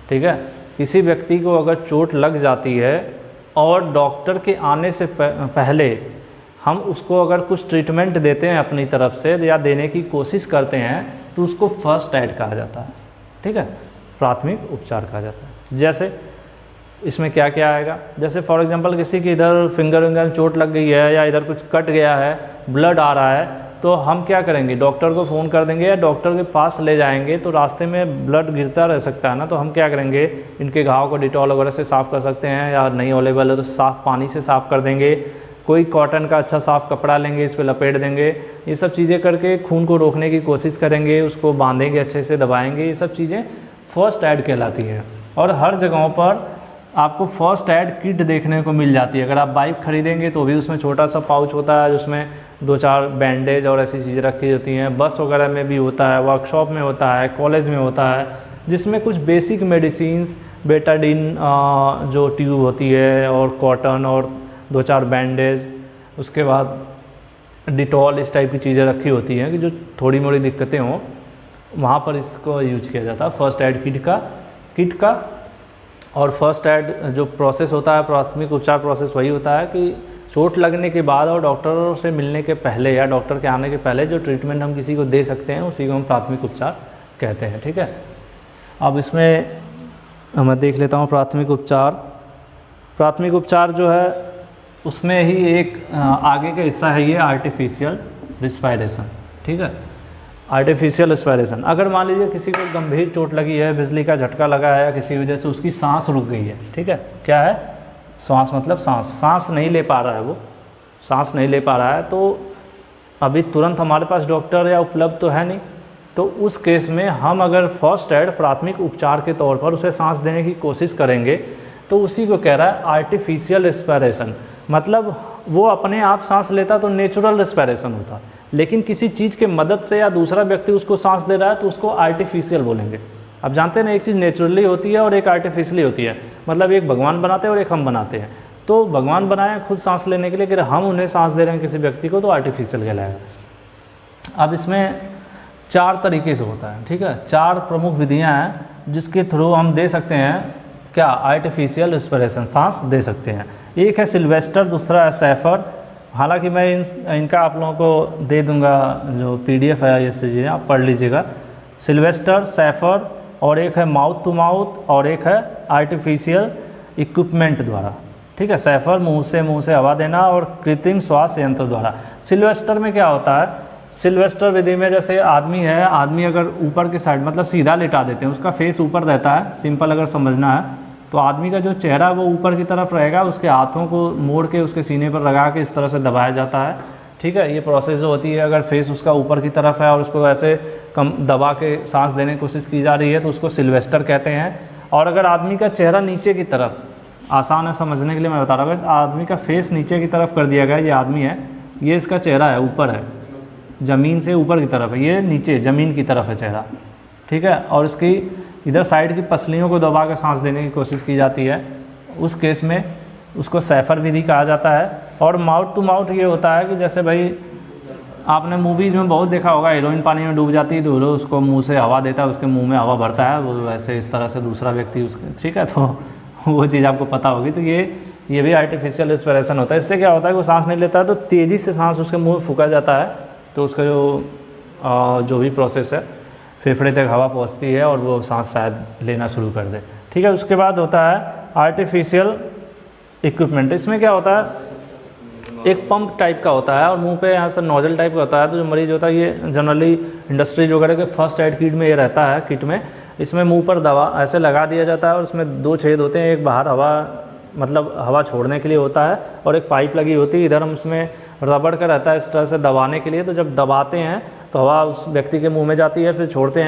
ठीक है, किसी व्यक्ति को अगर चोट लग जाती है और डॉक्टर के आने से पहले हम उसको अगर कुछ ट्रीटमेंट देते हैं अपनी तरफ से या देने की कोशिश करते हैं तो उसको फर्स्ट एड कहा जाता है, ठीक है, प्राथमिक उपचार कहा जाता है। जैसे इसमें क्या क्या आएगा, जैसे फॉर एग्जांपल किसी की इधर फिंगर विंगर में चोट लग गई है या इधर कुछ कट गया है, ब्लड आ रहा है, तो हम क्या करेंगे, डॉक्टर को फ़ोन कर देंगे या डॉक्टर के पास ले जाएंगे। तो रास्ते में ब्लड गिरता रह सकता है ना, तो हम क्या करेंगे, इनके घाव को डिटॉल वगैरह से साफ़ कर सकते हैं, या नहीं अवेलेबल है तो साफ़ पानी से साफ़ कर देंगे। कोई कॉटन का अच्छा साफ़ कपड़ा लेंगे, इस पर लपेट देंगे। ये सब चीज़ें करके खून को रोकने की कोशिश करेंगे, उसको बांधेंगे, अच्छे से दबाएंगे। ये सब चीज़ें फर्स्ट एड कहलाती हैं। और हर जगहों पर आपको फर्स्ट एड किट देखने को मिल जाती है। अगर आप बाइक खरीदेंगे तो भी उसमें छोटा सा पाउच होता है जिसमें 2-4 बैंडेज और ऐसी चीज़ें रखी होती हैं। बस वगैरह में भी होता है, वर्कशॉप में होता है, कॉलेज में होता है, जिसमें कुछ बेसिक मेडिसिन्स, बेटाडीन जो ट्यूब होती है, और कॉटन, और 2-4 बैंडेज, उसके बाद डिटॉल, इस टाइप की चीज़ें रखी होती हैं कि जो थोड़ी मोड़ी दिक्कतें हों वहाँ पर इसको यूज किया जाता है फर्स्ट एड किट का। और फर्स्ट एड जो प्रोसेस होता है, प्राथमिक उपचार प्रोसेस, वही होता है कि चोट लगने के बाद और डॉक्टरों से मिलने के पहले या डॉक्टर के आने के पहले जो ट्रीटमेंट हम किसी को दे सकते हैं उसी को हम प्राथमिक उपचार कहते हैं, ठीक है। अब इसमें मैं देख लेता हूँ प्राथमिक उपचार जो है उसमें ही एक आगे का हिस्सा है ये आर्टिफिशियल रिस्पायरेशन, ठीक है। आर्टिफिशियल रिस्पायरेशन, अगर मान लीजिए किसी को गंभीर चोट लगी है, बिजली का झटका लगा है या किसी वजह से उसकी सांस रुक गई है, ठीक है, क्या है, श्वास मतलब सांस नहीं ले पा रहा है, वो सांस नहीं ले पा रहा है, तो अभी तुरंत हमारे पास डॉक्टर या उपलब्ध तो है नहीं, तो उस केस में हम अगर फर्स्ट एड प्राथमिक उपचार के तौर पर उसे सांस देने की कोशिश करेंगे तो उसी को कह रहा है आर्टिफिशियल रिस्पायरेशन। मतलब वो अपने आप सांस लेता तो नेचुरल रिस्पायरेशन होता, लेकिन किसी चीज़ के मदद से या दूसरा व्यक्ति उसको सांस दे रहा है तो उसको आर्टिफिशियल बोलेंगे। अब जानते हैं ना, एक चीज़ नेचुरली होती है और एक आर्टिफिशियली होती है। मतलब एक भगवान बनाते हैं और एक हम बनाते हैं। तो भगवान बनाए खुद सांस लेने के लिए, अगर हम उन्हें सांस दे रहे हैं किसी व्यक्ति को तो आर्टिफिशियल कहलाएगा। अब इसमें 4 तरीके से होता है, ठीक है, 4 प्रमुख विधियाँ हैं जिसके थ्रू हम दे सकते हैं क्या, आर्टिफिशियल रिस्पिरेशन, सांस दे सकते हैं। एक है सिल्वेस्टर, दूसरा है सैफर। हालांकि मैं इनका आप लोगों को दे दूंगा, जो PDF है ये चीज़ें आप पढ़ लीजिएगा। सिल्वेस्टर, सैफर, और एक है माउथ टू माउथ, और एक है आर्टिफिशियल इक्विपमेंट द्वारा, ठीक है। सैफर मुंह से हवा देना, और कृत्रिम श्वास यंत्र द्वारा। सिल्वेस्टर में क्या होता है, सिल्वेस्टर विधि में जैसे आदमी है, आदमी अगर ऊपर की साइड मतलब सीधा लिटा देते हैं, उसका फेस ऊपर रहता है, सिंपल अगर समझना है तो आदमी का जो चेहरा वो ऊपर की तरफ रहेगा, उसके हाथों को मोड़ के उसके सीने पर लगा के इस तरह से दबाया जाता है, ठीक है। ये प्रोसेस जो होती है, अगर फेस उसका ऊपर की तरफ है और उसको ऐसे कम दबा के सांस देने की कोशिश की जा रही है तो उसको सिल्वेस्टर कहते हैं। और अगर आदमी का चेहरा नीचे की तरफ, आसान है समझने के लिए मैं बता रहा हूँ, आदमी का फेस नीचे की तरफ कर दिया गया, ये आदमी है, ये इसका चेहरा है, ऊपर है, ज़मीन से ऊपर की तरफ है, ये नीचे ज़मीन की तरफ है चेहरा, ठीक है। और इसकी इधर साइड की पसलियों को दबा के सांस देने की कोशिश की जाती है, उस केस में उसको सैफर विधि कहा जाता है। और माउथ टू माउथ ये होता है कि जैसे भाई आपने मूवीज़ में बहुत देखा होगा, हीरोइन पानी में डूब जाती है तो हीरो उसको मुंह से हवा देता है, उसके मुंह में हवा भरता है, वो वैसे इस तरह से दूसरा व्यक्ति उसके, ठीक है, तो वो चीज़ आपको पता होगी। तो ये भी आर्टिफिशियल रिस्पिरेशन होता है। इससे क्या होता है कि वो सांस नहीं लेता है तो तेज़ी से सांस उसके मुँह में फूका जाता है, तो उसका जो भी प्रोसेस है फेफड़े तक हवा पहुंचती है और वो सांस शायद लेना शुरू कर दे। ठीक है, उसके बाद होता है आर्टिफिशियल इक्विपमेंट। इसमें क्या होता है, एक पंप टाइप का होता है और मुंह पे यहाँ से नोजल टाइप का होता है। तो जो मरीज होता है, ये जनरली इंडस्ट्रीज वगैरह के फर्स्ट एड किट में ये रहता है, किट में इसमें मुंह पर दवा ऐसे लगा दिया जाता है और उसमें 2 छेद होते हैं, एक बाहर हवा मतलब हवा छोड़ने के लिए होता है और एक पाइप लगी होती है, इधर हम इसमें रबड़ का रहता है इस तरह से दबाने के लिए। तो जब दबाते हैं तो हवा उस व्यक्ति के मुंह में जाती है, फिर छोड़ते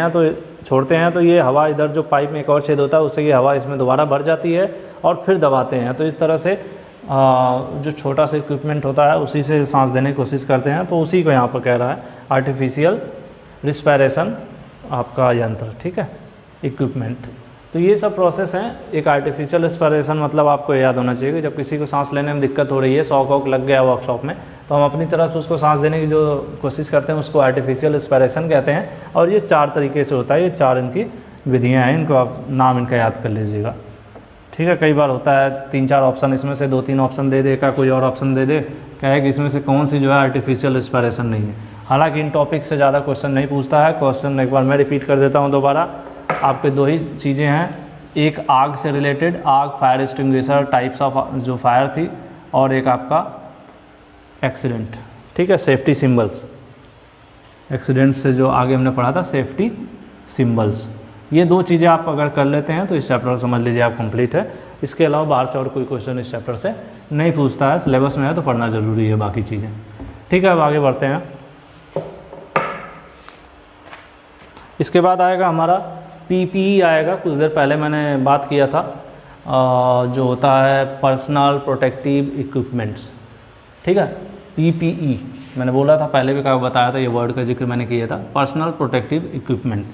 हैं तो ये हवा इधर जो पाइप में एक और छेद होता है उससे ये हवा इसमें दोबारा भर जाती है और फिर दबाते हैं। तो इस तरह से जो छोटा सा इक्विपमेंट होता है उसी से सांस देने की कोशिश करते हैं। तो उसी को यहाँ पर कह रहा है आर्टिफिशियल रिस्पायरेशन आपका यंत्र। ठीक है, इक्विपमेंट। तो ये सब प्रोसेस हैं। एक आर्टिफिशियल रिस्पायरेशन मतलब आपको याद होना चाहिए कि जब किसी को सांस लेने में दिक्कत हो रही है, शॉक वॉक लग गया वर्कशॉप में, तो हम अपनी तरफ से उसको सांस देने की जो कोशिश करते हैं उसको आर्टिफिशियल रिस्पायरेशन कहते हैं। और ये 4 तरीके से होता है, ये 4 इनकी विधियाँ हैं, इनको आप नाम इनका याद कर लीजिएगा। ठीक है, कई बार होता है 3-4 ऑप्शन, इसमें से 2-3 ऑप्शन दे देगा, कोई और ऑप्शन दे दे, कहे कि इसमें से कौन सी जो है आर्टिफिशियल रिस्पायरेशन नहीं है। हालांकि इन टॉपिक से ज़्यादा क्वेश्चन नहीं पूछता है। क्वेश्चन एक बार मैं रिपीट कर देता हूँ दोबारा। आपके 2 ही चीज़ें हैं, एक आग से रिलेटेड, आग फायर एक्सटिंग्विशर टाइप्स ऑफ जो फायर थी, और एक आपका एक्सीडेंट। ठीक है, सेफ्टी सिंबल्स, एक्सीडेंट से जो आगे हमने पढ़ा था सेफ्टी सिंबल्स। ये 2 चीज़ें आप अगर कर लेते हैं तो इस चैप्टर को समझ लीजिए आप कंप्लीट है। इसके अलावा बाहर से और कोई क्वेश्चन इस चैप्टर से नहीं पूछता है, सिलेबस में है तो पढ़ना ज़रूरी है बाकी चीज़ें। ठीक है, अब आगे बढ़ते हैं। इसके बाद आएगा हमारा पीपीई आएगा। कुछ देर पहले मैंने बात किया था जो होता है पर्सनल प्रोटेक्टिव इक्विपमेंट्स। ठीक है, पीपीई मैंने बोला था, पहले भी बताया था, ये वर्ड का जिक्र मैंने किया था, पर्सनल प्रोटेक्टिव इक्विपमेंट।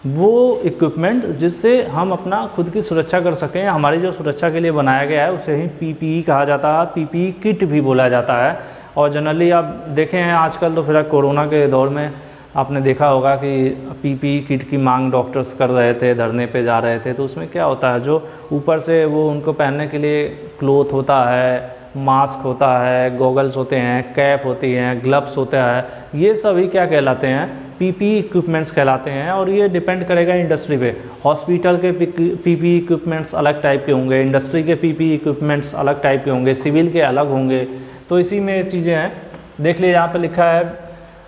वो इक्विपमेंट जिससे हम अपना खुद की सुरक्षा कर सकें, हमारी जो सुरक्षा के लिए बनाया गया है उसे ही पीपीई कहा जाता है, पीपीई किट भी बोला जाता है। और जनरली आप देखें हैं आजकल तो फिर कोरोना के दौर में आपने देखा होगा कि पीपीई किट की मांग डॉक्टर्स कर रहे थे, धरने पे जा रहे थे। तो उसमें क्या होता है, जो ऊपर से वो उनको पहनने के लिए क्लोथ होता है, मास्क होता है, गॉगल्स होते हैं, कैप होती हैं, ग्लव्स होता है, ये सभी क्या कहलाते हैं, पीपीई इक्विपमेंट्स कहलाते हैं। और ये डिपेंड करेगा इंडस्ट्री पे। हॉस्पिटल के पीपीई इक्विपमेंट्स अलग टाइप के होंगे, इंडस्ट्री के पीपीई इक्विपमेंट्स अलग टाइप के होंगे, सिविल के अलग होंगे। तो इसी में चीज़ें हैं। देख लीजिए यहाँ पे लिखा है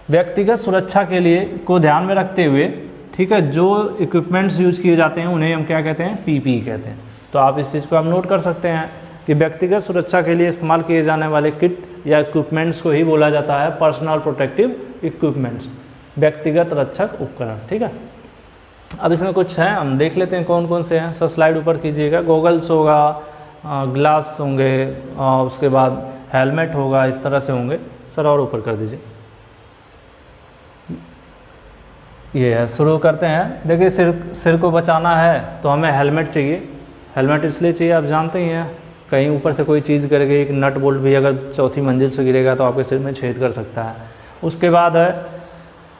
व्यक्तिगत सुरक्षा के लिए को ध्यान में रखते हुए, ठीक है, जो इक्विपमेंट्स यूज किए जाते हैं उन्हें हम क्या कहते हैं, पीपीई कहते हैं। तो आप इस चीज़ को आप नोट कर सकते हैं कि व्यक्तिगत सुरक्षा के लिए इस्तेमाल किए जाने वाले किट या इक्विपमेंट्स को ही बोला जाता है पर्सनल प्रोटेक्टिव इक्विपमेंट्स, व्यक्तिगत रक्षक उपकरण। ठीक है, अब इसमें कुछ है, हम देख लेते हैं कौन कौन से हैं। सब स्लाइड ऊपर कीजिएगा। गॉगल्स होगा, ग्लास होंगे, उसके बाद हेलमेट होगा, इस तरह से होंगे। सर और ऊपर कर दीजिए। ये है, शुरू करते हैं। देखिए सिर को बचाना है तो हमें हेलमेट चाहिए। हेलमेट इसलिए चाहिए, आप जानते ही हैं, कहीं ऊपर से कोई चीज़ गिर गई, एक नट बोल्ट भी अगर 4थी मंजिल से गिरेगा तो आपके सिर में छेद कर सकता है। उसके बाद है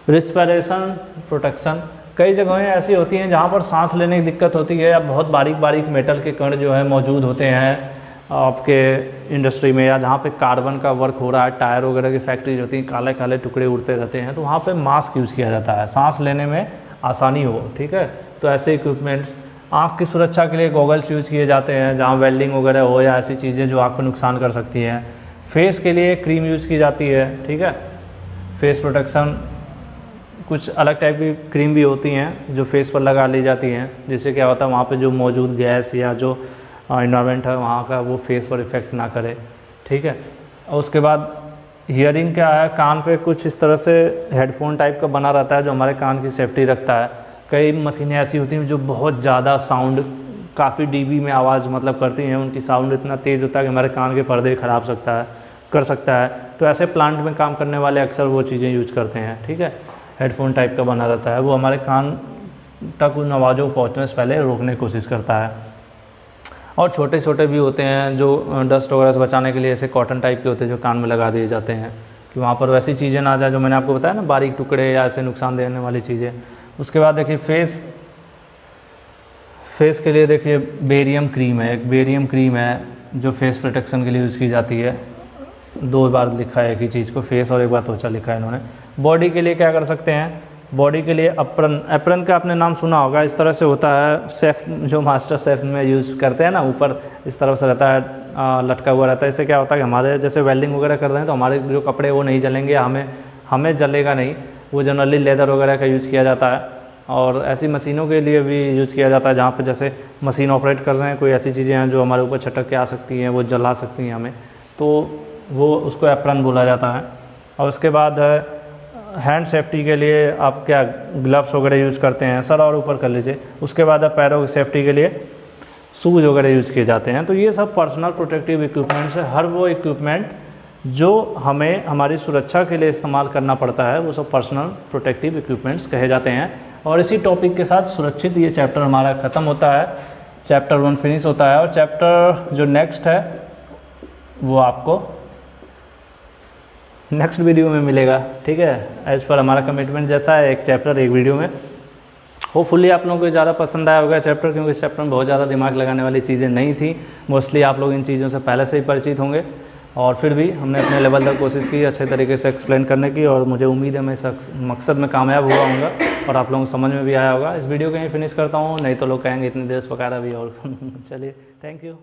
रिस्पायरेशन प्रोटेक्शन। कई जगहें ऐसी होती हैं जहाँ पर सांस लेने की दिक्कत होती है, या बहुत बारीक बारीक मेटल के कण जो है मौजूद होते हैं आपके इंडस्ट्री में, या जहाँ पे कार्बन का वर्क हो रहा है, टायर वगैरह की फैक्ट्रीज होती हैं, काले काले टुकड़े उड़ते रहते हैं, तो वहाँ पे मास्क यूज़ किया जाता है, सांस लेने में आसानी हो। ठीक है, तो ऐसे इक्विपमेंट्स। आँख की सुरक्षा के लिए गॉगल्स यूज़ किए जाते हैं, जहाँ वेल्डिंग वगैरह हो या ऐसी चीज़ें जो आँख को नुकसान कर सकती हैं। फेस के लिए क्रीम यूज़ की जाती है। ठीक है, फेस प्रोटेक्शन, कुछ अलग टाइप की क्रीम भी होती हैं जो फेस पर लगा ली जाती हैं, जिससे क्या होता है वहाँ पे जो मौजूद गैस या जो इन्वायरमेंट है वहाँ का वो फेस पर इफ़ेक्ट ना करे। ठीक है, और उसके बाद हियरिंग क्या है, कान पे कुछ इस तरह से हेडफोन टाइप का बना रहता है जो हमारे कान की सेफ्टी रखता है। कई मशीनें ऐसी होती हैं जो बहुत ज़्यादा साउंड, काफ़ी डीबी में आवाज़ मतलब करती हैं, उनकी साउंड इतना तेज़ होता है कि हमारे कान के पर्दे कर सकता है। तो ऐसे प्लांट में काम करने वाले अक्सर वो चीज़ें यूज करते हैं। ठीक है, हेडफोन टाइप का बना रहता है, वो हमारे कान तक उन आवाज़ों को पहुँचने से पहले रोकने की कोशिश करता है। और छोटे छोटे भी होते हैं जो डस्ट वगैरह से बचाने के लिए ऐसे कॉटन टाइप के होते हैं जो कान में लगा दिए जाते हैं कि वहाँ पर वैसी चीज़ें ना आ जाए जो मैंने आपको बताया ना, बारीक टुकड़े या ऐसे नुकसान देने वाली चीज़ें। उसके बाद देखिए फेस के लिए देखिए बेरियम क्रीम है, एक बेरियम क्रीम है जो फेस प्रोटेक्शन के लिए यूज़ की जाती है। 2 बार लिखा है एक ही चीज़ को, फेस और एक बार त्वचा लिखा है इन्होंने। बॉडी के लिए क्या कर सकते हैं, बॉडी के लिए एप्रन, एप्रन का आपने नाम सुना होगा, इस तरह से होता है, शेफ़ जो मास्टर शेफ़ में यूज़ करते हैं ना, ऊपर इस तरह से रहता है, लटका हुआ रहता है। इससे क्या होता है कि हमारे जैसे वेल्डिंग वगैरह कर रहे हैं तो हमारे जो कपड़े वो नहीं जलेंगे, हमें जलेगा नहीं। वो जनरली लेदर वगैरह का यूज़ किया जाता है, और ऐसी मशीनों के लिए भी यूज़ किया जाता है जहाँ पे जैसे मशीन ऑपरेट कर रहे हैं, कोई ऐसी चीज़ें हैं जो हमारे ऊपर छटक के आ सकती हैं, वो जला सकती हैं हमें, तो वो उसको एप्रन बोला जाता है। और उसके बाद हैंड सेफ्टी के लिए आप क्या ग्लव्स वगैरह यूज़ करते हैं, सर और ऊपर कर लीजिए। उसके बाद आप पैरों की सेफ्टी के लिए शूज़ वगैरह यूज़ किए जाते हैं। तो ये सब पर्सनल प्रोटेक्टिव इक्विपमेंट्स है। हर वो इक्विपमेंट जो हमें हमारी सुरक्षा के लिए इस्तेमाल करना पड़ता है वो सब पर्सनल प्रोटेक्टिव इक्विपमेंट्स कहे जाते हैं। और इसी टॉपिक के साथ सुरक्षित ये चैप्टर हमारा ख़त्म होता है, चैप्टर 1 फिनिश होता है। और चैप्टर जो नेक्स्ट है वो आपको नेक्स्ट वीडियो में मिलेगा, ठीक है। एज़ पर हमारा कमिटमेंट जैसा है, एक चैप्टर एक वीडियो में। होपफुली आप लोगों को ज़्यादा पसंद आया होगा चैप्टर, क्योंकि इस चैप्टर में बहुत ज़्यादा दिमाग लगाने वाली चीज़ें नहीं थी। मोस्टली आप लोग इन चीज़ों से पहले से ही परिचित होंगे, और फिर भी हमने अपने लेवल तक कोशिश की अच्छे तरीके से एक्सप्लेन करने की, और मुझे उम्मीद है मैं इस मकसद में कामयाब हुआ हूँगा और आप लोगों को समझ में भी आया होगा। इस वीडियो को यहीं फिनिश करता हूँ, नहीं तो लोग कहेंगे इतनी देर से पका रहा भी और चलिए, थैंक यू।